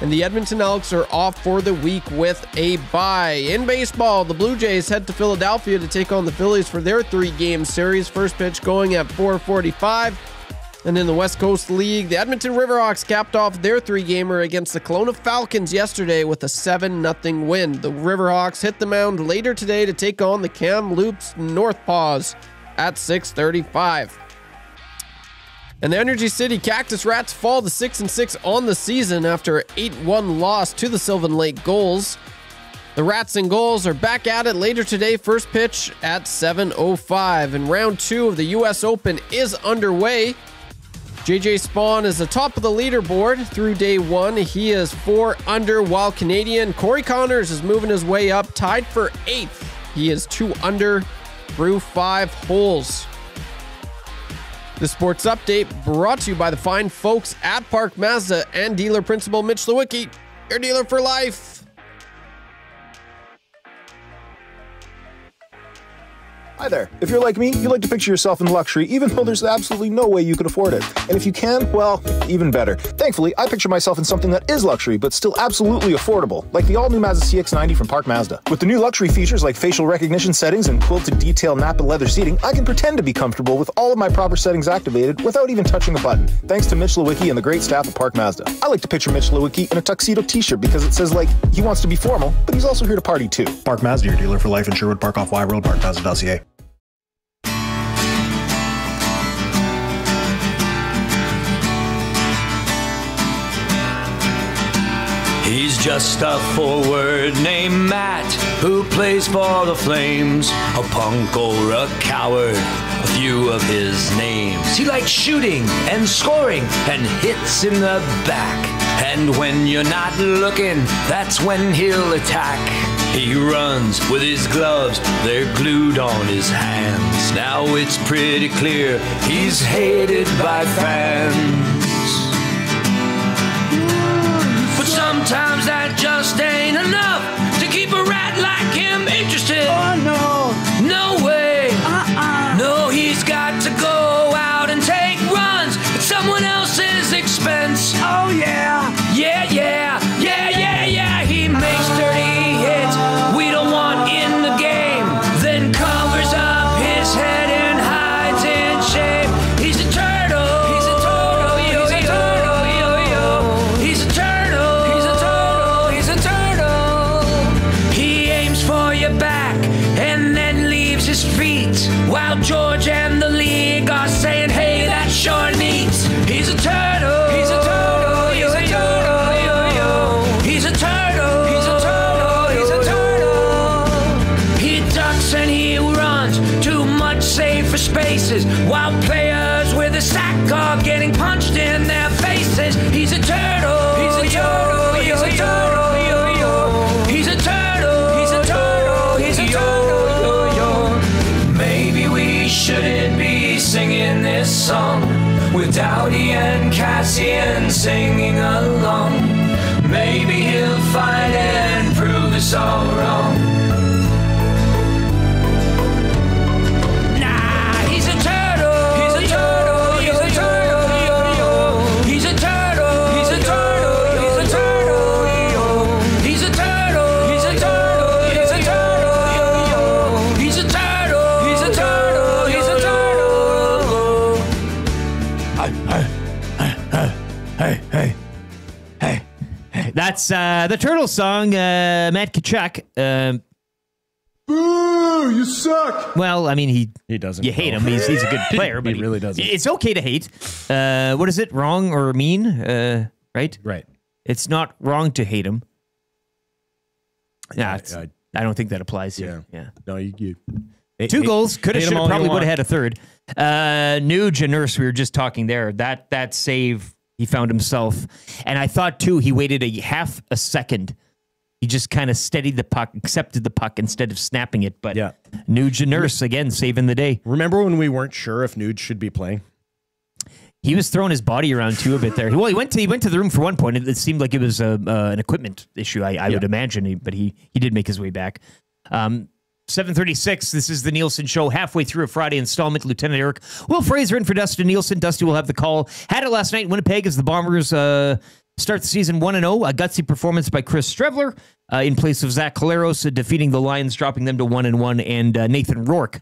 And the Edmonton Elks are off for the week with a bye. In baseball, the Blue Jays head to Philadelphia to take on the Phillies for their 3-game series. First pitch going at 4:45. And in the West Coast League, the Edmonton Riverhawks capped off their 3-gamer against the Kelowna Falcons yesterday with a 7-0 win. The Riverhawks hit the mound later today to take on the Kamloops Northpaws at 6:35. And the Energy City Cactus Rats fall to 6-6 on the season after an 8-1 loss to the Sylvan Lake Gulls. The Rats and Gulls are back at it later today. First pitch at 7:05. And round 2 of the U.S. Open is underway. JJ Spawn is atop of the leaderboard through day 1. He is 4 under, while Canadian Corey Connors is moving his way up, tied for 8th. He is 2 under through 5 holes. The sports update brought to you by the fine folks at Park Mazda and dealer principal Mitch Lewicki, your dealer for life. Hi there. If you're like me, you like to picture yourself in luxury, even though there's absolutely no way you could afford it. And if you can, well, even better. Thankfully, I picture myself in something that is luxury, but still absolutely affordable, like the all-new Mazda CX-90 from Park Mazda. With the new luxury features like facial recognition settings and quilted detail Napa leather seating, I can pretend to be comfortable with all of my proper settings activated without even touching a button, thanks to Mitch Lewicki and the great staff at Park Mazda. I like to picture Mitch Lewicki in a tuxedo t-shirt because it says, like, he wants to be formal, but he's also here to party too. Park Mazda, your dealer for life in Sherwood Park off Y Road, parkmazda.ca. He's just a forward named Matt who plays for the Flames. A punk or a coward, a few of his names. He likes shooting and scoring and hits in the back. And when you're not looking, that's when he'll attack. He runs with his gloves, they're glued on his hands. Now it's pretty clear he's hated by fans. But sometimes that just ain't enough to keep a rat like him interested. Oh no, no way. No, he's got to go out and take runs at someone else's expense. Oh yeah, yeah, yeah, yeah, yeah, yeah. He makes dirty hits we don't want in the game, then covers up his head and hides in shame. He's a turtle. He's a turtle. He's a turtle. Yo-yo. He's a turtle. He's a turtle. He's a turtle. He aims for your back and then leaves his feet, while George and the league are saying, hey, that's sure neat. He's a turtle. He's a turtle. He's a turtle. Yo-yo. He's a turtle. He's a turtle. He's a turtle. He ducks and he runs to much safer spaces, while players with a sack are getting punched in their faces. He's a turtle. He's a turtle. He's a turtle. Yo-yo. He's a turtle. He's a turtle. He's a turtle. Maybe we shouldn't be singing this song with Dowdy and Cassian singing along. Maybe he'll fight and prove us all wrong. Nah, he's a turtle. He's a turtle. He's a turtle. Yo-yo. He's a turtle. He's a turtle. He's a turtle. Yo. He's a turtle. He's a turtle. He's a turtle. Yo-yo. He's a turtle. He's a turtle. He's a turtle. Hey. That's the Turtle song, Matt Tkachuk. Boo, you suck. Well, I mean, he doesn't. You hate him. He's a good player, but he really doesn't. It's okay to hate. What is it? Wrong or mean? Right? Right. It's not wrong to hate him. Yeah, I don't think that applies here. Yeah. No, you Two goals. Could have, hate should 'em all have, probably you would want. have had a third. Nuge and Nurse, we were just talking there. That save, he found himself. And I thought, too, he waited a half a second. He just kind of steadied the puck, accepted the puck instead of snapping it. But yeah. Nuge and Nurse, again, saving the day. Remember when we weren't sure if Nuge should be playing? He was throwing his body around, too, a bit there. Well, he went to the room for one point. It seemed like it was an equipment issue, I would imagine. But he did make his way back. 7:36. This is the Nielsen Show. Halfway through a Friday installment. Lieutenant Eric Wil Fraser in for Dustin Nielsen. Dusty will have the call. Had it last night in Winnipeg as the Bombers start the season 1-0. A gutsy performance by Chris Strevler in place of Zach Collaros, defeating the Lions, dropping them to 1-1, and Nathan Rourke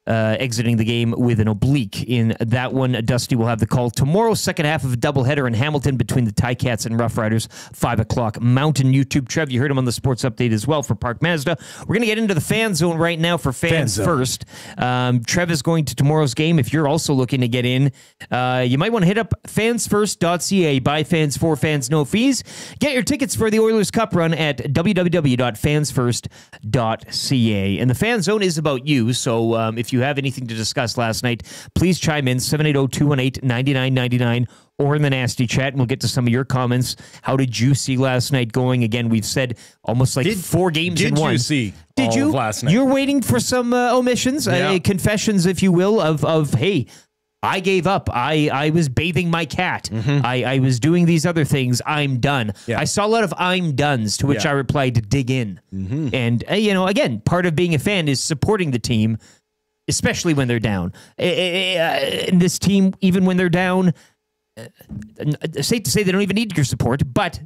exiting the game with an oblique in that one. Dusty will have the call tomorrow. Second half of a doubleheader in Hamilton between the Ticats and Rough Riders. 5 o'clock Mountain. YouTube. Trev, you heard him on the sports update as well for Park Mazda. We're going to get into the fan zone right now for fans first. Trev is going to tomorrow's game. If you're also looking to get in, you might want to hit up fansfirst.ca. Buy fans for fans, no fees. Get your tickets for the Oilers Cup run at www.fansfirst.ca. And the fan zone is about you. So if you have anything to discuss last night, please chime in 780-218-9999 or in the nasty chat, and we'll get to some of your comments. How did you see last night going? Again, we've said almost like 4 games in one. Did you see Did all you? of last night? You're waiting for some omissions, confessions, if you will, of hey, I gave up. I was bathing my cat. I was doing these other things. I'm done. I saw a lot of I'm dones, to which I replied to dig in. And, again, part of being a fan is supporting the team, especially when they're down. And this team, even when they're down, safe to say they don't even need your support, but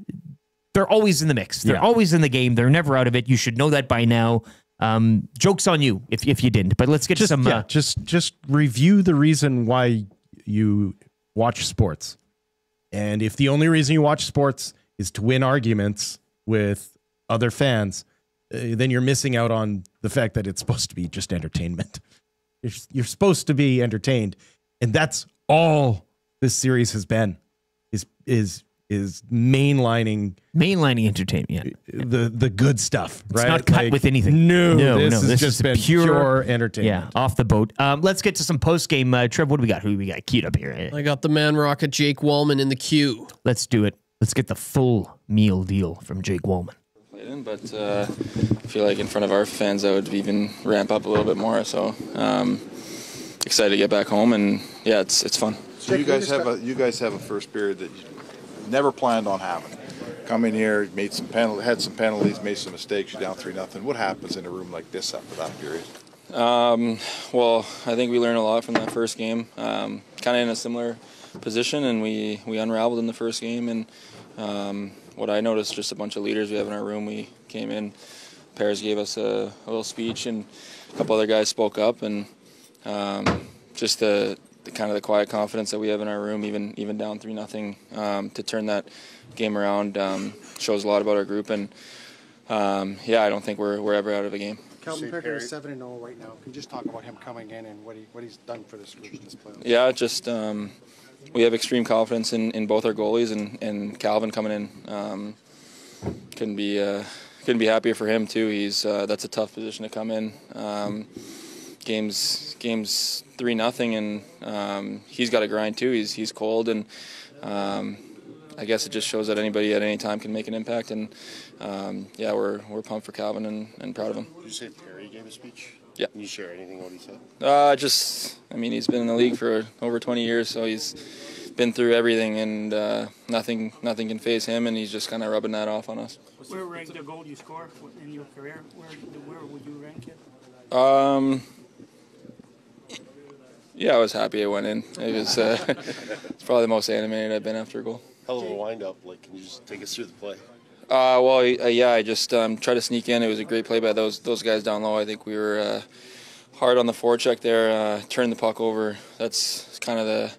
they're always in the mix. They're always in the game. They're never out of it. You should know that by now. Joke's on you if you didn't. But let's get to some... just review the reason why you watch sports. And if the only reason you watch sports is to win arguments with other fans, then you're missing out on the fact that it's supposed to be just entertainment. You're supposed to be entertained, and that's all this series has been. Is mainlining entertainment. The good stuff. It's right? not cut with anything. No, this has just been pure entertainment. Yeah, off the boat. Let's get to some post game. Trev, what do we got? Who do we got queued up here? I got the man rocket Jake Wallman in the queue. Let's do it. Let's get the full meal deal from Jake Wallman. But I feel like in front of our fans, that would even ramp up a little bit more. So excited to get back home, and yeah, it's fun. So you guys have a first period that you never planned on having. Come in here, made some had some penalties, made some mistakes. You're down 3-0. What happens in a room like this after that period? Well, I think we learned a lot from that first game. Kind of in a similar position, and we unraveled in the first game. And what I noticed, just a bunch of leaders we have in our room. We came in, Pears gave us a little speech, and a couple other guys spoke up, and just the kind of the quiet confidence that we have in our room, even down 3-0, to turn that game around shows a lot about our group. And yeah, I don't think we're ever out of a game. Calvin Pickard is 7-0 right now. Can you just talk about him coming in and what he's done for this group in this playoffs? Yeah, just we have extreme confidence in both our goalies, and Calvin coming in couldn't be happier for him too. He's that's a tough position to come in. Games 3-0, and he's got to grind too. He's cold, and I guess it just shows that anybody at any time can make an impact. And yeah, we're pumped for Calvin and proud of him. Did you say Perry gave a speech? Yeah. Can you share anything what he said? I mean, he's been in the league for over 20 years, so he's been through everything, and nothing can faze him, and he's just kind of rubbing that off on us. Where ranked the goal you score in your career? Where would you rank it? Yeah, I was happy I went in. It was it's probably the most animated I've been after a goal. Hell of a wind-up. Like, can you just take us through the play? Well, yeah, I just tried to sneak in. It was a great play by those guys down low. I think we were hard on the forecheck there, turned the puck over. That's kind of the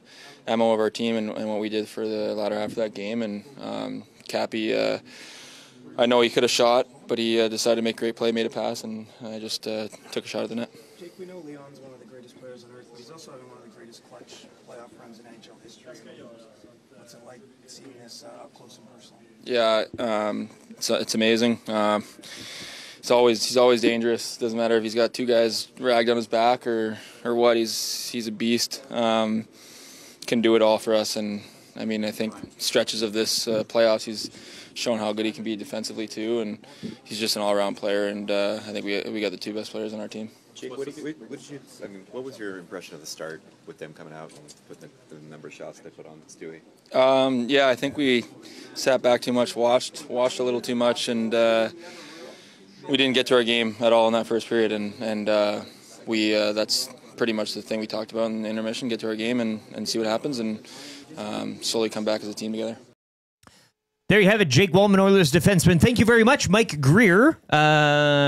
MO of our team and what we did for the latter half of that game. And Cappy, I know he could have shot, but he decided to make a great play, made a pass, and I just took a shot at the net. Jake, we know Leon's one of the greatest players on earth, but he's also having one of the greatest clutch playoff runs in NHL history. What's it like seeing this up close and personal? Yeah, it's amazing. He's always dangerous. Doesn't matter if he's got two guys ragged on his back or what. He's a beast. Can do it all for us. And I mean, I think stretches of this playoffs, he's shown how good he can be defensively too. And he's just an all-around player. And I think we got the two best players on our team. Jake, what was your impression of the start with them coming out and putting the number of shots they put on Stewie? Yeah, I think we sat back too much, watched a little too much, and we didn't get to our game at all in that first period. And that's pretty much the thing we talked about in the intermission: get to our game and see what happens, and slowly come back as a team together. There you have it, Jake Wallman, Oilers defenseman. Thank you very much, Mike Greer,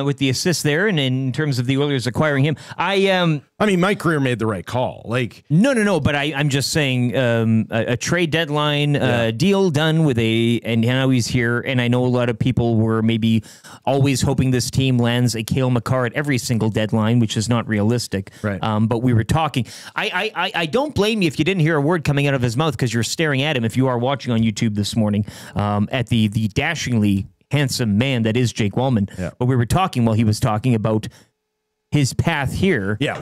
with the assist there, and in terms of the Oilers acquiring him. I mean, Mike Greer made the right call. Like, no, but I'm just saying a trade deadline deal done with and now he's here, and I know a lot of people were maybe always hoping this team lands a Cale Makar at every single deadline, which is not realistic. Right. But we were talking. I don't blame you if you didn't hear a word coming out of his mouth, because you're staring at him if you are watching on YouTube this morning. At the dashingly handsome man that is Jake Wallman. Yeah. But we were talking while he was talking about his path here. Yeah,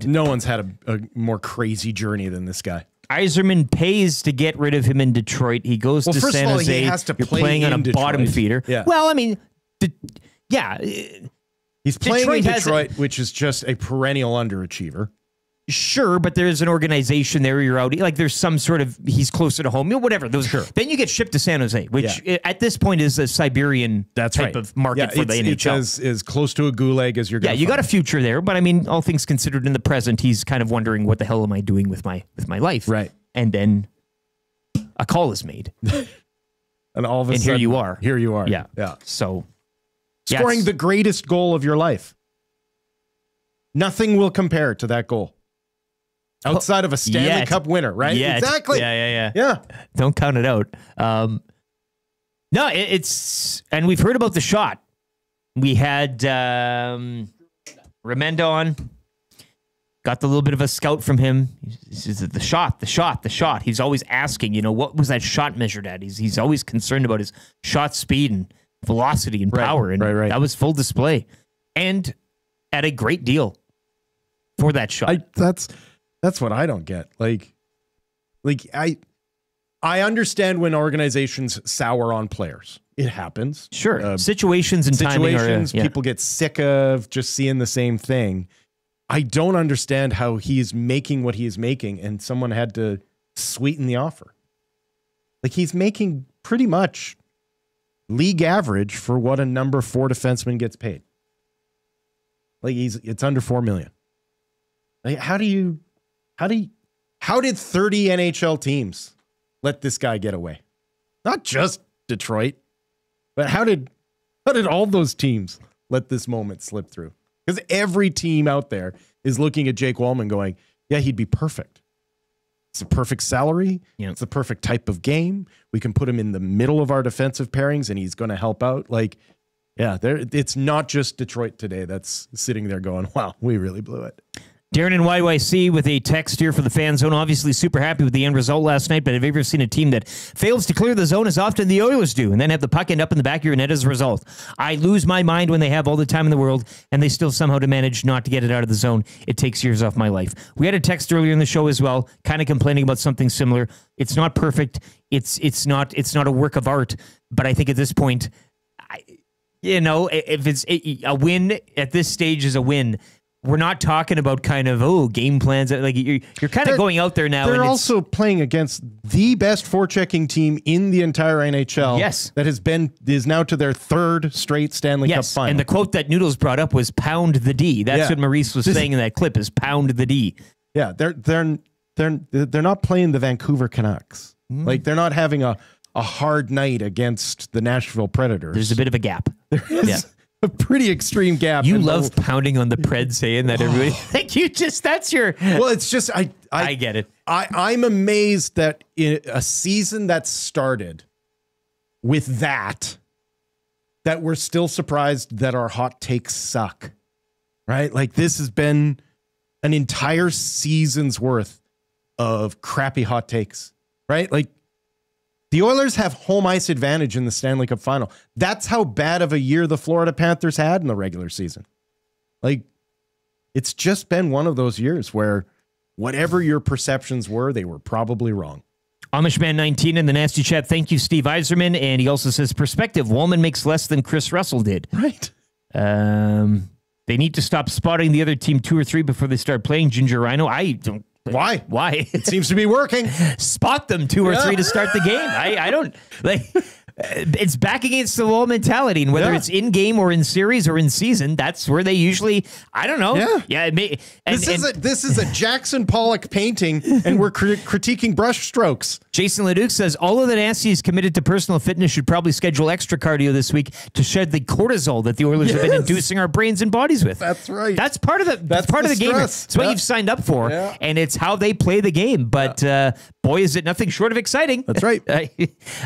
no one's had a more crazy journey than this guy. Iserman pays to get rid of him in Detroit. He goes to San Jose. He has to You're play playing on a Detroit. bottom feeder. Yeah. Well, I mean, he's playing in Detroit, which is just a perennial underachiever. Sure, but there's an organization there. You're out. Like, there's some sort of, he's closer to home. Whatever. Sure. Then you get shipped to San Jose, which at this point is a Siberian type of market for the NHL. It's as close to a gulag as you're going to you got a future there, but I mean, all things considered, in the present, he's kind of wondering, what the hell am I doing with my life? Right. And then a call is made. And all of a sudden, here you are. Here you are. Yeah. Yeah. So, scoring the greatest goal of your life. Nothing will compare to that goal. Outside of a Stanley Cup winner, right? Exactly. Yeah. Don't count it out. No, and we've heard about the shot. We had Remenda on. Got the little bit of a scout from him. He says, the shot. He's always asking, what was that shot measured at? He's always concerned about his shot speed and velocity and power. And that was full display. And at a great deal for that shot. That's what I don't get. Like I understand when organizations sour on players. It happens. Sure. Situations and timing are, people get sick of just seeing the same thing. I don't understand how he's making what he is making and someone had to sweeten the offer. Like, he's making pretty much league average for what a number 4 defenseman gets paid. Like, it's under $4 million. Like, how did 30 NHL teams let this guy get away? Not just Detroit, but how did all those teams let this moment slip through? Because every team out there is looking at Jake Walman going, yeah, he'd be perfect. It's the perfect salary. Yeah. It's the perfect type of game. We can put him in the middle of our defensive pairings and he's going to help out. Like, yeah, it's not just Detroit today that's sitting there going, wow, we really blew it. Darren in YYC with a text here for the fan zone. Obviously super happy with the end result last night, but have you ever seen a team that fails to clear the zone as often the Oilers do and then have the puck end up in the back of your net as a result? I lose my mind when they have all the time in the world and they still somehow manage not to get it out of the zone. It takes years off my life. We had a text earlier in the show as well, kind of complaining about something similar. It's not perfect. It's not a work of art, but I think at this point, if it's a win at this stage is a win. We're not talking about kind of, game plans. Like you're kind of going out there now. They're also playing against the best forechecking team in the entire NHL. Yes. That is now to their 3rd straight Stanley Cup Final. And the quote that Noodles brought up was pound the D. That's what Maurice was saying in that clip is pound the D. Yeah. They're not playing the Vancouver Canucks. Like, they're not having a hard night against the Nashville Predators. There's a bit of a gap. There is a pretty extreme gap. You love pounding on the Pred saying that, everybody. Like, that's your... Well, it's just, I get it. I'm amazed that in a season that started with that we're still surprised that our hot takes suck, right? Like, this has been an entire season's worth of crappy hot takes, right? Like, the Oilers have home ice advantage in the Stanley Cup Final. That's how bad of a year the Florida Panthers had in the regular season. Like, it's just been one of those years where whatever your perceptions were, they were probably wrong. Amishman19 in the nasty chat. Thank you, Steve Eiserman. And he also says, perspective, Walman makes less than Chris Russell did. Right. They need to stop spotting the other team 2 or 3 before they start playing Ginger Rhino. I don't... Why? It seems to be working. Spot them 2 or 3 to start the game. I don't like. It's back against the wall mentality, and whether it's in game or in series or in season, that's where they usually. I don't know. Yeah. This is a Jackson Pollock painting, and we're critiquing brush strokes. Jason Leduc says all of the nasties committed to personal fitness should probably schedule extra cardio this week to shed the cortisol that the Oilers have been inducing our brains and bodies with. That's right. That's part of the game. It's what you've signed up for, and it's how they play the game. But boy, is it nothing short of exciting. That's right.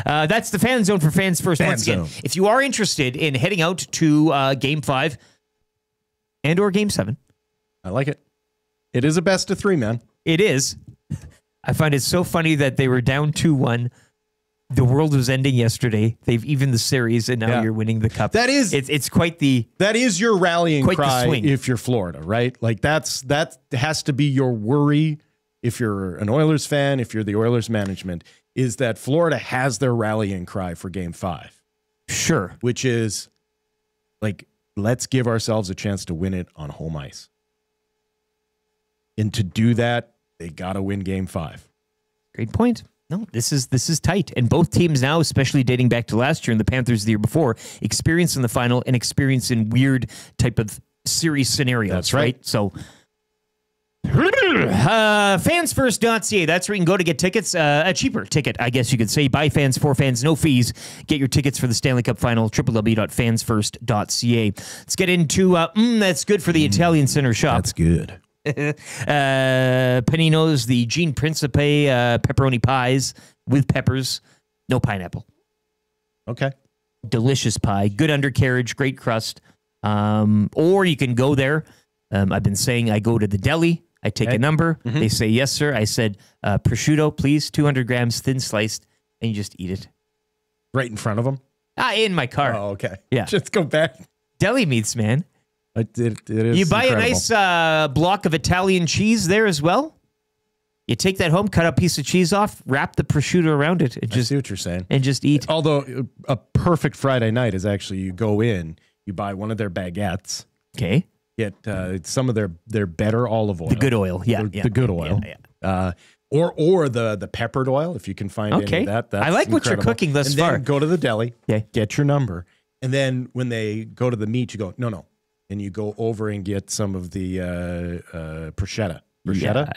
That's the fan zone for Fans First. Fan Once again, zone. if you are interested in heading out to Game 5 and or Game 7, I like it. It is a best of 3, man. It is. I find it so funny that they were down 2-1. The world was ending yesterday. They've evened the series, and now you're winning the cup. That is, it's quite the. That is your rallying quite cry the swing. if you're Florida, right? Like that has to be your worry if you're an Oilers fan, if you're the Oilers management, is that Florida has their rallying cry for Game 5. Sure. Which is like, let's give ourselves a chance to win it on home ice. And to do that, they got to win Game 5. Great point. No, this is tight. And both teams now, especially dating back to last year and the Panthers the year before, experience in the final and experience in weird type of series scenarios. That's right. So fansfirst.ca, that's where you can go to get tickets. A cheaper ticket, I guess you could say. Buy fans, for fans, no fees. Get your tickets for the Stanley Cup Final, www.fansfirst.ca. Let's get into that's good for the Italian Center shop. That's good. Panino's, the Gene Principe pepperoni pies with peppers, no pineapple. Okay. Delicious pie, good undercarriage, great crust. Or you can go there. I've been saying I go to the deli. I take a number. Mm-hmm. They say, yes, sir. I said, prosciutto, please, 200 grams, thin sliced, and you just eat it. Right in front of them? In my car. Oh, okay. Yeah. Just go back. Deli meats, man. It is you buy incredible. a nice block of Italian cheese there as well? You take that home, cut a piece of cheese off, wrap the prosciutto around it, and I see what you're saying, and just eat. Although a perfect Friday night is actually you go in, you buy one of their baguettes. Okay. Get some of their better olive oil, the good oil, the good oil, or the peppered oil if you can find any of that. That's I like what you're cooking thus and far. Then go to the deli, get your number, and then when they go to the meat, you go no, and you go over and get some of the bruschetta. Bruschetta,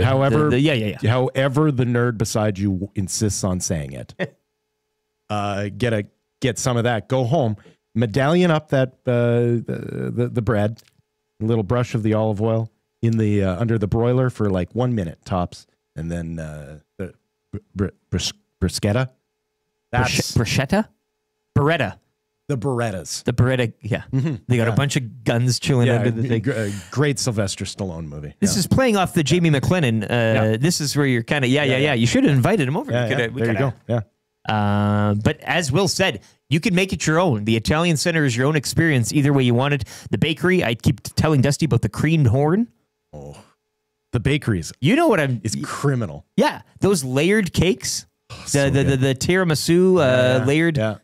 however the nerd beside you insists on saying it. Get some of that. Go home, medallion up that the bread, a little brush of the olive oil in the under the broiler for like 1 minute tops, and then the bruschetta. That's bruschetta, Beretta. The Berettas. The Beretta, They got a bunch of guns chilling under the thing. Great Sylvester Stallone movie. This is playing off the Jamie McLennan. This is where you're kind of, You should have invited him over. There you go. Yeah. But as Will said, you can make it your own. The Italian Center is your own experience either way you want it. The bakery, I keep telling Dusty about the creamed horn. Oh, the bakeries. You know what It's criminal. Yeah, those layered cakes. The tiramisu layered. Yeah.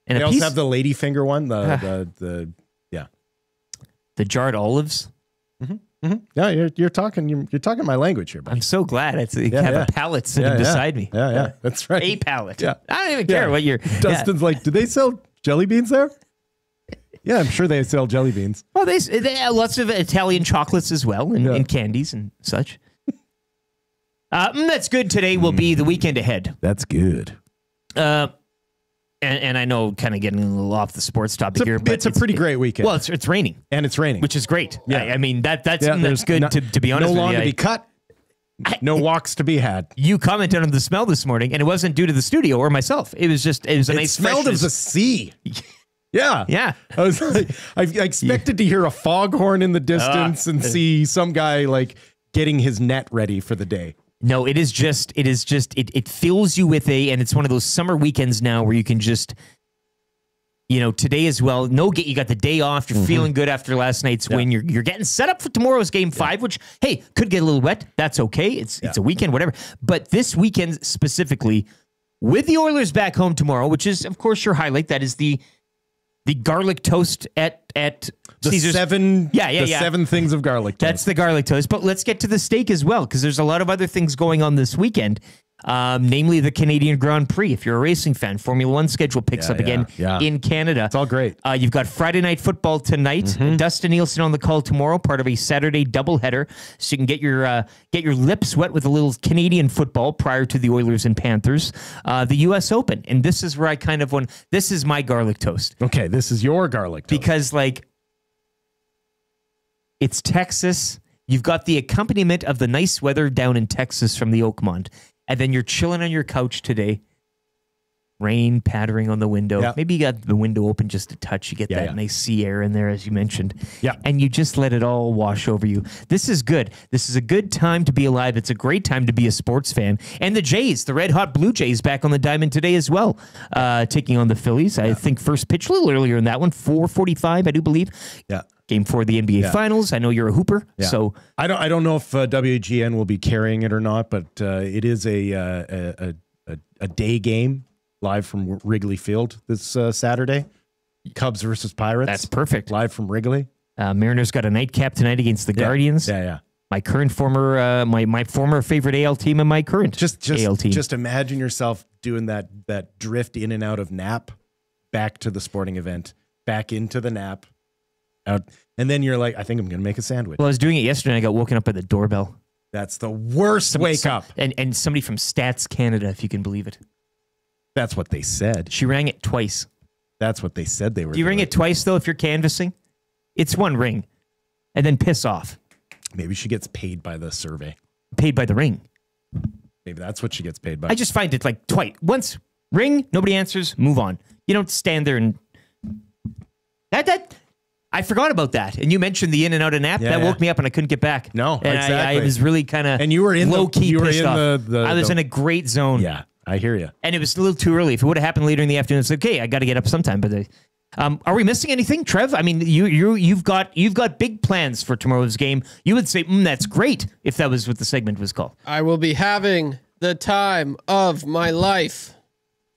And they also have the ladyfinger one. The jarred olives. Yeah, you're talking my language here, buddy. I'm so glad you have a pallet sitting beside me. Yeah, that's right. A pallet. Yeah. I don't even care what you're. Dustin's like, do they sell jelly beans there? Yeah, I'm sure they sell jelly beans. Well, they have lots of Italian chocolates as well, and candies and such. That's good. Today will be the weekend ahead. That's good. And I know, kind of getting a little off the sports topic here, but it's a pretty great weekend. Well, it's raining, and it's raining, which is great. Yeah, I mean that's good. To be honest, no lawn with you, to be cut, no walks to be had. You commented on the smell this morning, and it wasn't due to the studio or myself. It was a nice smell of the sea. Yeah. I was like, I expected to hear a foghorn in the distance and see some guy like getting his net ready for the day. No, it fills you with and it's one of those summer weekends now where you can just, today as well. You got the day off. You're feeling good after last night's win. You're getting set up for tomorrow's game 5, which, hey, could get a little wet. That's okay. It's a weekend, whatever. But this weekend specifically, with the Oilers back home tomorrow, which is, of course, your highlight. That is the garlic toast at the Caesar's. 7 things of garlic toast. That's the garlic toast. But let's get to the steak as well, because there's a lot of other things going on this weekend, namely the Canadian Grand Prix. If you're a racing fan, Formula One schedule picks up again in Canada. It's all great. You've got Friday Night Football tonight. Dustin Nielson on the call tomorrow, part of a Saturday doubleheader, so you can get your lips wet with a little Canadian football prior to the Oilers and Panthers. The U.S. Open, and this is where I kind of want. This is my garlic toast. Okay, this is your garlic toast. Because it's Texas. You've got the accompaniment of the nice weather down in Texas from the Oakmont. And then you're chilling on your couch today. Rain pattering on the window. Yeah. Maybe you got the window open just a touch. You get that nice sea air in there, as you mentioned. Yeah. And you just let it all wash over you. This is good. This is a good time to be alive. It's a great time to be a sports fan. And the Jays, the Red Hot Blue Jays, back on the diamond today as well, taking on the Phillies. I think first pitch a little earlier in that one, 4:45, I do believe. Yeah. Game 4 of the NBA Finals. I know you're a hooper, so I don't know if WGN will be carrying it or not, but it is a day game live from Wrigley Field this Saturday. Cubs versus Pirates. That's perfect. Live from Wrigley. Mariners got a nightcap tonight against the Guardians. Yeah. My current former, my former favorite AL team and my current AL team. Just imagine yourself doing that drift in and out of nap, back to the sporting event, back into the nap. Out, and then you're like, I think I'm going to make a sandwich. Well, I was doing it yesterday and I got woken up by the doorbell. That's the worst wake up. And somebody from Stats Canada, if you can believe it. That's what they said. She rang it twice. That's what they said they were Do you ring it twice, though, if you're canvassing? It's one ring. And then piss off. Maybe she gets paid by the survey. Paid by the ring. Maybe that's what she gets paid by. I just find it like twice. Once, ring, nobody answers, move on. You don't stand there and... I forgot about that. And you mentioned the in and out of nap. That woke me up and I couldn't get back. No, and exactly. I was really kind of and you were in low-key pissed off. I was the in a great zone. Yeah, I hear you. And it was a little too early. If it would have happened later in the afternoon, it's okay. I got to get up sometime. But Are we missing anything, Trev? I mean, you've got big plans for tomorrow's game. You would say, that's great if that was what the segment was called. I will be having the time of my life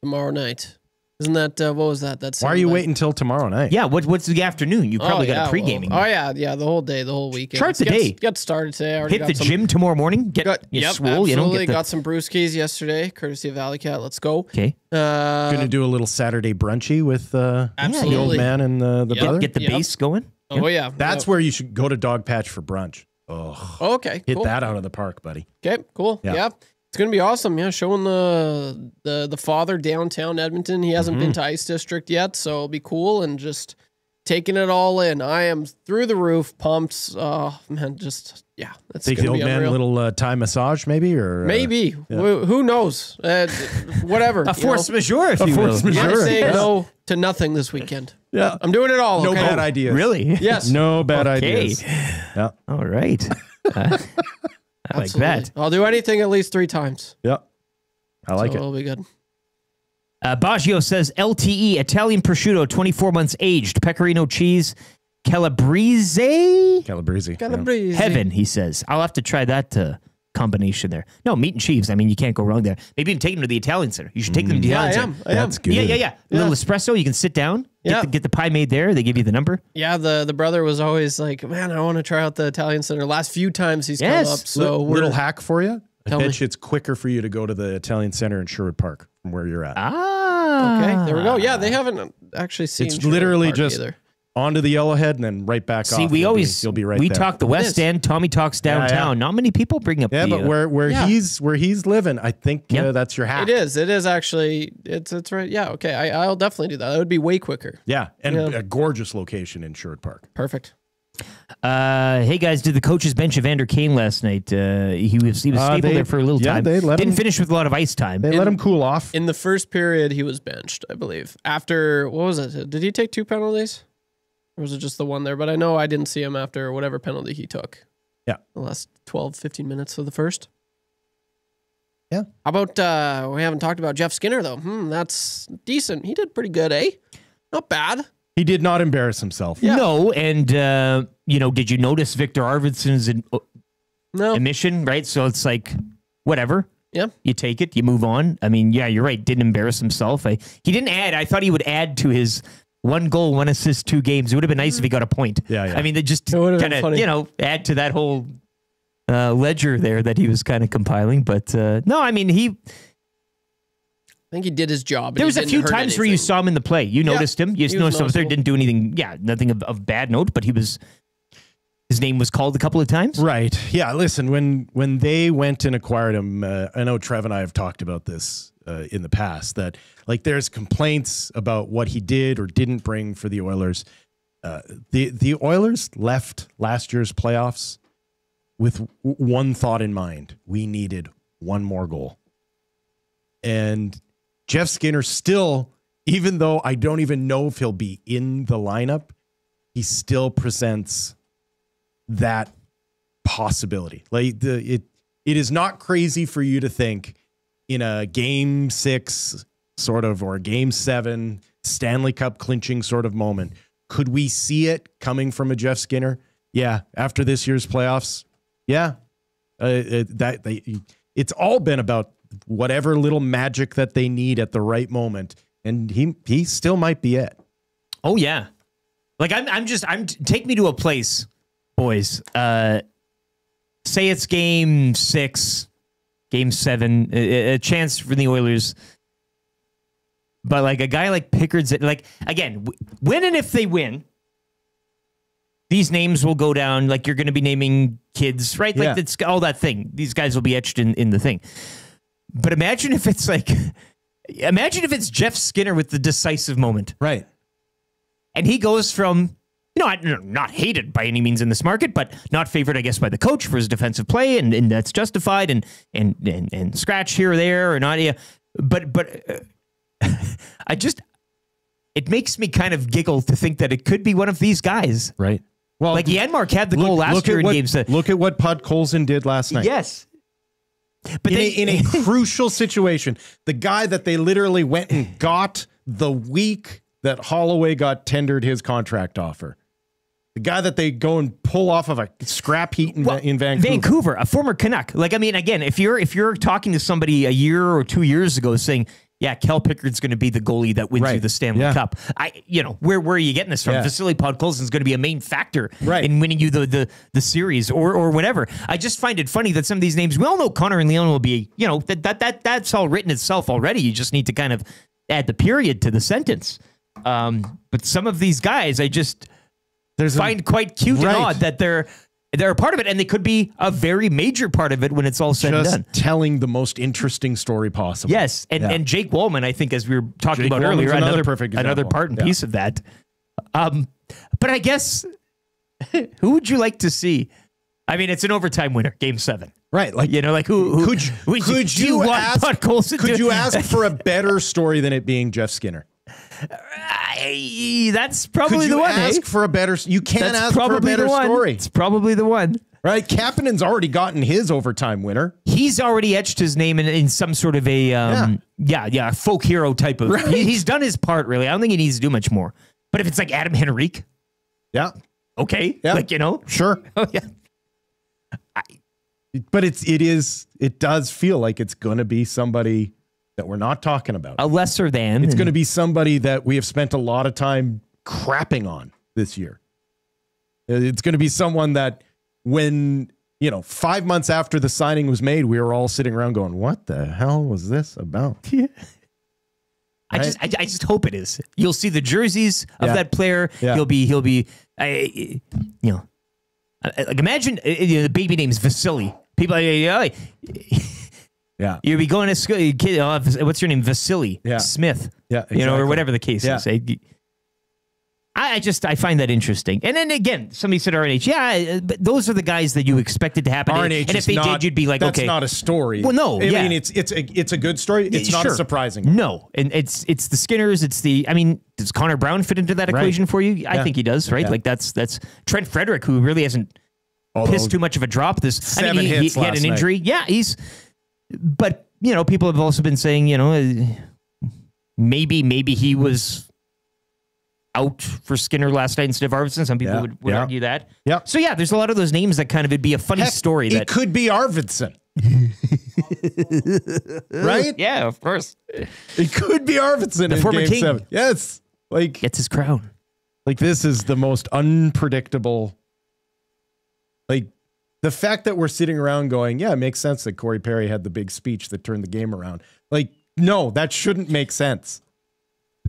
tomorrow night. Isn't that, what was that? That's Why are you waiting until tomorrow night? Yeah, what's the afternoon? You probably got a pre-gaming. The whole day, the whole weekend. Start the day. Got started today. I already Hit the gym tomorrow morning. Swole. Absolutely. Got some brewskis yesterday, courtesy of Alley Cat. Let's go. Okay. Going to do a little Saturday brunchy with the old man and the brother? Get the base going. Oh, yeah. That's where you should go to Dog Patch for brunch. Oh, okay. Hit that out of the park, buddy. Okay, cool. Yeah. It's going to be awesome. Yeah, showing the father downtown Edmonton. He hasn't been to Ice District yet, so it'll be cool and just taking it all in. I am through the roof, pumped. Oh, man, just, that's Take the old man a little Thai massage maybe? Or maybe. Who knows? Whatever. A force majeure, if you will. Force majeure. I'm saying no to nothing this weekend. Yeah. I'm doing it all. No okay? bad ideas. Really? Yes. No bad ideas. Yeah. All right. I like that. I'll do anything at least 3 times. Yeah. I like it. It'll be good. Baggio says LTE, Italian prosciutto, 24 months aged, pecorino cheese, Calabrese? Calabrese. Heaven, he says. I'll have to try that combination there. No, meat and cheese. I mean, you can't go wrong there. Maybe you can take them to the Italian Center. You should take them to the Italian Center. I am. That's good. Yeah. A little espresso. You can sit down, get the pie made there. They give you the number. Yeah, the brother was always like, man, I want to try out the Italian Center. Last few times he's come up. So little hack for you. I Tell bet me. you it's quicker for you to go to the Italian Center in Sherwood Park from where you're at. Okay, there we go. Yeah, they haven't actually seen It's Sherwood literally Park just either. onto the Yellowhead and then right back See, off. you'll be right there. We talk the West End. Tommy talks downtown. Not many people bring up. Yeah, the, but where he's living, I think that's your hack. It is actually. It's right. Yeah. Okay. I'll definitely do that. That would be way quicker. Yeah, and a gorgeous location in Sherwood Park. Perfect. Hey guys, did the coaches bench Evander Kane last night? He was stable there for a little time. They didn't finish with a lot of ice time. They let him cool off. In the first period, he was benched, I believe. After, what was it? Did he take 2 penalties? Or was it just the one there? But I know I didn't see him after whatever penalty he took. Yeah. The last 12, 15 minutes of the first. Yeah. How about, we haven't talked about Jeff Skinner, though. That's decent. He did pretty good, eh? Not bad. He did not embarrass himself. Yeah. No, and did you notice Victor Arvidsson's emission? Right, so it's like whatever. Yeah, you take it, you move on. I mean, yeah, you're right. Didn't embarrass himself. He didn't add. I thought he would add to his 1 goal, 1 assist, 2 games. It would have been nice if he got a point. Yeah. I mean, they just kind of add to that whole ledger there that he was kind of compiling. But no, I mean I think he did his job. There was a few times where you saw him in the play. You noticed him. You noticed him there. Didn't do anything. Yeah, nothing of bad note. But his name was called a couple of times. Right. Yeah. Listen, when they went and acquired him, I know Trev and I have talked about this in the past. That like there's complaints about what he did or didn't bring for the Oilers. The Oilers left last year's playoffs with one thought in mind: we needed 1 more goal. And Jeff Skinner still, even though I don't even know if he'll be in the lineup, he still presents that possibility. Like it is not crazy for you to think in a game 6 sort of or game 7 Stanley Cup clinching sort of moment. Could we see it coming from a Jeff Skinner? Yeah. After this year's playoffs. Yeah. It's all been about whatever little magic that they need at the right moment. And he still might be it. Oh yeah. Like I'm take me to a place, boys. Say it's game 6, game 7, a chance for the Oilers. But like a guy like Pickard's, like again, when and if they win, these names will go down. Like you're going to be naming kids, right? Like it's all that thing. These guys will be etched in the thing. But imagine if it's Jeff Skinner with the decisive moment. Right. And he goes from, not hated by any means in this market, but not favored, I guess, by the coach for his defensive play, and that's justified, and scratch here or there, or not. Yeah. But it makes me kind of giggle to think that it could be one of these guys. Right. Well, like Janmark had the goal last year in Game 7. Look at what Pud Colson did last night. Yes. But in a crucial situation, the guy that they literally went and got the week that Holloway got tendered his contract offer. The guy that they go and pull off of a scrap heap in Vancouver. Vancouver, a former Canuck. Like, I mean, again, if you're talking to somebody a year or 2 years ago saying, yeah, Kel Pickard's going to be the goalie that wins you the Stanley Cup. Where are you getting this from? Vasily Podkolzin is going to be a main factor in winning you the series or whatever. I just find it funny that some of these names, we all know Connor and Leon will be, that's all written itself already. You just need to kind of add the period to the sentence. But some of these guys, I just find quite cute and odd that they're a part of it, and they could be a very major part of it when it's all said and done. Telling the most interesting story possible. Yes, and Jake Wallman, I think, as we were talking about earlier, another part and piece of that. But I guess, who would you like to see? I mean, it's an overtime winner, Game 7. Right, like who could you ask for a better story than it being Jeff Skinner? That's probably the one. Ask for a better. You can't ask for a better story. It's probably the one, right? Kapanen's already gotten his overtime winner. He's already etched his name in some sort of a folk hero type of. He's done his part, really. I don't think he needs to do much more. But if it's like Adam Henrique, okay, sure, oh yeah. But it does feel like it's going to be somebody that we're not talking about. A lesser than. It's going to be somebody that we have spent a lot of time crapping on this year. It's going to be someone that when, 5 months after the signing was made, we were all sitting around going, what the hell was this about? Yeah. Right? I just hope it is. You'll see the jerseys of that player. Yeah. He'll be like imagine the baby name's Vasily. People yeah, you'll be going to school. What's your name? Vasily Smith. Yeah, exactly. Or whatever the case is. I find that interesting. And then again, somebody said RNH. Yeah, but those are the guys that you expected to happen. RNH, and if they did, you'd be like, that's okay, not a story. Well, no, I mean, it's a good story. It's not a surprising. No, and it's the Skinners. Does Connor Brown fit into that equation for you? I think he does. Right, like that's Trent Frederick, who really hasn't pissed too much of a drop. He had an injury. Yeah, But, people have also been saying, maybe he was out for Skinner last night instead of Arvidsson. Some people would argue that. Yeah. So, there's a lot of those names that kind of would be a funny story. It could be Arvidsson. Right? Yeah, of course. It could be Arvidsson in former Game king. 7. Yes. Gets his crown. This is the most unpredictable. The fact that we're sitting around going, it makes sense that Corey Perry had the big speech that turned the game around. No, that shouldn't make sense.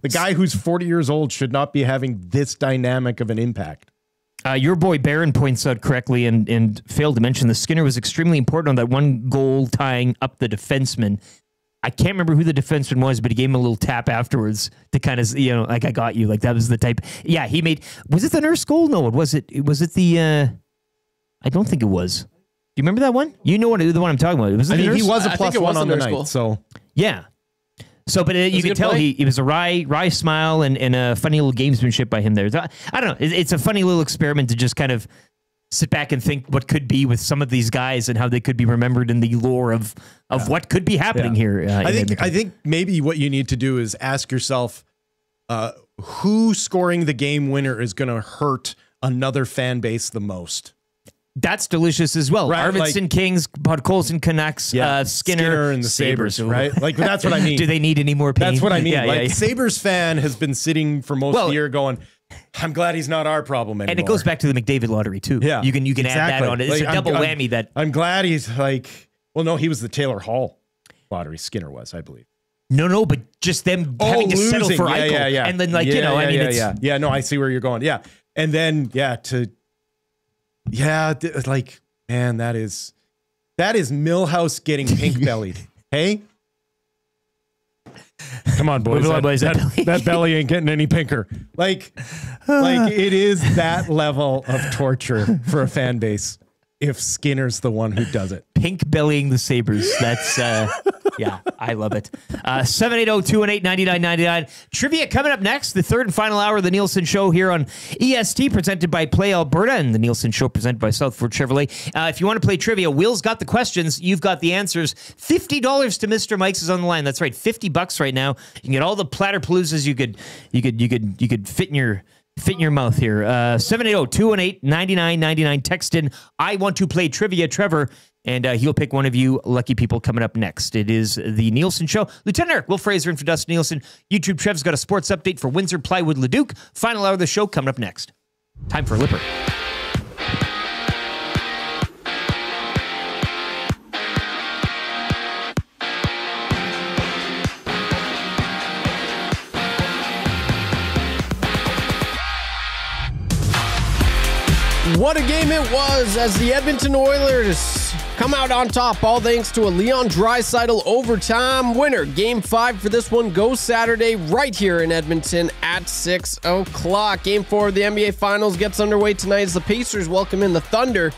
The guy who's 40 years old should not be having this dynamic of an impact. Your boy Barron points out correctly and failed to mention the Skinner was extremely important on that one goal tying up the defenseman. I can't remember who the defenseman was, but he gave him a little tap afterwards to kind of, I got you. That was the type. Yeah, he made. Was it the Nurse goal? No, was it the. I don't think it was. Do you remember that one? You know the one I'm talking about. It was the Nurse? He was a +1 on the night. So yeah. So, but you could tell he was a wry smile and a funny little gamesmanship by him there. I don't know. It's a funny little experiment to just kind of sit back and think what could be with some of these guys and how they could be remembered in the lore of what could be happening here. I think maybe what you need to do is ask yourself who scoring the game winner is going to hurt another fan base the most. That's delicious as well. Right, Arvidsson Kings, Podkolzin Canucks, Skinner and the Sabres, right? That's what I mean. Do they need any more pain? That's what I mean. Sabres fan has been sitting for most of the year going, I'm glad he's not our problem anymore. And it goes back to the McDavid lottery too. Yeah, you can add that on it. It's a double whammy that. I'm glad he's no, he was the Taylor Hall lottery. Skinner was, I believe. No, but just them having to settle for Eichel. Yeah. And then no, I see where you're going. Yeah. And then, man, that is Millhouse getting pink bellied. Hey, come on, boys. That belly ain't getting any pinker. It is that level of torture for a fan base if Skinner's the one who does it. Pink bellying the Sabres. That's Yeah, I love it. 780-218-9999. Trivia coming up next, the third and final hour of the Nielsen Show here on EST, presented by Play Alberta, and the Nielsen Show presented by Southford Chevrolet. If you want to play trivia, Will's got the questions. You've got the answers. $50 to Mr. Mike's is on the line. That's right, $50 right now. You can get all the platter-paloozas you could fit in your mouth here. 780-218-9999. Text in, I want to play trivia, Trevor, and he'll pick one of you lucky people coming up next. It is the Nielsen Show. Lieutenant Eric Wil Fraser in for Dustin Nielsen. YouTube Trev's got a sports update for Windsor Plywood Leduc. Final hour of the show coming up next. Time for Lipper. What a game it was as the Edmonton Oilers come out on top, all thanks to a Leon Draisaitl overtime winner. Game 5 for this one goes Saturday right here in Edmonton at 6 o'clock. Game 4 of the NBA Finals gets underway tonight as the Pacers welcome in the Thunder.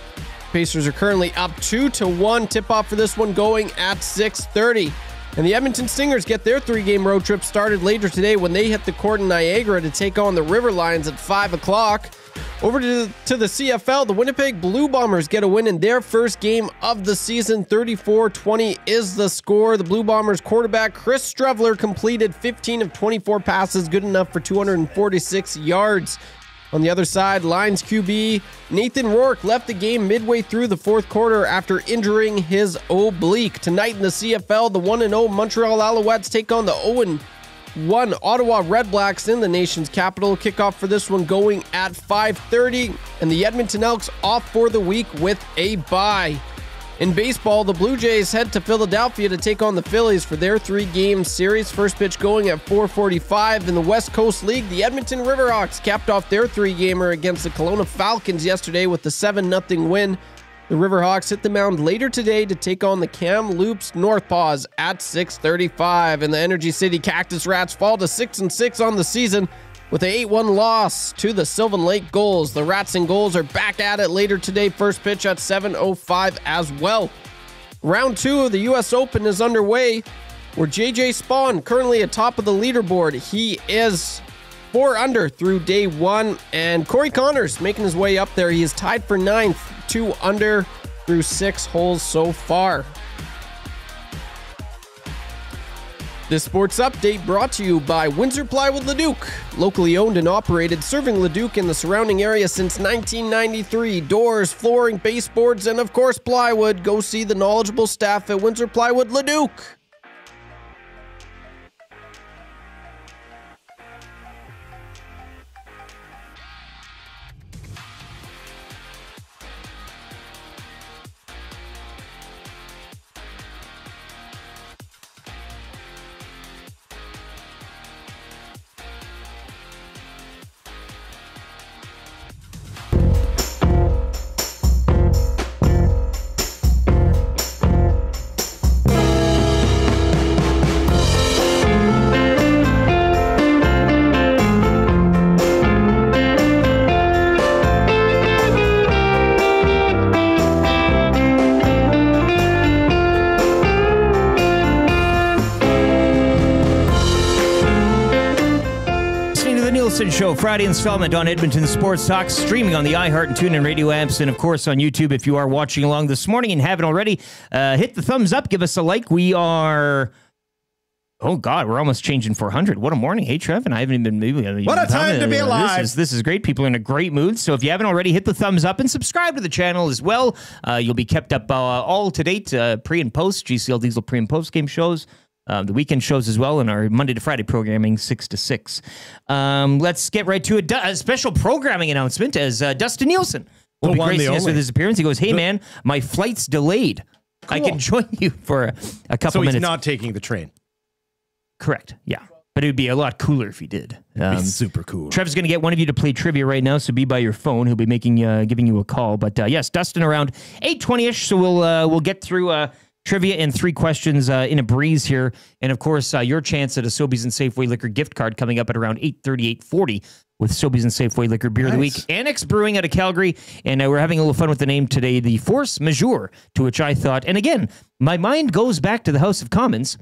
Pacers are currently up 2-1. Tip-off for this one going at 6:30. And the Edmonton Stingers get their 3-game road trip started later today when they hit the court in Niagara to take on the River Lions at 5 o'clock. Over to the CFL, the Winnipeg Blue Bombers get a win in their first game of the season. 34-20 is the score. The Blue Bombers quarterback Chris Strevler completed 15 of 24 passes, good enough for 246 yards. On the other side, Lions QB Nathan Rourke left the game midway through the fourth quarter after injuring his oblique. Tonight in the CFL, the 1-0 Montreal Alouettes take on the 0-1 Ottawa Redblacks in the nation's capital. Kickoff for this one going at 5:30, and the Edmonton Elks off for the week with a bye. In baseball, the Blue Jays head to Philadelphia to take on the Phillies for their 3-game series. First pitch going at 4:45. In the West Coast League, the Edmonton Riverhawks capped off their 3-gamer against the Kelowna Falcons yesterday with a 7-0 win. The Riverhawks hit the mound later today to take on the Kamloops Northpaws at 6:35. And the Energy City Cactus Rats fall to 6-6 on the season with an 8-1 loss to the Sylvan Lake Gulls. The Rats and Gulls are back at it later today. First pitch at 7:05 as well. Round 2 of the U.S. Open is underway, where J.J. Spawn currently atop of the leaderboard. He is 4 under through day 1, and Corey Connors making his way up there. He is tied for 9th, 2 under through 6 holes so far. This sports update brought to you by Windsor Plywood Leduc, locally owned and operated, serving Leduc and the surrounding area since 1993. Doors, flooring, baseboards, and of course plywood. Go see the knowledgeable staff at Windsor Plywood Leduc. Show, Friday installment on Edmonton Sports Talk, streaming on the iHeart and TuneIn radio apps, and of course on YouTube. If you are watching along this morning and haven't already, hit the thumbs up, give us a like. We are, oh God, we're almost changing 400. What a morning. Hey, Trev, and I haven't even maybe. What a time to be alive. This is great. People are in a great mood. So if you haven't already, hit the thumbs up and subscribe to the channel as well. You'll be kept up all to date, pre and post, GCL Diesel pre and post game shows. The weekend shows as well, and our Monday to Friday programming 6 to 6. Let's get right to a special programming announcement as Dustin Nielsen will be gracing us with his appearance. He goes, "Hey man, my flight's delayed. Cool. I can join you for a couple minutes." So he's not taking the train. Correct. Yeah. But it would be a lot cooler if he did. It'd be super cool. Trev's going to get one of you to play trivia right now, so be by your phone. He'll be giving you a call. But yes, Dustin around 8:20ish. So we'll get through trivia and 3 questions in a breeze here. And of course, your chance at a Sobeys and Safeway liquor gift card coming up at around 8:30, 8:40 with Sobeys and Safeway Liquor Beer of the Week. Annex Brewing out of Calgary, and we're having a little fun with the name today, the Force Majeure, to which I thought, and again, my mind goes back to the House of Commons,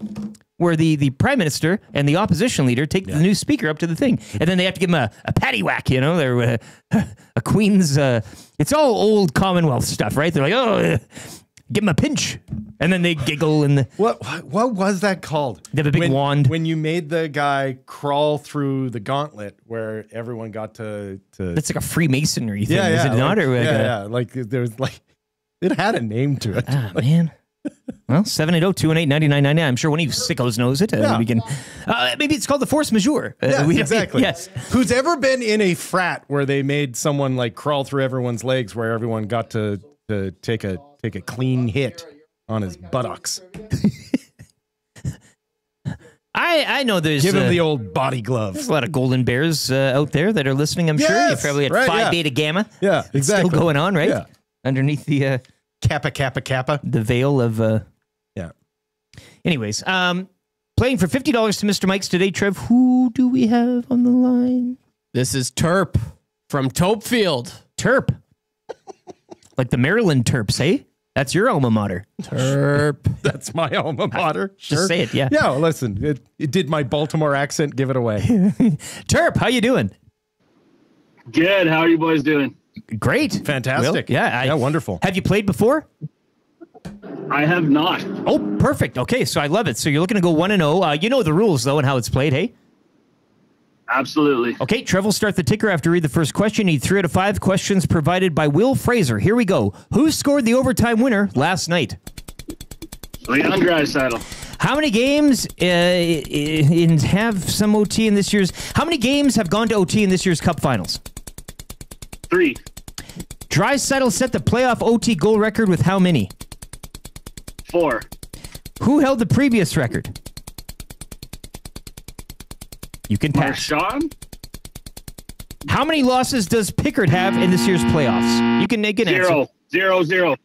where the Prime Minister and the opposition leader take the new speaker up to the thing, and then they have to give him a patty whack, you know, they're a Queen's, it's all old Commonwealth stuff, right? They're like, oh, give him a pinch. And then they giggle. And what was that called? They have a big wand. When you made the guy crawl through the gauntlet where everyone got to It's like a Freemasonry thing, is it not? Or like there was like, it had a name to it. Ah, man. Well, 780-218-9999. I'm sure one of you sickos knows it. We can. Maybe it's called the Force Majeure. Exactly. Yes. Who's ever been in a frat where they made someone like crawl through everyone's legs, where everyone got to take a clean hit on his buttocks? I know there's... Give him the old body glove. There's a lot of golden bears out there that are listening, I'm sure. You probably had Phi Beta Gamma. Yeah, exactly. It's still going on, right? Yeah. Underneath the... Kappa. The veil of... Yeah. Anyways, playing for $50 to Mr. Mike's today, Trev. Who do we have on the line? This is Terp from Topefield. Terp. Like the Maryland Terps, hey? That's your alma mater. Terp. That's my alma mater. Just say it, yeah. Yeah, well, listen, it did my Baltimore accent give it away. Terp, how you doing? Good. How are you boys doing? Great. Fantastic. Will? Yeah, wonderful. Have you played before? I have not. Oh, perfect. Okay, so I love it. So you're looking to go 1-0. You know the rules, though, and how it's played, hey? Absolutely. Okay, Trev will start the ticker after you read the first question. You need 3 out of 5 questions provided by Wil Fraser. Here we go. Who scored the overtime winner last night? Leon Draisaitl. How many games have some OT in this year's... How many games have gone to OT in this year's Cup Finals? 3. Draisaitl set the playoff OT goal record with how many? 4. Who held the previous record? You can pass. Marchand? How many losses does Pickard have in this year's playoffs? You can make an answer. 0-0.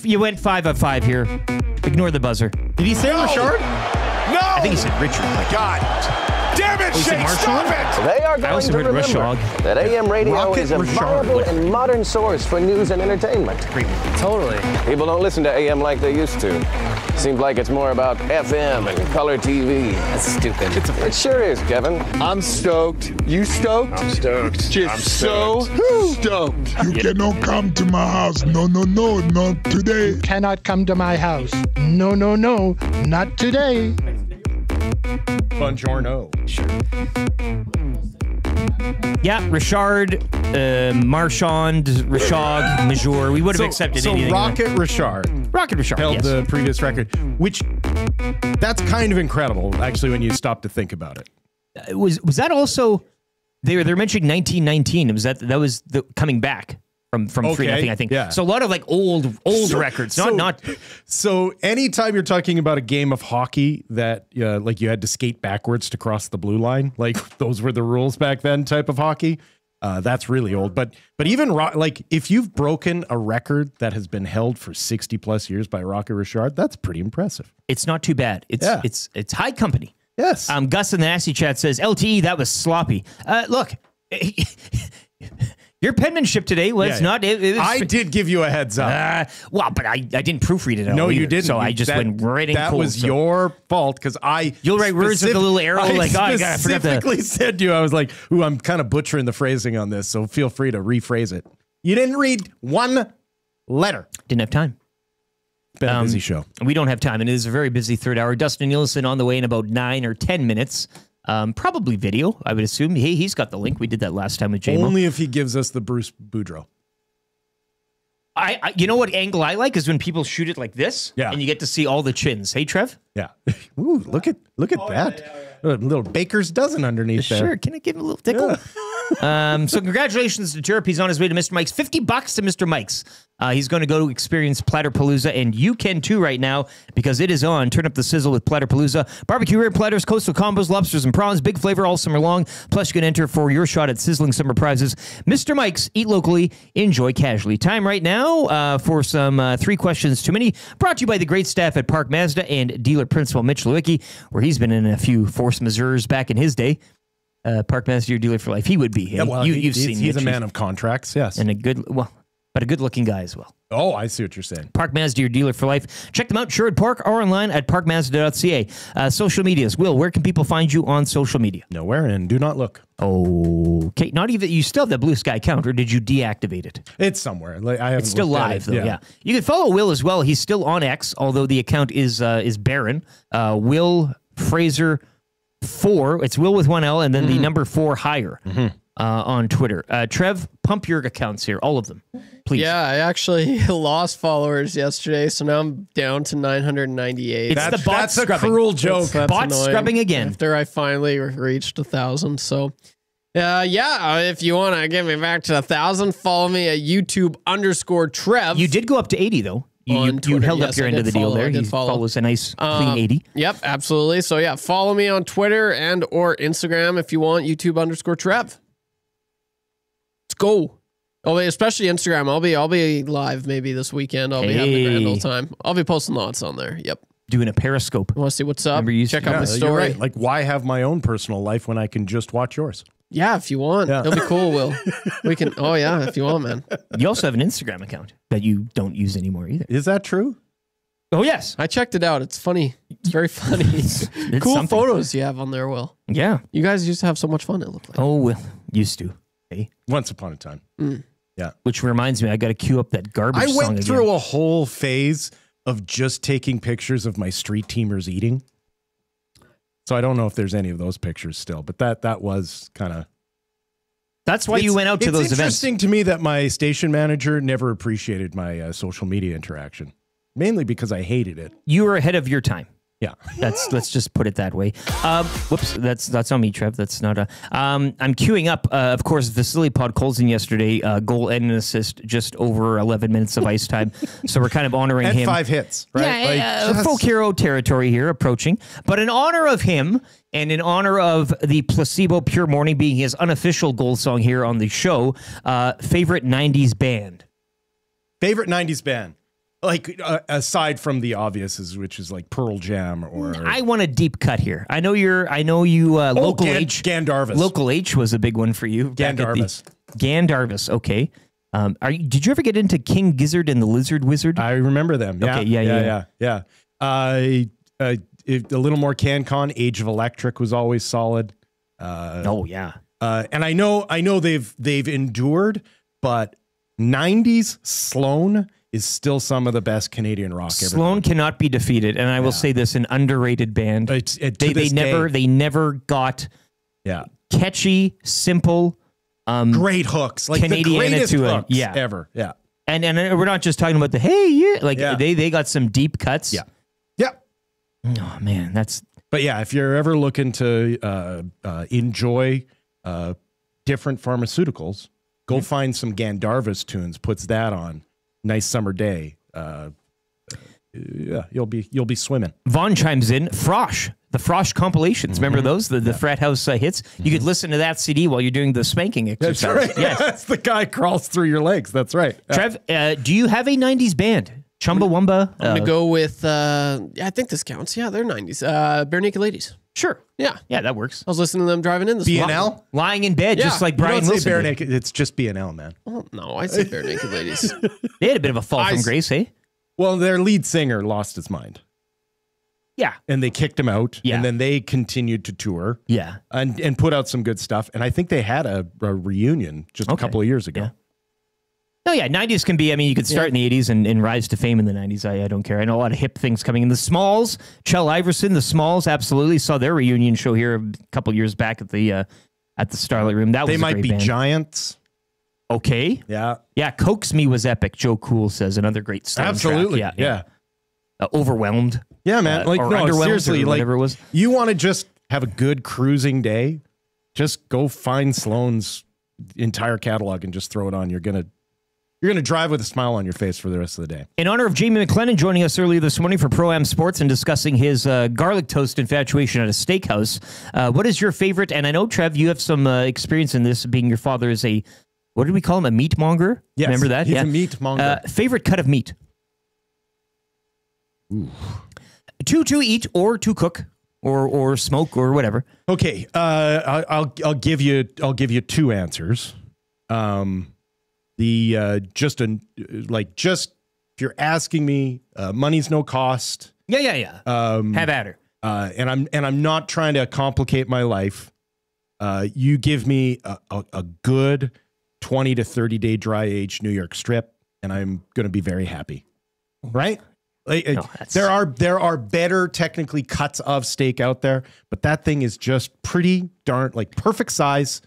You went 5 of 5 here. Ignore the buzzer. Did he say Richard? No! I think he said Richard. God. Damn it, Shane, stop it! They are going to remember that AM radio is a viable and modern source for news and entertainment. Totally. People don't listen to AM like they used to. Seems like it's more about FM and color TV. That's stupid. It sure is, Kevin. I'm stoked. You stoked? I'm stoked. Just stoked. You cannot come to my house. No, not today. Cannot come to my house. No, not today. Buongiorno. Sure. Yeah, Richard, Marchand, Rashog, Majeure. We would have accepted anything. So Rocket Richard held the previous record, which that's kind of incredible, actually, when you stop to think about it. Was that also? They're mentioning 1919. That was the coming back from 3-0, I think. Yeah. So a lot of like old records. Not. So anytime you're talking about a game of hockey that like you had to skate backwards to cross the blue line, like those were the rules back then type of hockey, that's really old. But even like if you've broken a record that has been held for 60 plus years by Rocket Richard, that's pretty impressive. It's not too bad. It's high company. Yes. Gus in the nasty chat says LTE, that was sloppy. Look. Your penmanship today was not... I did give you a heads up. Well, but I didn't proofread it. No, you didn't. So I just went right in That cold, was your fault, because You'll write words with a little arrow. I specifically said to you, I was like, ooh, I'm kind of butchering the phrasing on this, so feel free to rephrase it. You didn't read one letter. Didn't have time. It's been a busy show. We don't have time, and it is a very busy third hour. Dustin Nielson on the way in about 9 or 10 minutes. Probably video, I would assume. Hey, he's got the link. We did that last time with JMO. Only if he gives us the Bruce Boudreau. You know what angle I like is when people shoot it like this, and you get to see all the chins. Hey, Trev? Yeah. Ooh, look at that. Yeah. A little baker's dozen underneath there. Sure. Can I give him a little tickle? Yeah. So congratulations to Terp. He's on his way to Mr. Mike's. $50 to Mr. Mike's. He's going to go to experience Platterpalooza, and you can too right now because it is on. Turn up the sizzle with Platterpalooza. Barbecue rib platters, coastal combos, lobsters and prawns, big flavor all summer long. Plus, you can enter for your shot at sizzling summer prizes. Mr. Mike's, eat locally, enjoy casually. Time right now for some 3 questions too many. Brought to you by the great staff at Park Mazda and dealer principal Mitch Lewicki, where he's been in a few force majeures back in his day. Park Master, your dealer for life. He would be. Yeah, well, you've seen. He's Mitch. a man of contracts. Yes, and a good-looking guy as well. Oh, I see what you're saying. Park Mazda, your dealer for life. Check them out, Sherwood Park, or online at parkmazda.ca. Social medias. Will, where can people find you on social media? Nowhere, and do not look. Okay, not even. You still have the Blue Sky account, or did you deactivate it? It's somewhere. Like, I haven't. It's still live, though. Yeah. You can follow Will as well. He's still on X, although the account is barren. Wil Fraser 4. It's Will with one L, and then the number 4 higher. On Twitter. Trev, pump your accounts here, all of them, please. Yeah, I actually lost followers yesterday, so now I'm down to 998. It's the bot scrubbing. That's a cruel joke. That's bot annoying. Scrubbing again. After I finally reached 1,000. So, if you want to get me back to 1,000, follow me at YouTube_Trev. You did go up to 80, though. You held up your end of the deal there. He follows a nice, clean 80. Yep, absolutely. So, yeah, follow me on Twitter and or Instagram if you want, YouTube_Trev. Let's go. Oh, especially Instagram. I'll be live maybe this weekend. I'll be having a grand old time. I'll be posting lots on there. Yep. Doing a Periscope. Want to see what's up? Check out my story. Right. Like, why have my own personal life when I can just watch yours? Yeah, if you want. It'll be cool, Will. We can. Oh, yeah, if you want, man. You also have an Instagram account that you don't use anymore either. Is that true? Oh, yes. I checked it out. It's funny. It's very funny. It's cool photos you have on there, Will. Yeah. You guys used to have so much fun, it looked like. Oh, well, used to. Hey. Once upon a time. Yeah. Which reminds me, I got to queue up that garbage song I went through again. a whole phase of just taking pictures of my street teamers eating. So I don't know if there's any of those pictures still, but that was kind of... That's why you went out to those events. It's interesting to me that my station manager never appreciated my social media interaction, mainly because I hated it. You were ahead of your time. Yeah. Let's just put it that way. Whoops, that's on me, Trev. That's not a... I'm queuing up, of course, Vasily Podkolzin yesterday, goal and an assist, just over 11 minutes of ice time. So we're kind of honoring him. 5 hits, right? Yeah, folk hero territory here approaching. But in honor of him, and in honor of the Placebo Pure Morning being his unofficial goal song here on the show, favorite 90s band. Favorite 90s band. Like, aside from the obvious, which is like Pearl Jam or... I want a deep cut here. I know you Local H. Gandarvis. Local H was a big one for you. Gandarvis. Gandarvis, okay. Did you ever get into King Gizzard and the Lizard Wizard? I remember them. Yeah, okay, yeah. A little more CanCon. Age of Electric was always solid. And I know they've endured, but 90s Sloan is still some of the best Canadian rock ever. Sloan cannot be defeated, and I will say this: an underrated band. They never got catchy, simple, great hooks, like Canadian the greatest hooks ever. Yeah, and we're not just talking about the they got some deep cuts. Yeah. Oh man, But yeah, if you're ever looking to enjoy different pharmaceuticals, go find some Gandarvis tunes. Puts that on. Nice summer day. You'll be swimming. Vaughn chimes in. Frosh, the Frosh compilations. Remember those? The frat house hits. You could listen to that CD while you're doing the spanking exercise. That's right. Yes. That's the guy crawls through your legs. That's right. Trev, do you have a 90s band? Chumbawamba? I'm going to go with, I think this counts. Yeah, they're 90s. Bare Naked Ladies. Sure. Yeah. Yeah, that works. I was listening to them driving in this morning. BNL? Lying in bed, just like Brian Wilson. Wilson. Bare Naked. It's just BNL, man. Oh, no, I say Bare Naked Ladies. They had a bit of a fall from grace, hey? Well, their lead singer lost his mind. Yeah. And they kicked him out. Yeah. And then they continued to tour. Yeah. And put out some good stuff. And I think they had a reunion just a couple of years ago. Yeah. Oh, yeah. 90s can be, you could start in the 80s and rise to fame in the 90s. I don't care. I know a lot of hip things coming in. The Smalls, Chell Iverson, the Smalls, absolutely. Saw their reunion show here a couple years back at the Starlight Room. That was They a might great be band. Giants. Okay. Yeah. Yeah, Coax Me was epic. Joe Cool says another great soundtrack. Absolutely. Yeah. Overwhelmed. Yeah, man. or No, Underwhelmed seriously, or whatever it was. You want to just have a good cruising day, just go find Sloan's entire catalog and just throw it on. You're gonna drive with a smile on your face for the rest of the day. In honor of Jamie McLennan joining us earlier this morning for Pro-Am Sports and discussing his garlic toast infatuation at a steakhouse, what is your favorite? And I know, Trev, you have some experience in this, being your father is a, what did we call him, a meat monger? Yes, remember that? he's a meat monger. Favorite cut of meat? Ooh. To eat or to cook or smoke or whatever. Okay, I'll give you two answers. Just if you're asking me, money's no cost. Yeah. Have at her. And I'm not trying to complicate my life. You give me a good 20 to 30 day dry aged New York strip, and I'm going to be very happy. Right? There are better technically cuts of steak out there, but that thing is just pretty darn perfect size.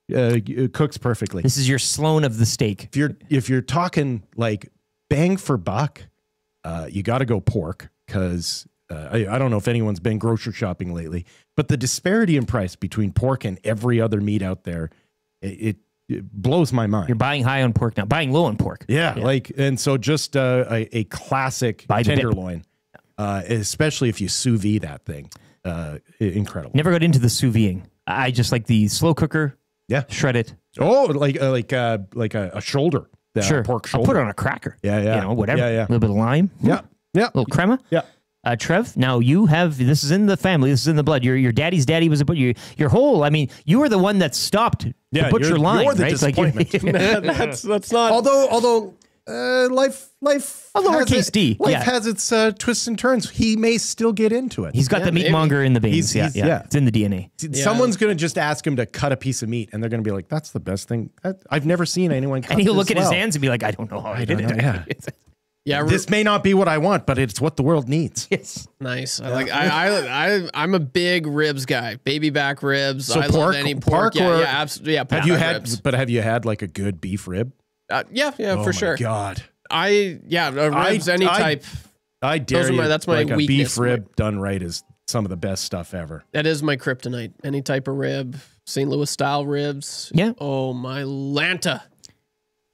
It cooks perfectly. This is your Sloan of the steak. If you're talking like bang for buck, you got to go pork because I don't know if anyone's been grocery shopping lately, but the disparity in price between pork and every other meat out there, it blows my mind. You're buying high on pork now, buying low on pork. Yeah. And so just a classic tenderloin, especially if you sous vide that thing, incredible. Never got into the sous videing. I just like the slow cooker. Yeah, shred it. Oh, like a shoulder. Sure, pork shoulder. I'll put it on a cracker. Yeah. Whatever. Yeah. A little bit of lime. Yeah. A little crema. Yeah. Trev, now you have, this is in the family, this is in the blood. Your daddy's daddy was your whole, I mean, you were the one that stopped the butcher line, you're the right? disappointment. That's not. Although life a lowercase d. Life has its twists and turns. He may still get into it. He's got the meatmonger in the veins. Yeah. It's in the DNA. Someone's going to just ask him to cut a piece of meat, and they're going to be like, "That's the best thing I've never seen anyone cut." And he'll look at well. his hands and be like, "I don't know how I did it." Yeah. Yeah, this may not be what I want, but it's what the world needs. Yes, nice. I'm a big ribs guy. Baby back ribs. So I pork, love any pork. Yeah, absolutely. Yeah, have you had like a good beef rib? Yeah, for sure. God, ribs any type. I dare you. That's my weakness. A beef rib done right is some of the best stuff ever. That is my kryptonite. Any type of rib, St. Louis style ribs. Yeah. Oh my Lanta.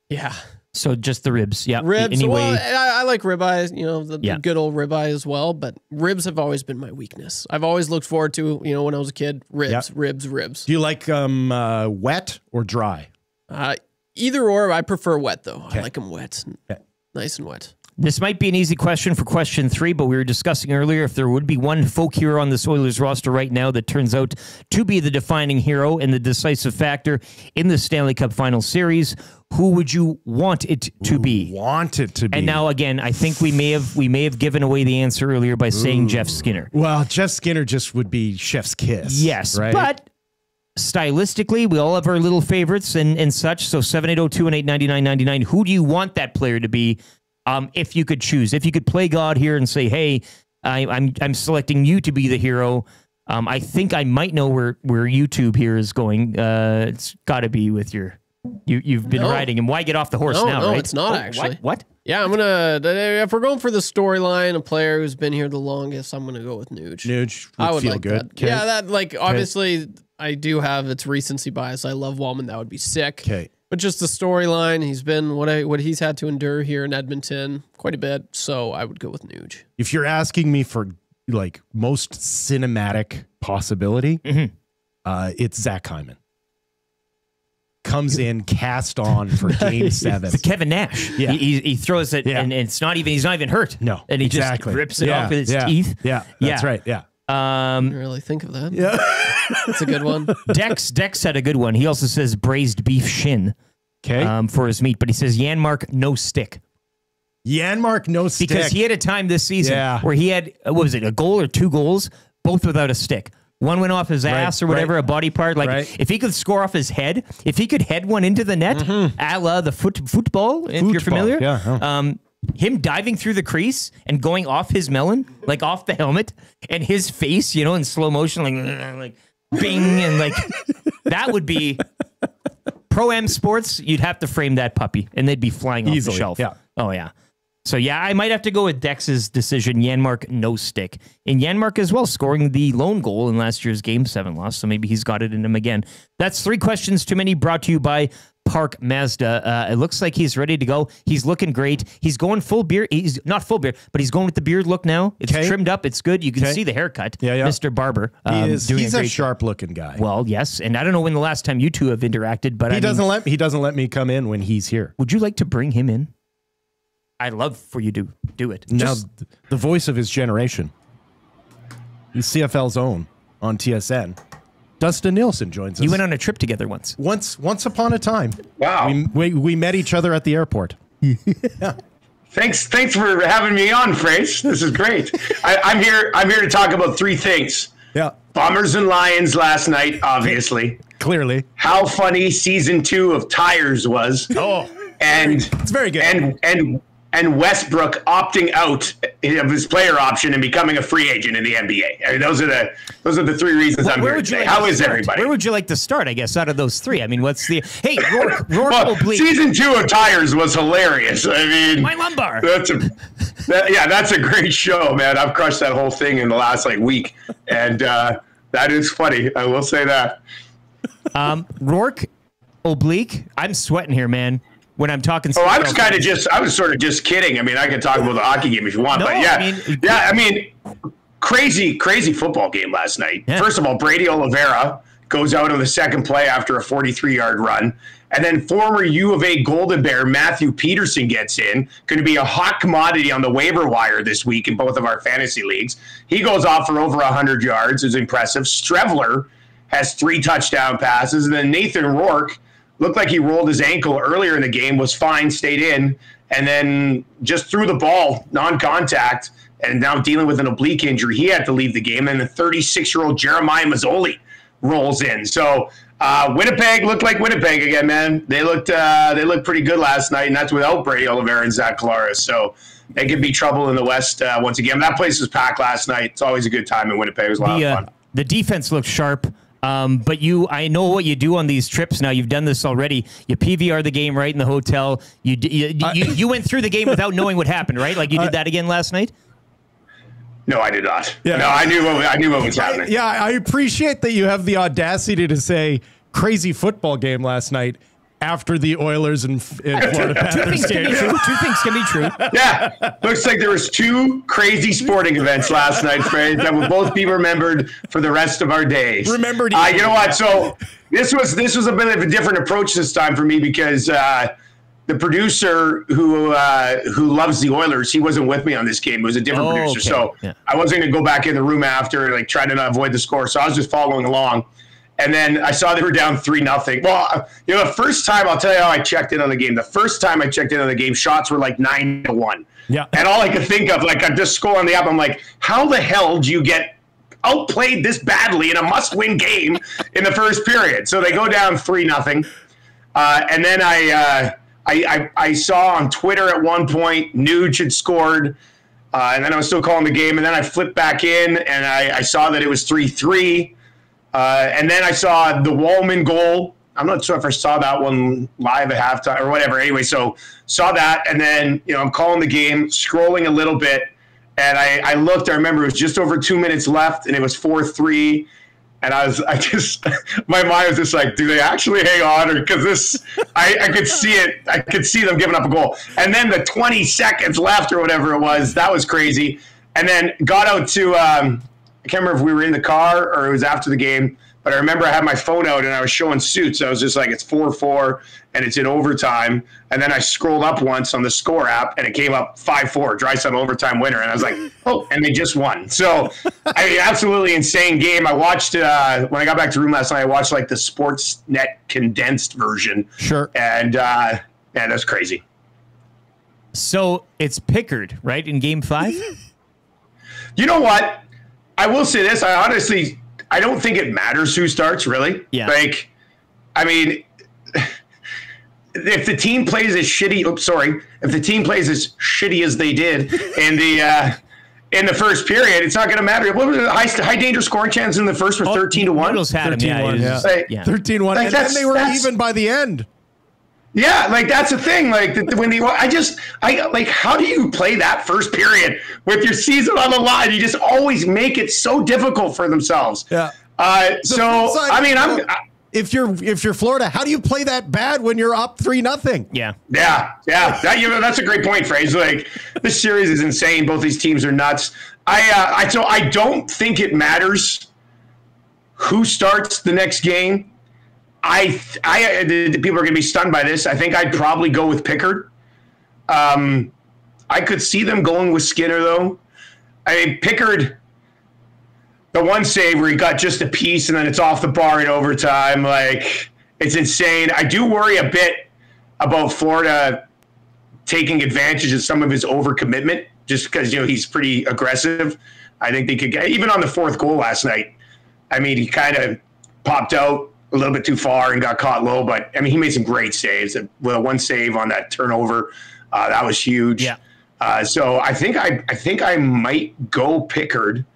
Yeah. So just the ribs, yeah. Ribs. Anyway, I like ribeye, the good old ribeye as well. But ribs have always been my weakness. I've always looked forward to, when I was a kid, ribs. Do you like wet or dry? Either or. I prefer wet though. Okay. I like them wet, nice and wet. This might be an easy question for question 3, but we were discussing earlier if there would be one folk hero on this Oilers roster right now that turns out to be the defining hero and the decisive factor in the Stanley Cup Final Series. Who would you want it to be? Want it to be. And now again, I think we may have given away the answer earlier by saying Jeff Skinner. Well, Jeff Skinner just would be chef's kiss. Yes, right? But stylistically, we all have our little favorites and such. So 780-218-9999. Who do you want that player to be? If you could choose, if you could play God here and say, "Hey, I'm selecting you to be the hero." I think I might know where YouTube here is going. It's got to be with you've been riding him. Why get off the horse now? No, right? it's not actually. What? Yeah, I'm gonna. If we're going for the storyline, a player who's been here the longest, I'm gonna go with Nuge. Nuge, I would feel like good. that. Okay. Yeah, obviously I do have its recency bias. I love Wallman. That would be sick. Okay. But just the storyline, he's been what he's had to endure here in Edmonton quite a bit. So I would go with Nuge. If you're asking me for like most cinematic possibility, it's Zach Hyman. Comes in cast on for Game 7. The Kevin Nash. Yeah, he throws it, and he's not even hurt. No, and he just rips it off with his teeth. Yeah, that's right. Yeah. I didn't really think of that. Yeah. That's a good one. Dex had a good one. He also says braised beef shin for his meat, but he says Janmark no stick. Janmark no stick. Because he had a time this season where he had, what was it, a goal or 2 goals, both without a stick. One went off his ass or whatever, a body part. Like, if he could score off his head, if he could head one into the net, a la the football, if you're familiar. Yeah. Him diving through the crease and going off his melon, like off the helmet, and his face, in slow motion, like bing, and like that would be Pro-Am Sports. You'd have to frame that puppy, and they'd be flying off the shelf. Yeah. Oh yeah. So yeah, I might have to go with Dex's decision. Janmark no stick, and Janmark as well, scoring the lone goal in last year's Game 7 loss. So maybe he's got it in him again. That's 3 questions too many. Brought to you by Park Mazda. It looks like he's ready to go. He's looking great. He's going full beard. He's not full beard, but he's going with the beard look now. It's trimmed up. It's good. You can see the haircut. Yeah. Mr. Barber. He's a sharp-looking guy. Well, yes, and I don't know when the last time you two have interacted, but he doesn't let me come in when he's here. Would you like to bring him in? I'd love for you to do it. Now, the voice of his generation. CFL's own on TSN. Dustin Nielson joins us. You went on a trip together once. Once upon a time. Wow. We met each other at the airport. Thanks for having me on, Fraser. This is great. I'm here to talk about three things. Yeah. Bombers and Lions last night, obviously. Clearly. How funny season 2 of Tires was. Oh. And it's very good. And Westbrook opting out of his player option and becoming a free agent in the NBA. I mean, those are the three reasons I'm here today. How is everybody? Where would you like to start? I guess out of those three. I mean, what's the Rourke Oblique. Season 2 of Tires was hilarious. I mean, my lumbar. That's a great show, man. I've crushed that whole thing in the last week, and that is funny. I will say that. Rourke Oblique. I'm sweating here, man. When I'm talking, I was sort of just kidding. I mean, I can talk about the hockey game if you want, but I mean, crazy football game last night. Yeah. First of all, Brady Oliveira goes out on the second play after a 43-yard run, and then former U of A Golden Bear Matthew Peterson gets in, going to be a hot commodity on the waiver wire this week in both of our fantasy leagues. He goes off for over 100 yards. It's impressive. Strevler has 3 touchdown passes, and then Nathan Rourke looked like he rolled his ankle earlier in the game, was fine, stayed in, and then just threw the ball, non-contact, and now dealing with an oblique injury. He had to leave the game. And the 36-year-old Jeremiah Mazzoli rolls in. So Winnipeg looked like Winnipeg again, man. They looked pretty good last night, and that's without Brady Oliveira and Zach Collaros. So they could be trouble in the West once again. That place was packed last night. It's always a good time in Winnipeg. It was a lot of fun. The defense looked sharp. But I know what you do on these trips now. You've done this already. You PVR the game right in the hotel. You went through the game without knowing what happened, right? Like you did that again last night? No, I did not. Yeah. No, I knew what was happening. Yeah, I appreciate that you have the audacity to say crazy football game last night after the Oilers and Florida Panthers game. Two things can be true. Yeah. Looks like there was 2 crazy sporting events last night, Fred, that will both be remembered for the rest of our days. Remembered. You know what? So this was a bit of a different approach this time for me because the producer who loves the Oilers, he wasn't with me on this game. It was a different producer. Okay. So I wasn't going to go back in the room after, try to avoid the score. So I was just following along. And then I saw they were down 3-0. Well, the first time, I'll tell you how I checked in on the game. The first time I checked in on the game, shots were 9-1. Yeah. And all I could think of, I just scroll on the app, I'm like, how the hell do you get outplayed this badly in a must-win game in the first period? So they go down 3-0. And then I saw on Twitter at one point, Nuge had scored. And then I was still calling the game. And then I flipped back in, and I saw that it was 3-3. And then I saw the Wallman goal. I'm not sure if I saw that one live at halftime or whatever. Anyway, so saw that. And then, I'm calling the game, scrolling a little bit. And I looked, I remember it was just over 2 minutes left and it was 4-3. And my mind was just like, do they actually hang on? Or because I could see it. I could see them giving up a goal. And then the 20 seconds left or whatever it was, that was crazy. And then got out to, I can't remember if we were in the car or it was after the game, but I remember I had my phone out and I was showing suits. I was just like, it's 4-4 and it's in overtime. And then I scrolled up once on the score app and it came up 5-4, Draisaitl overtime winner. And I was like, oh, and they just won. So absolutely insane game. I watched, when I got back to the room last night, I watched the Sportsnet condensed version. Sure. And man, that's crazy. So it's Pickard, right, in game 5? You know what? I will say this. I don't think it matters who starts, really. Yeah. I mean, if the team plays as shitty, if the team plays as shitty as they did in the first period, it's not going to matter. What was it? High danger scoring chance in the first was 13-1. Noodles had him, 13-1, and then they were even by the end. Yeah, that's the thing. How do you play that first period with your season on the line? You just always make it so difficult for themselves. Yeah. If you're Florida, how do you play that bad when you're up 3-0? Yeah. Yeah. That's a great point, Fraser. This series is insane. Both these teams are nuts. I don't think it matters who starts the next game. People are going to be stunned by this. I think I'd probably go with Pickard. I could see them going with Skinner, though. Pickard, the one save where he got just a piece and then it's off the bar in overtime. Like, it's insane. I do worry a bit about Florida taking advantage of some of his overcommitment just because, he's pretty aggressive. I think they could get, even on the fourth goal last night, I mean, he kind of popped out a little bit too far and got caught low, but I mean, he made some great saves. Well, one save on that turnover, that was huge. Yeah. So I think I might go Pickard,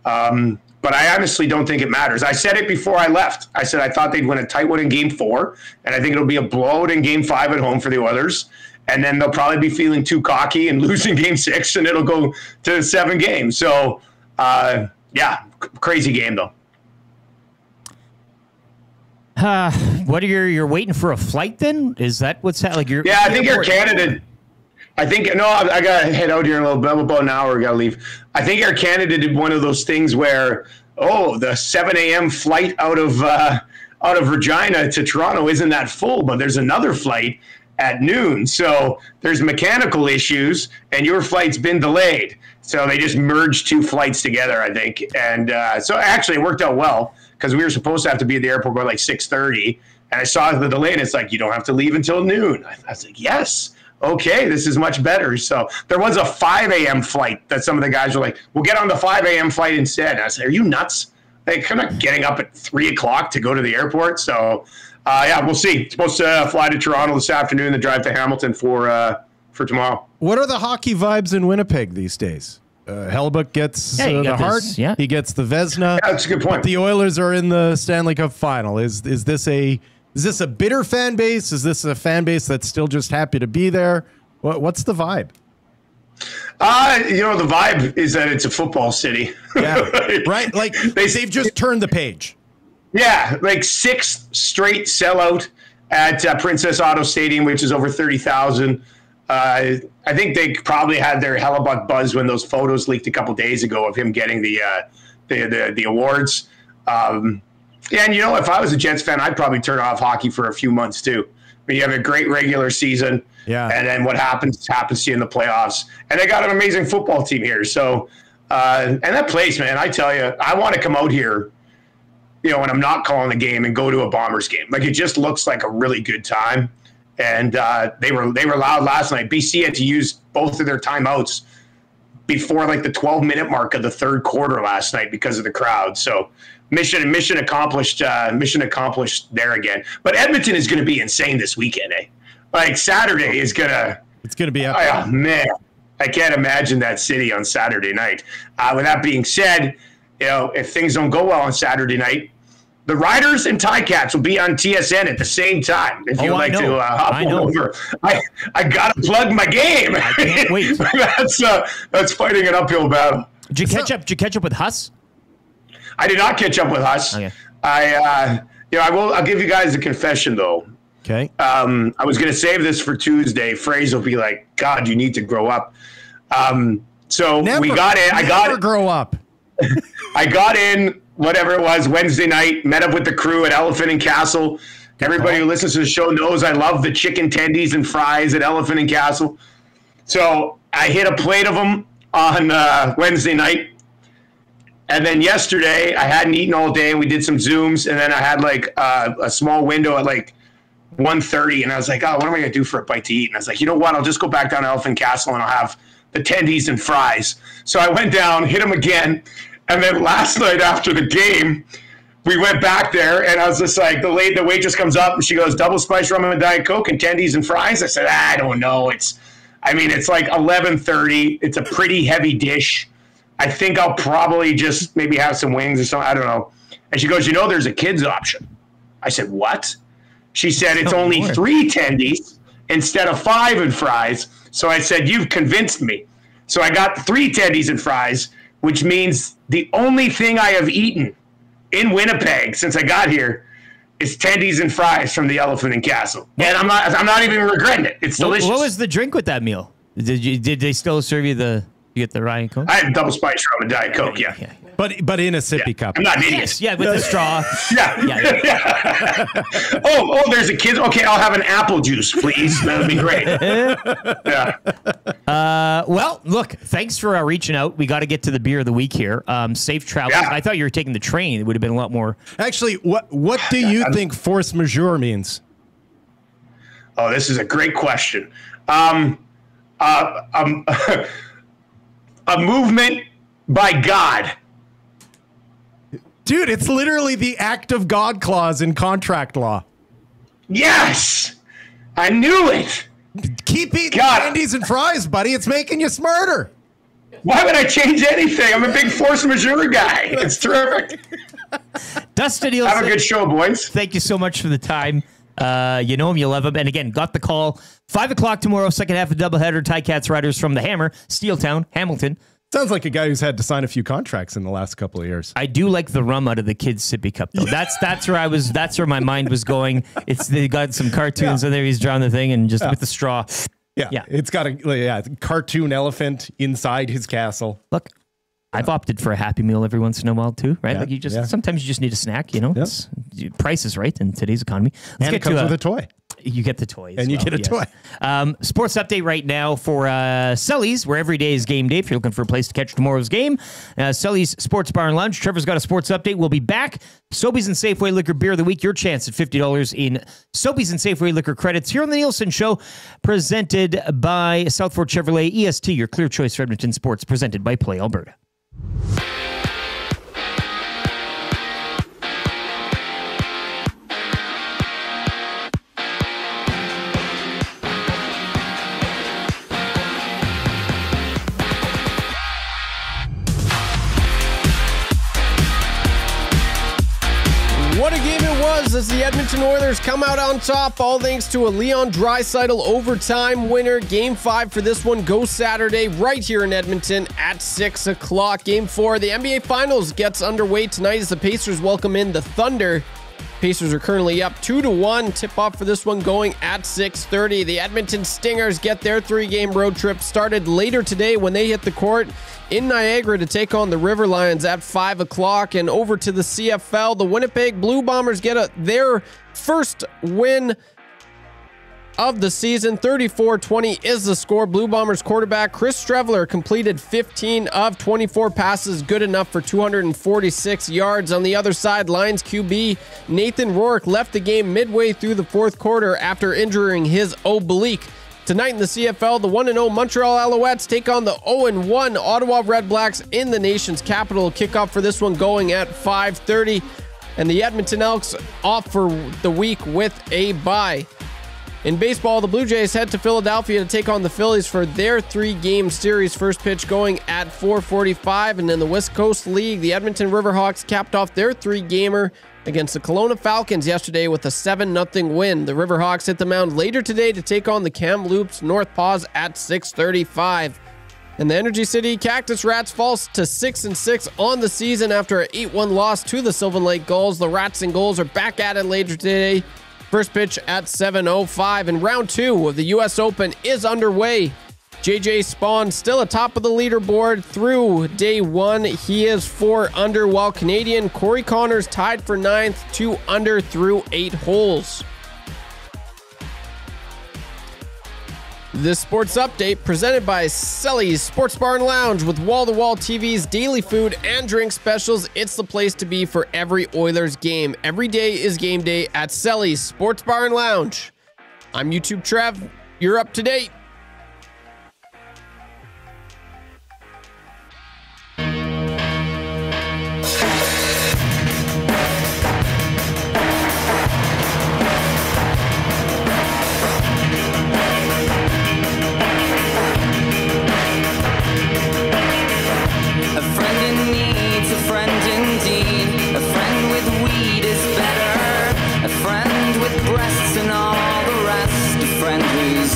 but I honestly don't think it matters. I said it before I left. I said I thought they'd win a tight one in Game 4, and I think it'll be a blowout in Game 5 at home for the Oilers, and then they'll probably be feeling too cocky and losing Game 6, and it'll go to 7 games. So, yeah, crazy game though. What are you're waiting for a flight then? Is that what's happening? Yeah, I think Air Canada. I got to head out here in a little bit. About an hour, got to leave. I think Air Canada did one of those things where, the 7 a.m. flight out of Regina to Toronto isn't that full, but there's another flight at noon. So there's mechanical issues, and your flight's been delayed. So they just merged 2 flights together, I think. And so actually it worked out well because we were supposed to have to be at the airport by like 6:30. And I saw the delay, and it's like, you don't have to leave until noon. I was like, yes. Okay, this is much better. So there was a 5 a.m. flight that some of the guys were like, we'll get on the 5 a.m. flight instead. And I said, are you nuts? Like, I'm not getting up at 3 o'clock to go to the airport. So, yeah, we'll see. Supposed to fly to Toronto this afternoon, then drive to Hamilton for tomorrow. What are the hockey vibes in Winnipeg these days? Hellbuck gets the Hart. Yeah. He gets the Vezina. Yeah, that's a good point. But the Oilers are in the Stanley Cup Final. Is this a bitter fan base? Is this a fan base that's still just happy to be there? What's the vibe? The vibe is that it's a football city. Yeah, right? Like, they've just turned the page. Yeah, like 6th straight sellout at Princess Auto Stadium, which is over 30,000. I think they probably had their Hellebuck buzz when those photos leaked a couple days ago of him getting the awards. And if I was a Jets fan, I'd probably turn off hockey for a few months too. I mean, you have a great regular season, and then what happens to you in the playoffs. And they got an amazing football team here. So, and that place, man, I tell you, I want to come out here, when I'm not calling the game and go to a Bombers game. Like, it just looks like a really good time. And they were loud last night. BC had to use both of their timeouts before like the 12-minute mark of the third quarter last night because of the crowd. So mission accomplished. Mission accomplished there again. But Edmonton is going to be insane this weekend. Like Saturday is gonna. It's going to be. Oh man, I can't imagine that city on Saturday night. With that being said, if things don't go well on Saturday night, the Riders and Ticats will be on TSN at the same time. If you'd like to hop over, I gotta plug my game. I can't wait. That's fighting an uphill battle. Did you catch up with Huss? I did not catch up with Huss. Okay. I'll give you guys a confession though. Okay. I was gonna save this for Tuesday. Fraser will be like, God, you need to grow up. So we got in. I got grow up. I got in. Whatever it was, Wednesday night, met up with the crew at Elephant and Castle. Everybody who listens to the show knows I love the chicken tendies and fries at Elephant and Castle. So I hit a plate of them on Wednesday night. And then yesterday, I hadn't eaten all day, and we did some Zooms. And then I had like a small window at like 1:30, and I was like, oh, what am I going to do for a bite to eat? And I was like, you know what? I'll just go back down to Elephant and Castle, and I'll have the tendies and fries. So I went down, hit them again. And then last night after the game, we went back there, and I was just like, the waitress comes up, and she goes, double spice rum and Diet Coke and tendies and fries. I said, I don't know. It's like 11:30. It's a pretty heavy dish. I think I'll probably just maybe have some wings or something. I don't know. And she goes, there's a kid's option. I said, what? She said, it's only 3 tendies instead of 5 and fries. So I said, you've convinced me. So I got 3 tendies and fries, which means the only thing I have eaten in Winnipeg since I got here is tendies and fries from the Elephant and Castle. And I'm not even regretting it. It's delicious. What was the drink with that meal? Did they still serve you you get the Ryan Coke? I had double spice rum and Diet Coke, yeah. But in a sippy cup. I'm not an idiot. Yes, yeah, with the straw. Yeah. Oh, there's a kid. Okay, I'll have an apple juice, please. That would be great. Yeah. Well, look, thanks for reaching out. We got to get to the beer of the week here. Safe travels. Yeah. I thought you were taking the train. It would have been a lot more. Actually, what do you think force majeure means? Oh, this is a great question. A movement by God. Dude, it's literally the act of God clause in contract law. Yes! I knew it! Keep eating candies and fries, buddy. It's making you smarter. Why would I change anything? I'm a big force majeure guy. It's terrific. Dustin Nielson, have a good show, boys. Thank you so much for the time. You know him, you love him. And again, got the call. 5 o'clock tomorrow, second half of doubleheader. Ticats Riders from the Hammer, Steeltown, Hamilton. Sounds like a guy who's had to sign a few contracts in the last couple of years. I do like the rum out of the kids' sippy cup, though. That's where I was. That's where my mind was going. They got some cartoons in there. He's drawing the thing and just with the straw. Yeah, it's got a cartoon elephant inside his castle. Look, I've opted for a Happy Meal every once in a while too, right? Like sometimes you just need a snack. You know, price is right in today's economy. And it comes with a toy. You get the toy. And you get a toy. Sports update right now for Sully's, where every day is game day. If you're looking for a place to catch tomorrow's game, Sully's Sports Bar and Lounge. Trevor's got a sports update. We'll be back. Sobeys and Safeway Liquor Beer of the Week. Your chance at $50 in Sobeys and Safeway Liquor credits here on the Nielsen Show, presented by Southford Chevrolet. EST, your clear choice for Edmonton sports, presented by Play Alberta. What a game it was as the Edmonton Oilers come out on top, all thanks to a Leon Draisaitl overtime winner. Game 5 for this one goes Saturday right here in Edmonton at 6 o'clock. Game 4, the NBA Finals gets underway tonight as the Pacers welcome in the Thunder. Pacers are currently up 2-1. Tip-off for this one going at 6:30. The Edmonton Stingers get their 3-game road trip started later today when they hit the court in Niagara to take on the River Lions at 5 o'clock. And over to the CFL, the Winnipeg Blue Bombers get their first win of the season. 34-20 is the score. Blue Bombers quarterback Chris Streveler completed 15 of 24 passes, good enough for 246 yards. On the other side, Lions QB Nathan Rourke left the game midway through the fourth quarter after injuring his oblique. Tonight in the CFL, the 1-0 Montreal Alouettes take on the 0-1 Ottawa Redblacks in the nation's capital. Kickoff for this one going at 5:30. And the Edmonton Elks off for the week with a bye. In baseball, the Blue Jays head to Philadelphia to take on the Phillies for their 3-game series. First pitch going at 4:45. And in the West Coast League, the Edmonton Riverhawks capped off their 3-gamer against the Kelowna Falcons yesterday with a 7-0 win. The Riverhawks hit the mound later today to take on the Kamloops North Paws at 6:35. And the Energy City Cactus Rats falls to 6-6 on the season after an 8-1 loss to the Sylvan Lake Gulls. The Rats and Gulls are back at it later today. First pitch at 7:05, and round 2 of the U.S. Open is underway. JJ Spawn still atop of the leaderboard through day 1. He is 4 under, while Canadian Corey Connors tied for 9th, 2 under through 8 holes. This sports update presented by Sully's Sports Bar and Lounge with wall-to-wall TVs, daily food, and drink specials. It's the place to be for every Oilers game. Every day is game day at Sully's Sports Bar and Lounge. I'm YouTube Trev. You're up to date.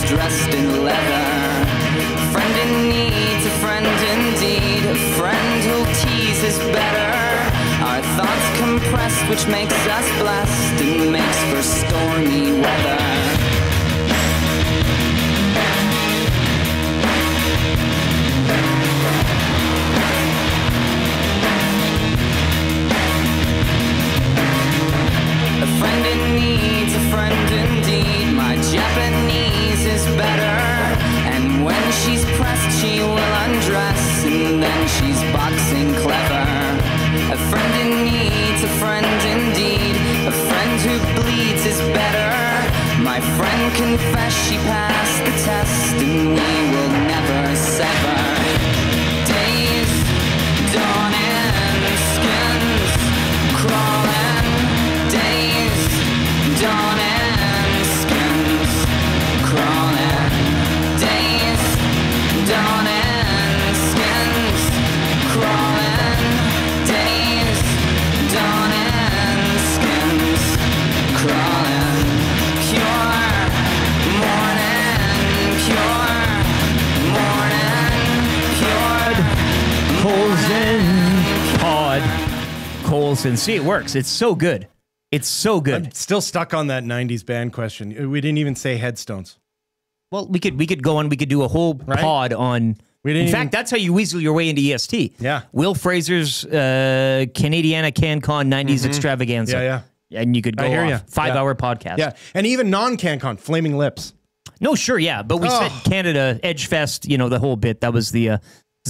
Dressed in leather. A friend in need, a friend indeed. A friend who'll tease is better. Our thoughts compressed, which makes us blessed and makes for stormy weather. A friend in need, a friend indeed. My Japanese is better, and when she's present she's boxing clever. A friend in need's a friend indeed. A friend who bleeds is better. My friend confessed she passed the test, and we will never sever. Days dawning, skins crawling. Days dawning, skins crawling. Days dawning, skins crawling. Days dawning, skins crawling. Pure morning, Colson Pod. Colson. See, it works. It's so good. It's so good. I'm still stuck on that 90s band question. We didn't even say Headstones. Well, we could go on. We could do a whole pod on. In fact, that's how you weasel your way into EST. Yeah. Wil Fraser's Canadiana CanCon 90s extravaganza. Yeah. And you could go I hear off. ya. 5-hour podcast. Yeah. And even non-CanCon, Flaming Lips. No, sure, yeah. But we said Canada, Edgefest, the whole bit. That was the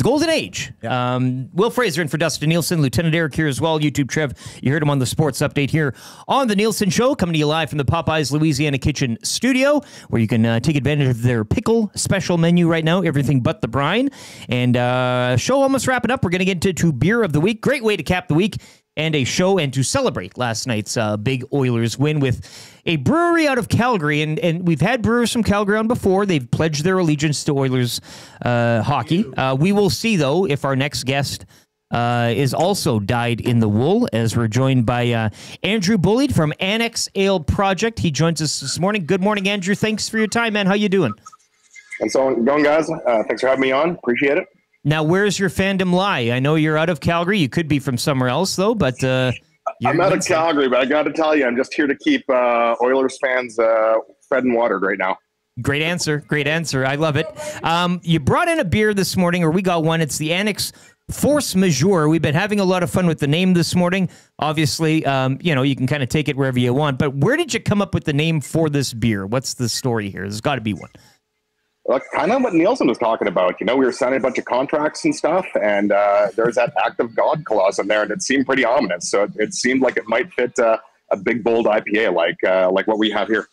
golden age. Yeah. Wil Fraser in for Dustin Nielsen, Lieutenant Eric here as well. YouTube Trev, you heard him on the Sports Update here on the Nielsen Show, coming to you live from the Popeyes Louisiana Kitchen studio, where you can take advantage of their pickle special menu right now, everything but the brine. And show almost wrapping up. We're going to get into Beer of the Week. Great way to cap the week. And a show and to celebrate last night's big Oilers win with a brewery out of Calgary. And we've had brewers from Calgary on before. They've pledged their allegiance to Oilers hockey. We will see, though, if our next guest is also dyed in the wool, as we're joined by Andrew Bullied from Annex Ale Project. He joins us this morning. Good morning, Andrew. Thanks for your time, man. How you doing? And so going, guys. Thanks for having me on. Appreciate it. Now, where's your fandom lie? I know you're out of Calgary. You could be from somewhere else, though, but I'm out of Calgary, but I got to tell you, I'm just here to keep Oilers fans fed and watered right now. Great answer. Great answer. I love it. You brought in a beer this morning, or we got one. It's the Annex Force Majeure. We've been having a lot of fun with the name this morning. Obviously, you can kind of take it wherever you want, but where did you come up with the name for this beer? What's the story here? There's got to be one. Well, kind of what Nielson was talking about. We were signing a bunch of contracts and stuff, and there's that act of God clause in there, and it seemed pretty ominous. So it seemed like it might fit a big, bold IPA like what we have here.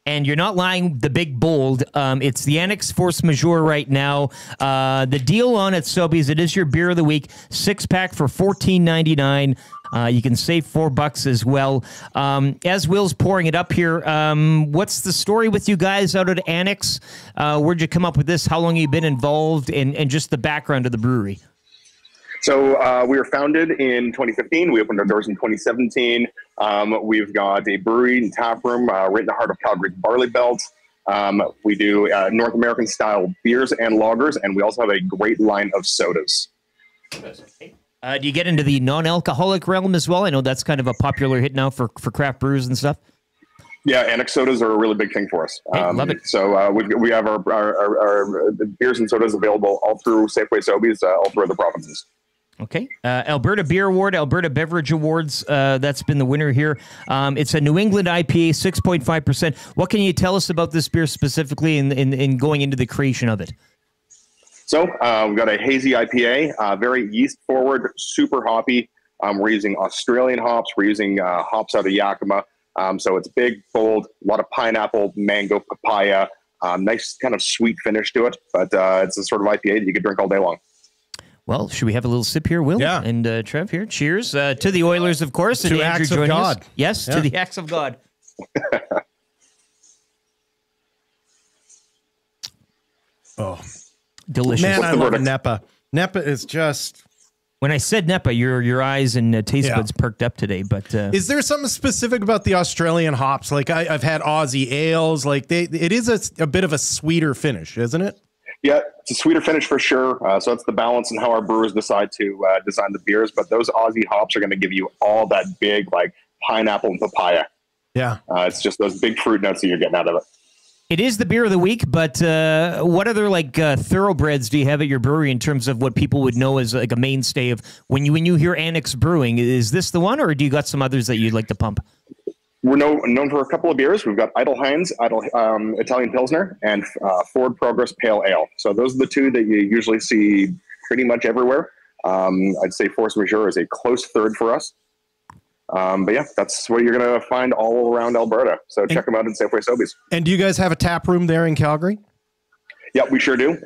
And you're not lying, the big bold. It's the Annex Force Majeure right now. The deal on at Sobeys, it is your beer of the week. 6-pack for $14.99. You can save $4 as well. As Will's pouring it up here, what's the story with you guys out at Annex? Where'd you come up with this? How long have you been involved? And just the background of the brewery. So we were founded in 2015. We opened our doors in 2017. We've got a brewery and tap room right in the heart of Calgary's Barley Belt. We do North American style beers and lagers, and we also have a great line of sodas. Do you get into the non-alcoholic realm as well? I know that's kind of a popular hit now for craft brewers and stuff. Yeah, Annex sodas are a really big thing for us. Love it. So we have our beers and sodas available all through Safeway Sobeys, all through other provinces. Okay. Alberta Beer Award, Alberta Beverage Awards. That's been the winner here. It's a New England IPA, 6.5%. What can you tell us about this beer specifically in going into the creation of it? So we've got a hazy IPA, very yeast forward, super hoppy. We're using Australian hops. We're using hops out of Yakima. So it's big, bold, a lot of pineapple, mango, papaya, nice kind of sweet finish to it. But it's a sort of IPA that you could drink all day long. Well, should we have a little sip here, Will? Yeah. And Trev here. Cheers to the Oilers, of course. To acts of God. Us. Yes, to the acts of God. Oh, delicious. Man, I love Nepa. Nepa is just... When I said Nepa, your eyes and taste buds perked up today. But is there something specific about the Australian hops? Like I've had Aussie ales. Like it is a bit of a sweeter finish, isn't it? Yeah, it's a sweeter finish for sure. So it's the balance in how our brewers decide to design the beers. But those Aussie hops are going to give you all that big, like pineapple and papaya. Yeah. It's just those big fruit notes that you're getting out of it. It is the beer of the week, but what other thoroughbreds do you have at your brewery in terms of what people would know as like a mainstay of when you hear Annex Brewing? Is this the one, or do you got some others that you'd like to pump? We're known for a couple of beers. We've got Idle Heinz, Italian Pilsner, and Forward Progress Pale Ale. So those are the two that you usually see pretty much everywhere. I'd say force majeure is a close third for us. But yeah, that's what you're going to find all around Alberta. So check them out in Safeway Sobeys. And do you guys have a tap room there in Calgary? Yeah, we sure do.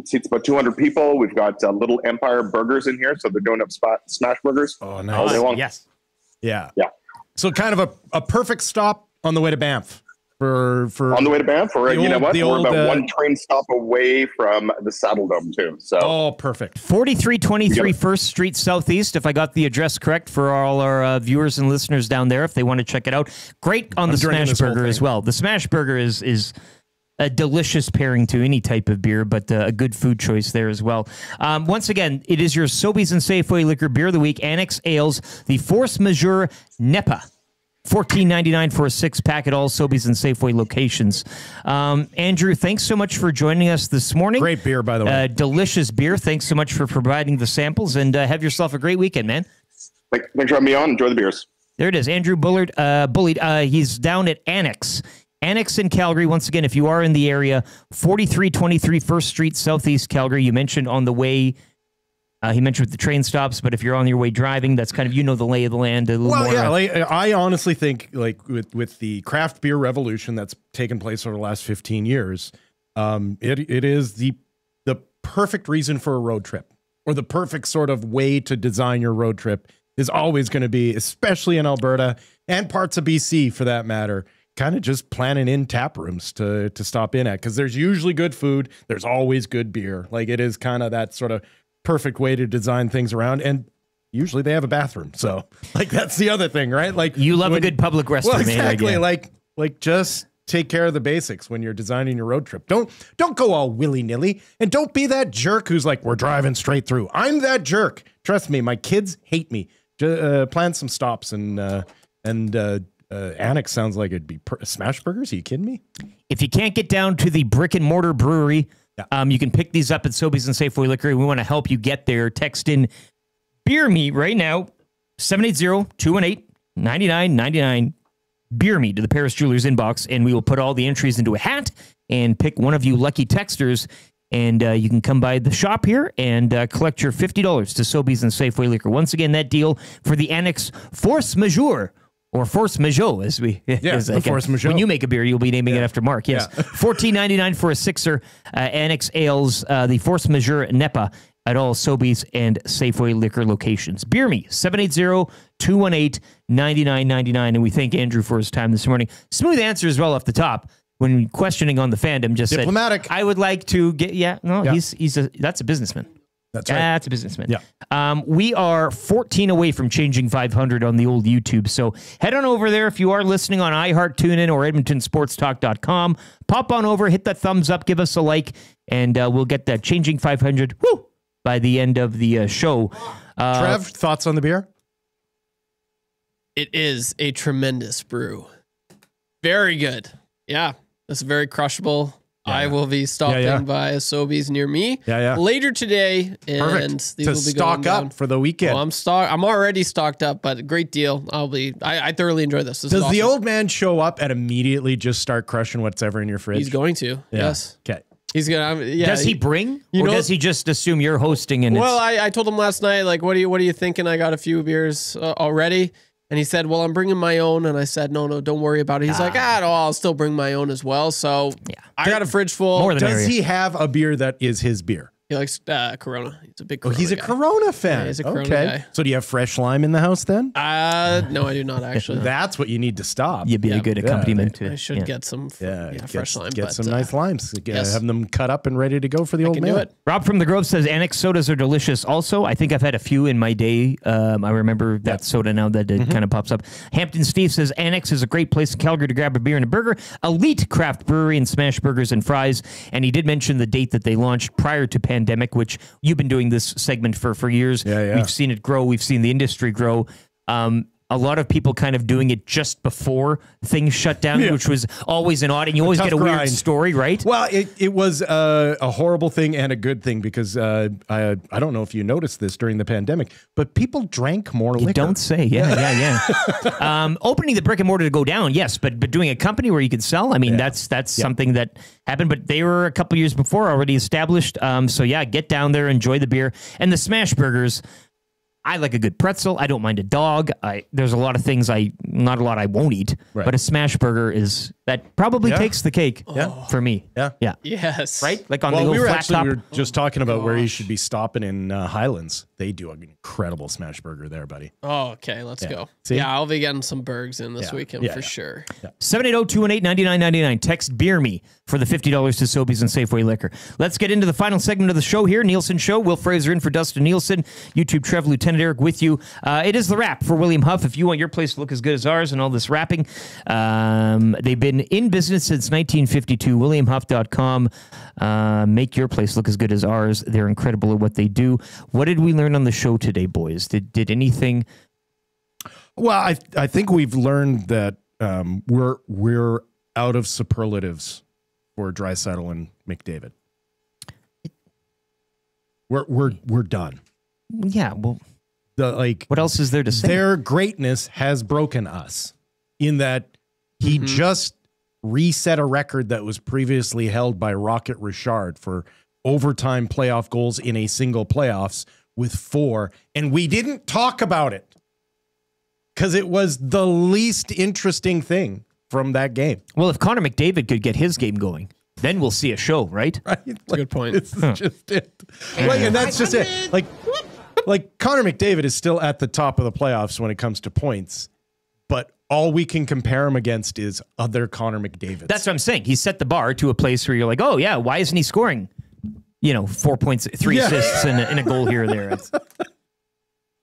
Seats about 200 people. We've got Little Empire Burgers in here, so they're doing up smash burgers all day long. Yes. Yeah. Yeah. So kind of a perfect stop on the way to Banff. For on the way to Banff, or you know what? We're about one train stop away from the Saddle Dome too. So perfect. 4323 First Street Southeast, if I got the address correct for all our viewers and listeners down there, if they want to check it out. Great on the smash burger as well. The smash burger is a delicious pairing to any type of beer, but a good food choice there as well. Once again, it is your Sobeys and Safeway Liquor Beer of the Week. Annex Ales, the Force Majeure NEPA. $14.99 for a 6-pack at all Sobeys and Safeway locations. Andrew, thanks so much for joining us this morning. Great beer, by the way. Delicious beer. Thanks so much for providing the samples, and have yourself a great weekend, man. Thanks for having me on. Enjoy the beers. There it is. Andrew Bullied. He's down at Annex. Annex in Calgary. Once again, if you are in the area, 4323 First Street, Southeast Calgary. You mentioned on the way... he mentioned with the train stops, but if you're on your way driving, that's kind of, the lay of the land a little more. Yeah, I honestly think with the craft beer revolution that's taken place over the last 15 years, it is the perfect reason for a road trip, or the perfect sort of way to design your road trip is always going to be, especially in Alberta and parts of BC for that matter, kind of just planning in tap rooms to stop in at, because there's usually good food, there's always good beer. Like it is kind of that sort of perfect way to design things around, and usually they have a bathroom, so like that's the other thing, right? Like you love a good public restroom. Well, exactly. Like just take care of the basics when you're designing your road trip. Don't go all willy-nilly, and don't be that jerk who's like, we're driving straight through. I'm that jerk. Trust me, my kids hate me. Plan some stops, and Annex sounds like it'd be smash burgers. Are you kidding me? If you can't get down to the brick and mortar brewery, you can pick these up at Sobeys and Safeway Liquor. We want to help you get there. Text in Beer Me right now, 780-218-9999. Beer Me to the Paris Jewelers inbox, and we will put all the entries into a hat and pick one of you lucky texters, and you can come by the shop here and collect your $50 to Sobeys and Safeway Liquor. Once again, that deal for the Annex Force Majeure. Or Force Majeure, as we... Force Majeure. When you make a beer, you'll be naming it after Mark. Yes. $14.99 for a 6er. Annex Ales, the Force Majeure NEPA at all Sobeys and Safeway Liquor locations. Beer Me, 780-218-9999. And we thank Andrew for his time this morning. Smooth answer as well off the top. When questioning on the fandom, just diplomatic. Said, I would like to get... that's a businessman. That's right. That's a businessman. Yeah. We are 14 away from changing 500 on the old YouTube. So head on over there if you are listening on iHeart, TuneIn, or EdmontonSportsTalk.com. Pop on over, hit that thumbs up, give us a like, and we'll get that changing 500 by the end of the show. Trev, thoughts on the beer? It is a tremendous brew. Very good. Yeah, it's very crushable. I will be stopping by a Sobeys near me later today, and these will be stock going up for the weekend. Well, I'm already stocked up, but great deal. I thoroughly enjoy this. Does the old man show up and immediately just start crushing whatever in your fridge? He's going to. Yes. Okay. He's gonna. Does he bring, or does he just assume you're hosting? And I told him last night, like, what are you thinking? I got a few beers already. And he said, well, I'm bringing my own. And I said, no, don't worry about it. He's like, I'll still bring my own as well. So I got a fridge full. Does he have a beer that is his beer? He likes Corona. He's a big Corona he's a guy. Corona fan. Yeah, he's a Corona guy. So do you have fresh lime in the house then? No, I do not actually. That's what you need to stop. You'd be a good accompaniment to it. I should get some fresh lime. Get some nice limes. Have them cut up and ready to go for the old man. Do it. Rob from the Grove says Annex sodas are delicious also. I think I've had a few in my day. I remember that soda now that it kind of pops up. Hampton Steve says Annex is a great place in Calgary to grab a beer and a burger. Elite craft brewery and smash burgers and fries. And he did mention the date that they launched prior to pandemic, which you've been doing this segment for years. We've seen it grow. We've seen the industry grow. a lot of people kind of doing it just before things shut down, which was always an odd, and you always get a weird story, right? Well, it was a horrible thing and a good thing because I don't know if you noticed this during the pandemic, but people drank more liquor. Don't say, yeah. Opening the brick and mortar to go down, yes, but doing a company where you could sell, I mean, that's something that happened, but they were a couple years before already established. So yeah, get down there, enjoy the beer, and the smash burgers. I like a good pretzel. I don't mind a dog. There's a lot of things not a lot I won't eat, but a smash burger that probably takes the cake for me. Yeah. Yes. Right? Like on the little flat top. We were just talking about where you should be stopping in Highlands. They do an incredible smash burger there, buddy. Oh, okay. Let's go. See? Yeah, I'll be getting some burgers in this weekend for sure. 780-218-9999. Text Beer Me for the $50 to Sobeys and Safeway Liquor. Let's get into the final segment of the show here. Nielson Show. Wil Fraser in for Dustin Nielson. YouTube Trev, Lieutenant Eric with you. It is the wrap for William Huff. If you want your place to look as good as ours and all this wrapping, they've been in business since 1952. WilliamHuff.com. Make your place look as good as ours. They're incredible at what they do. What did we learn on the show today, boys? Did anything? Well, I think we've learned that we're out of superlatives for Draisaitl and McDavid. We're done. Yeah, well, what else is there to say? Their greatness has broken us in that he just reset a record that was previously held by Rocket Richard for overtime playoff goals in a single playoffs with 4, and we didn't talk about it because it was the least interesting thing from that game. Well, if Connor McDavid could get his game going, then we'll see a show, right? Right. Good point. This is just it. And that's just it. Like Connor McDavid is still at the top of the playoffs when it comes to points, but all we can compare him against is other Connor McDavids. That's what I'm saying. He set the bar to a place where you're like, oh yeah, why isn't he scoring? 4 points, 3 assists, and a goal here or there.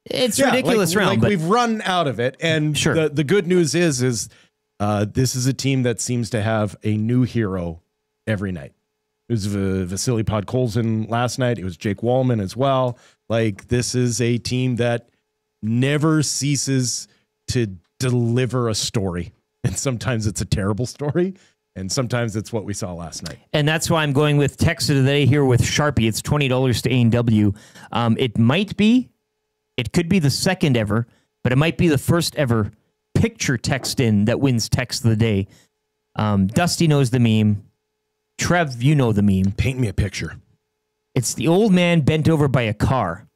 It's ridiculous round. But we've run out of it, and the good news is this is a team that seems to have a new hero every night. It was Vasily Podkolzin last night. It was Jake Wallman as well. This is a team that never ceases to deliver a story, and sometimes it's a terrible story. And sometimes it's what we saw last night. And that's why I'm going with text of the day here with Sharpie. It's $20 to A&W. It could be the second ever, but it might be the first ever picture text in that wins text of the day. Dusty knows the meme. Trev, you know the meme. Paint me a picture. It's the old man bent over by a car.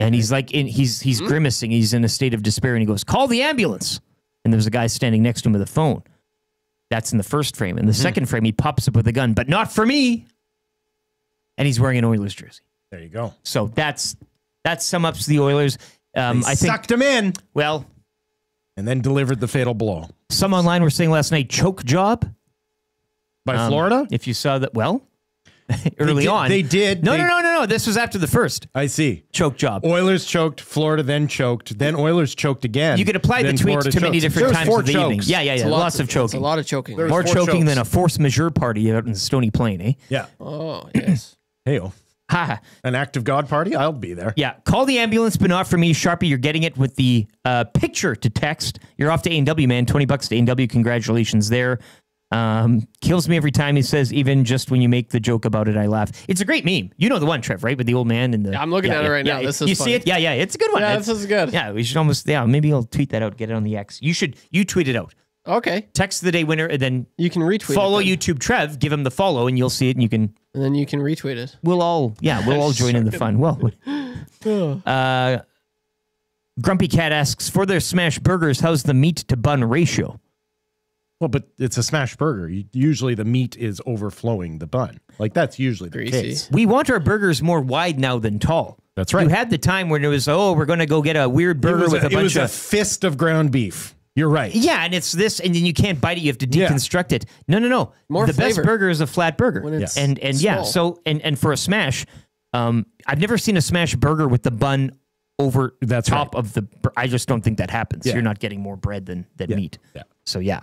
And he's he's grimacing. He's in a state of despair. And he goes, call the ambulance. And there's a guy standing next to him with a phone. That's in the first frame. In the second frame, he pops up with a gun, but not for me. And he's wearing an Oilers jersey. There you go. So that sum ups the Oilers. I think sucked him in. Well, and then delivered the fatal blow. Some online were saying last night, choke job by Florida. If you saw that, early on. They did. No. This was after the first. I see. Choke job. Oilers choked, Florida then choked, then Oilers choked again. You could apply the tweet to many different times of the evening. Yeah. Lots of choking. It's a lot of choking. More choking than a force majeure party out in Stony Plain, eh? Yeah. Oh, yes. Hey-o. An act of God party? I'll be there. Yeah. Call the ambulance, but not for me. Sharpie, you're getting it with the picture to text. You're off to A&W, man. $20 to A&W. Congratulations there. Kills me every time he says, even just when you make the joke about it, I laugh. It's a great meme. You know the one, Trev, right? With the old man and the... Yeah, I'm looking at it right now. This is funny. See it? Yeah. It's a good one. Yeah, this is good. Yeah, we should almost... Yeah, maybe I'll tweet that out, get it on the X. You tweet it out. Okay. Text the day winner, and then... You can retweet follow it. YouTube Trev, give him the follow, and you'll see it, and you can... And then you can retweet it. We'll all join in the fun. Well, Grumpy Cat asks, for their smash burgers, how's the meat to bun ratio? Well, but it's a smash burger. Usually the meat is overflowing the bun. That's usually the case. We want our burgers more wide now than tall. That's right. You had the time when it was, we're going to go get a weird burger with a bunch of... It was a fist of ground beef. You're right. Yeah, and it's this, and then you can't bite it. You have to deconstruct it. No. More the flavor. Best burger is a flat burger. When it's and yeah, so and for a smash, I've never seen a smash burger with the bun over top of the... I just don't think that happens. Yeah. You're not getting more bread than meat. Yeah. So yeah,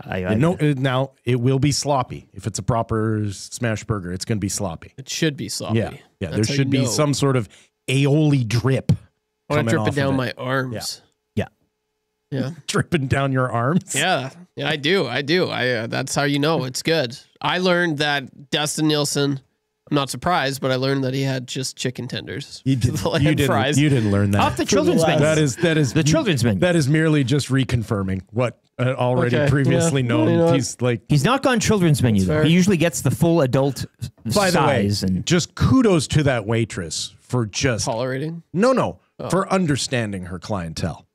now it will be sloppy. If it's a proper smash burger, it's going to be sloppy. It should be sloppy. Yeah. There should be some sort of aioli drip. I want to drip it down my arms. Yeah. Yeah. dripping down your arms. Yeah, I do. That's how you know it's good. I learned that Dustin Nielson. I'm not surprised, but I learned that he had just chicken tenders. You didn't learn that. Off the children's menu. That is the children's menu. That is merely just reconfirming what already previously known. You know he's not gone children's menu. Though. He usually gets the full adult By size. The way, just kudos to that waitress for just tolerating. For understanding her clientele.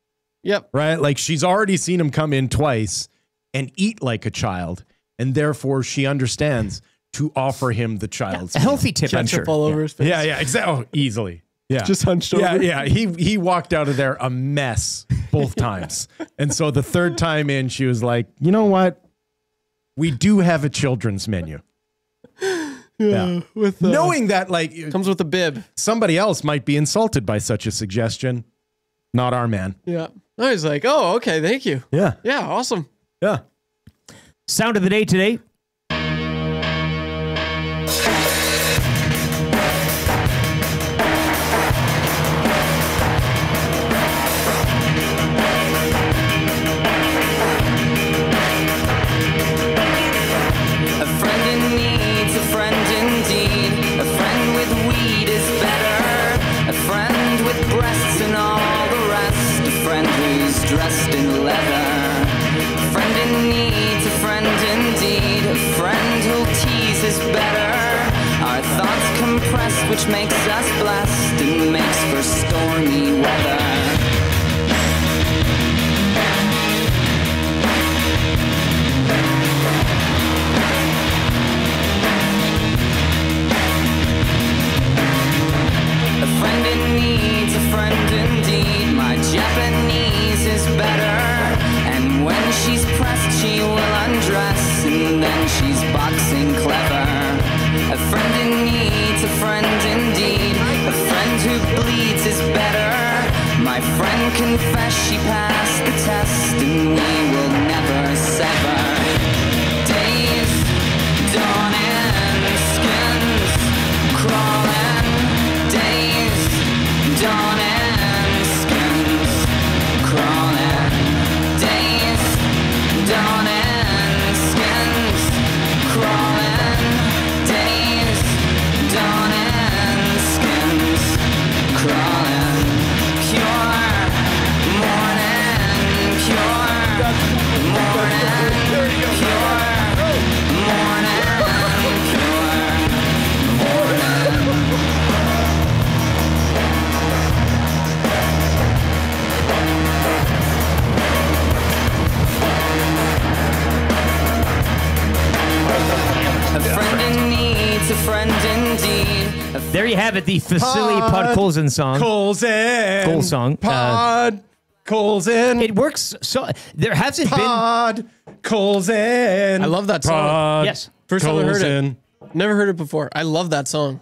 Yep. Right. Like she's already seen him come in twice and eat like a child, and therefore she understands to offer him the child's a healthy tip. I'm Ketchup sure. all over his face. Yeah, exactly. Oh, easily. Yeah. Just hunched over. Yeah. He walked out of there a mess both times. And so the third time in, she was like, you know what? We do have a children's menu. Yeah. With knowing that comes with a bib. Somebody else might be insulted by such a suggestion. Not our man. Yeah. I was like, oh, okay, thank you. Yeah. Yeah, awesome. Yeah. Sound of the day today. Dressed in leather, a friend in need, a friend indeed, a friend who'll tease is better. Our thoughts compressed, which makes us blessed and makes for stormy weather. A friend in need, a friend indeed, my Japanese is better. And when she's pressed, she will undress, and then she's boxing clever. A friend in need, a friend indeed, a friend who bleeds is better. My friend confessed she passed the test, and we will never sever. Days dawning, skins crawling. Days dawning, skins crawling. Days dawning, skins crawling. Days dawning, skins crawling. Pure morning, pure morning, pure morning, pure morning. A friend in need, a friend indeed. There you have it, the Vasily Podkolzin song. Goal song. Kolzin. It works so. There hasn't Kolzin. I love that song. Yes. First time I heard it. Never heard it before. I love that song.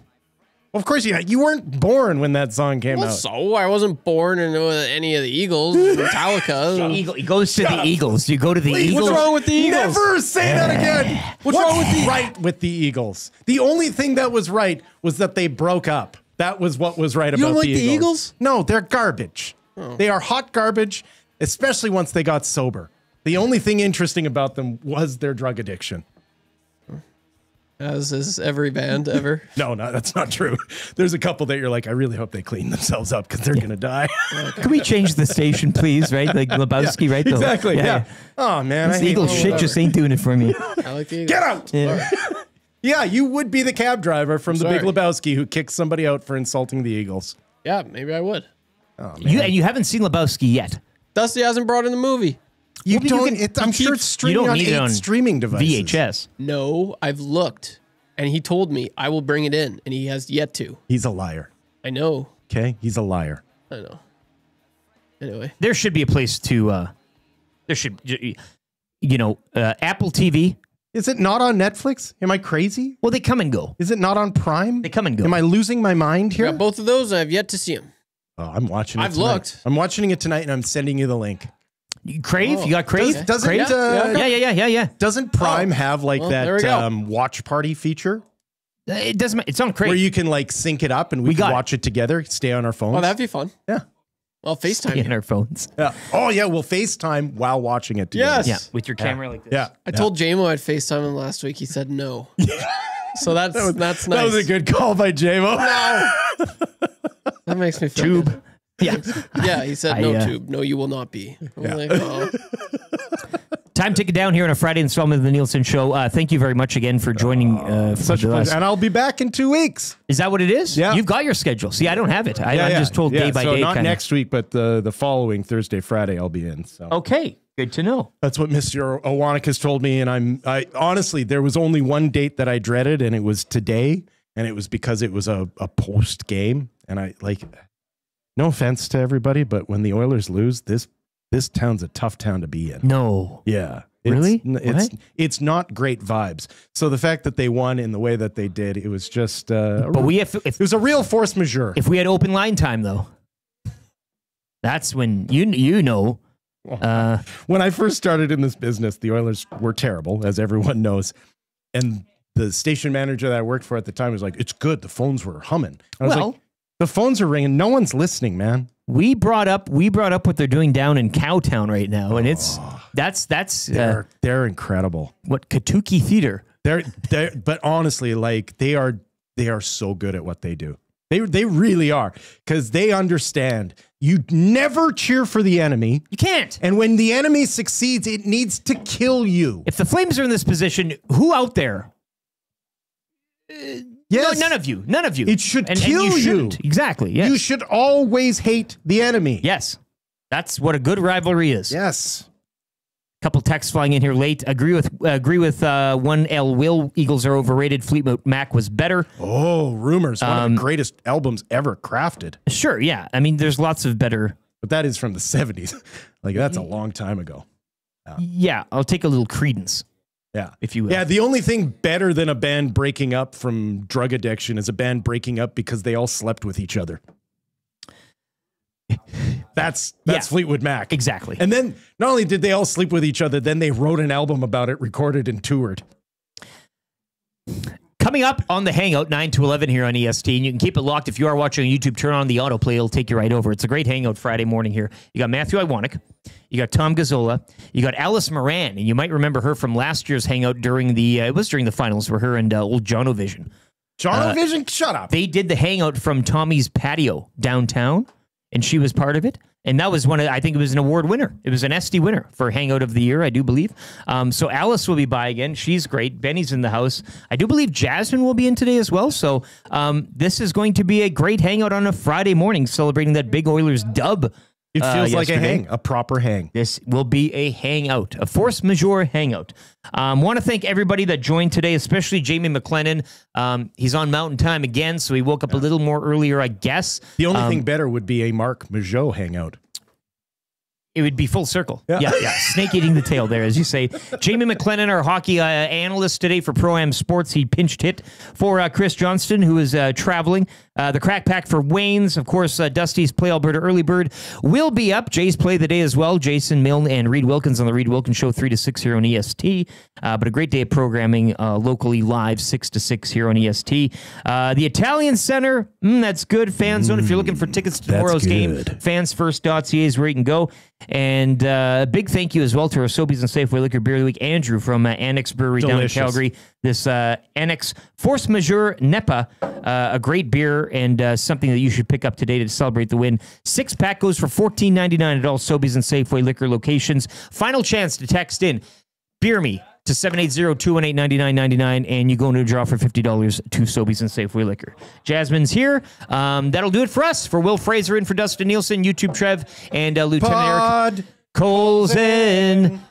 Of course, you weren't born when that song came out. So I wasn't born in any of the Eagles, Metallica. He goes to the Eagles. You go to the Eagles. What's wrong with the Eagles? Never say that again. What's wrong with the Eagles? The only thing that was right was that they broke up. That was what was right about don't like the the Eagles? No, they're garbage. Oh. They are hot garbage, especially once they got sober. The only thing interesting about them was their drug addiction. As is every band ever. No, that's not true. There's a couple that you're like, I really hope they clean themselves up because they're going to die. Can we change the station, please? Right? Like Lebowski, right? Exactly. Yeah. Oh, man. This Eagles shit just ain't doing it for me. I like the Eagles. Get out. Yeah. Yeah, you would be the cab driver from The Big Lebowski who kicks somebody out for insulting the Eagles. Yeah, maybe I would. Oh, man. You haven't seen Lebowski yet. Dusty hasn't brought in the movie. I'm sure it's streaming on 8 streaming devices. VHS. No, I've looked, and he told me I will bring it in, and he has yet to. He's a liar. I know. Okay, he's a liar. I know. Anyway, there should be a place to. There should, Apple TV. Is it not on Netflix? Am I crazy? Well, they come and go. Is it not on Prime? They come and go. Am I losing my mind here? I got both of those, and I've yet to see them. Oh, I'm watching it I've tonight. looked. I'm watching it tonight, and I'm sending you the link. Crave? Oh. You got Crave? Doesn't Crave? Yeah. Doesn't Prime have like there we that go. watch party feature? It doesn't. It's on Crave. Where you can like sync it up and we can watch it together, stay on our phones. Oh, that'd be fun. Yeah. Well, FaceTime in our phones. Yeah. Oh yeah, we'll FaceTime while watching it together. Yes. Yeah, with your camera like this. Yeah. I told JMO I'd FaceTime him last week. He said no. So that's nice. That was a good call by JMO. No. That makes me feel good. Yeah. Yeah, he said no tube. No, you will not be. I'm like, oh. Time ticking down here on a Friday installment of the Nielsen Show. Thank you very much again for joining. Such a pleasure. And I'll be back in 2 weeks. Is that what it is? Yeah. You've got your schedule. See, I don't have it. I'm just told day by day. Not next week, but the following Thursday, Friday, I'll be in. So. Okay. Good to know. That's what Mr. Owanik has told me. And I honestly, there was only one date that I dreaded, and it was today. And it was because it was a post game. And I no offense to everybody, but when the Oilers lose, this town's a tough town to be in. No. Yeah. Really? It's not great vibes. So the fact that they won in the way that they did, it was just but it was a real force majeure. If we had open line time though, that's when you know. When I first started in this business, the Oilers were terrible, as everyone knows. And the station manager that I worked for at the time was like, "It's good. The phones were humming." I was like, the phones are ringing. No one's listening, man. We brought up what they're doing down in Cowtown right now, and they're incredible. What Katuki Theater? But honestly, they are so good at what they do. They really are, because they understand you never cheer for the enemy. You can't. And when the enemy succeeds, it needs to kill you. If the Flames are in this position, who out there? Yes. No, none of you. None of you. It should kill you. Exactly. Yes. You should always hate the enemy. Yes. That's what a good rivalry is. Yes. Couple texts flying in here late. Agree with 1L Will. Eagles are overrated. Fleetwood Mac was better. Oh, rumors. One of the greatest albums ever crafted. Sure, yeah. I mean, there's lots of better. But that is from the 70s. That's a long time ago. Yeah, I'll take a little credence. Yeah. If you will. Yeah, the only thing better than a band breaking up from drug addiction is a band breaking up because they all slept with each other. That's Fleetwood Mac. Exactly. And then not only did they all sleep with each other, then they wrote an album about it, recorded and toured. Coming up on the Hangout, 9 to 11 here on EST, and you can keep it locked. If you are watching on YouTube, turn on the autoplay. It'll take you right over. It's a great Hangout Friday morning here. You got Matthew Iwanek. You got Tom Gazzola. You got Alice Moran, and you might remember her from last year's Hangout during the finals for her and old Jonovision. Jonovision? Shut up. They did the Hangout from Tommy's Patio downtown, and she was part of it. And that was I think it was an award winner. It was an SD winner for Hangout of the Year, I do believe. So Alice will be by again. She's great. Benny's in the house. I do believe Jasmine will be in today as well. So this is going to be a great Hangout on a Friday morning, celebrating that big Oilers dub. It feels like a proper hang. This will be a hangout, a force majeure hangout. Want to thank everybody that joined today, especially Jamie McLennan. He's on Mountain Time again, so he woke up a little more earlier, I guess. The only thing better would be a Mark Mageau hangout. It would be full circle. Yeah. Snake eating the tail there, as you say. Jamie McLennan, our hockey analyst today for Pro-Am Sports. He pinched hit for Chris Johnston, who is traveling. The Crack Pack for Wayne's. Of course, Dusty's Play Alberta Early Bird will be up. Jay's Play the Day as well. Jason Milne and Reed Wilkins on the Reed Wilkins Show, 3 to 6 here on EST. But a great day of programming locally live, 6 to 6 here on EST. The Italian Center, that's good. Fan Zone, if you're looking for tickets to tomorrow's game, fansfirst.ca is where you can go. And a big thank you as well to our Sobeys and Safeway Liquor Beer of the Week, Andrew from Annex Brewery down in Calgary. This Annex Force Majeure NEPA, a great beer and something that you should pick up today to celebrate the win. 6-pack goes for $14.99 at all Sobeys and Safeway Liquor locations. Final chance to text in Beer Me to 780-218-9999, and you go into a draw for $50 to Sobeys and Safeway Liquor. Jasmine's here. That'll do it for us. For Wil Fraser, in for Dustin Nielsen, YouTube Trev, and Lieutenant Eric Colson.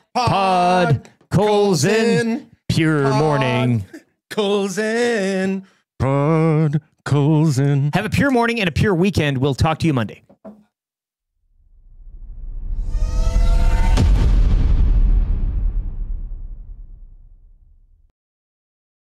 Colson. Pure morning. Colson. Colson. Have a pure morning and a pure weekend. We'll talk to you Monday.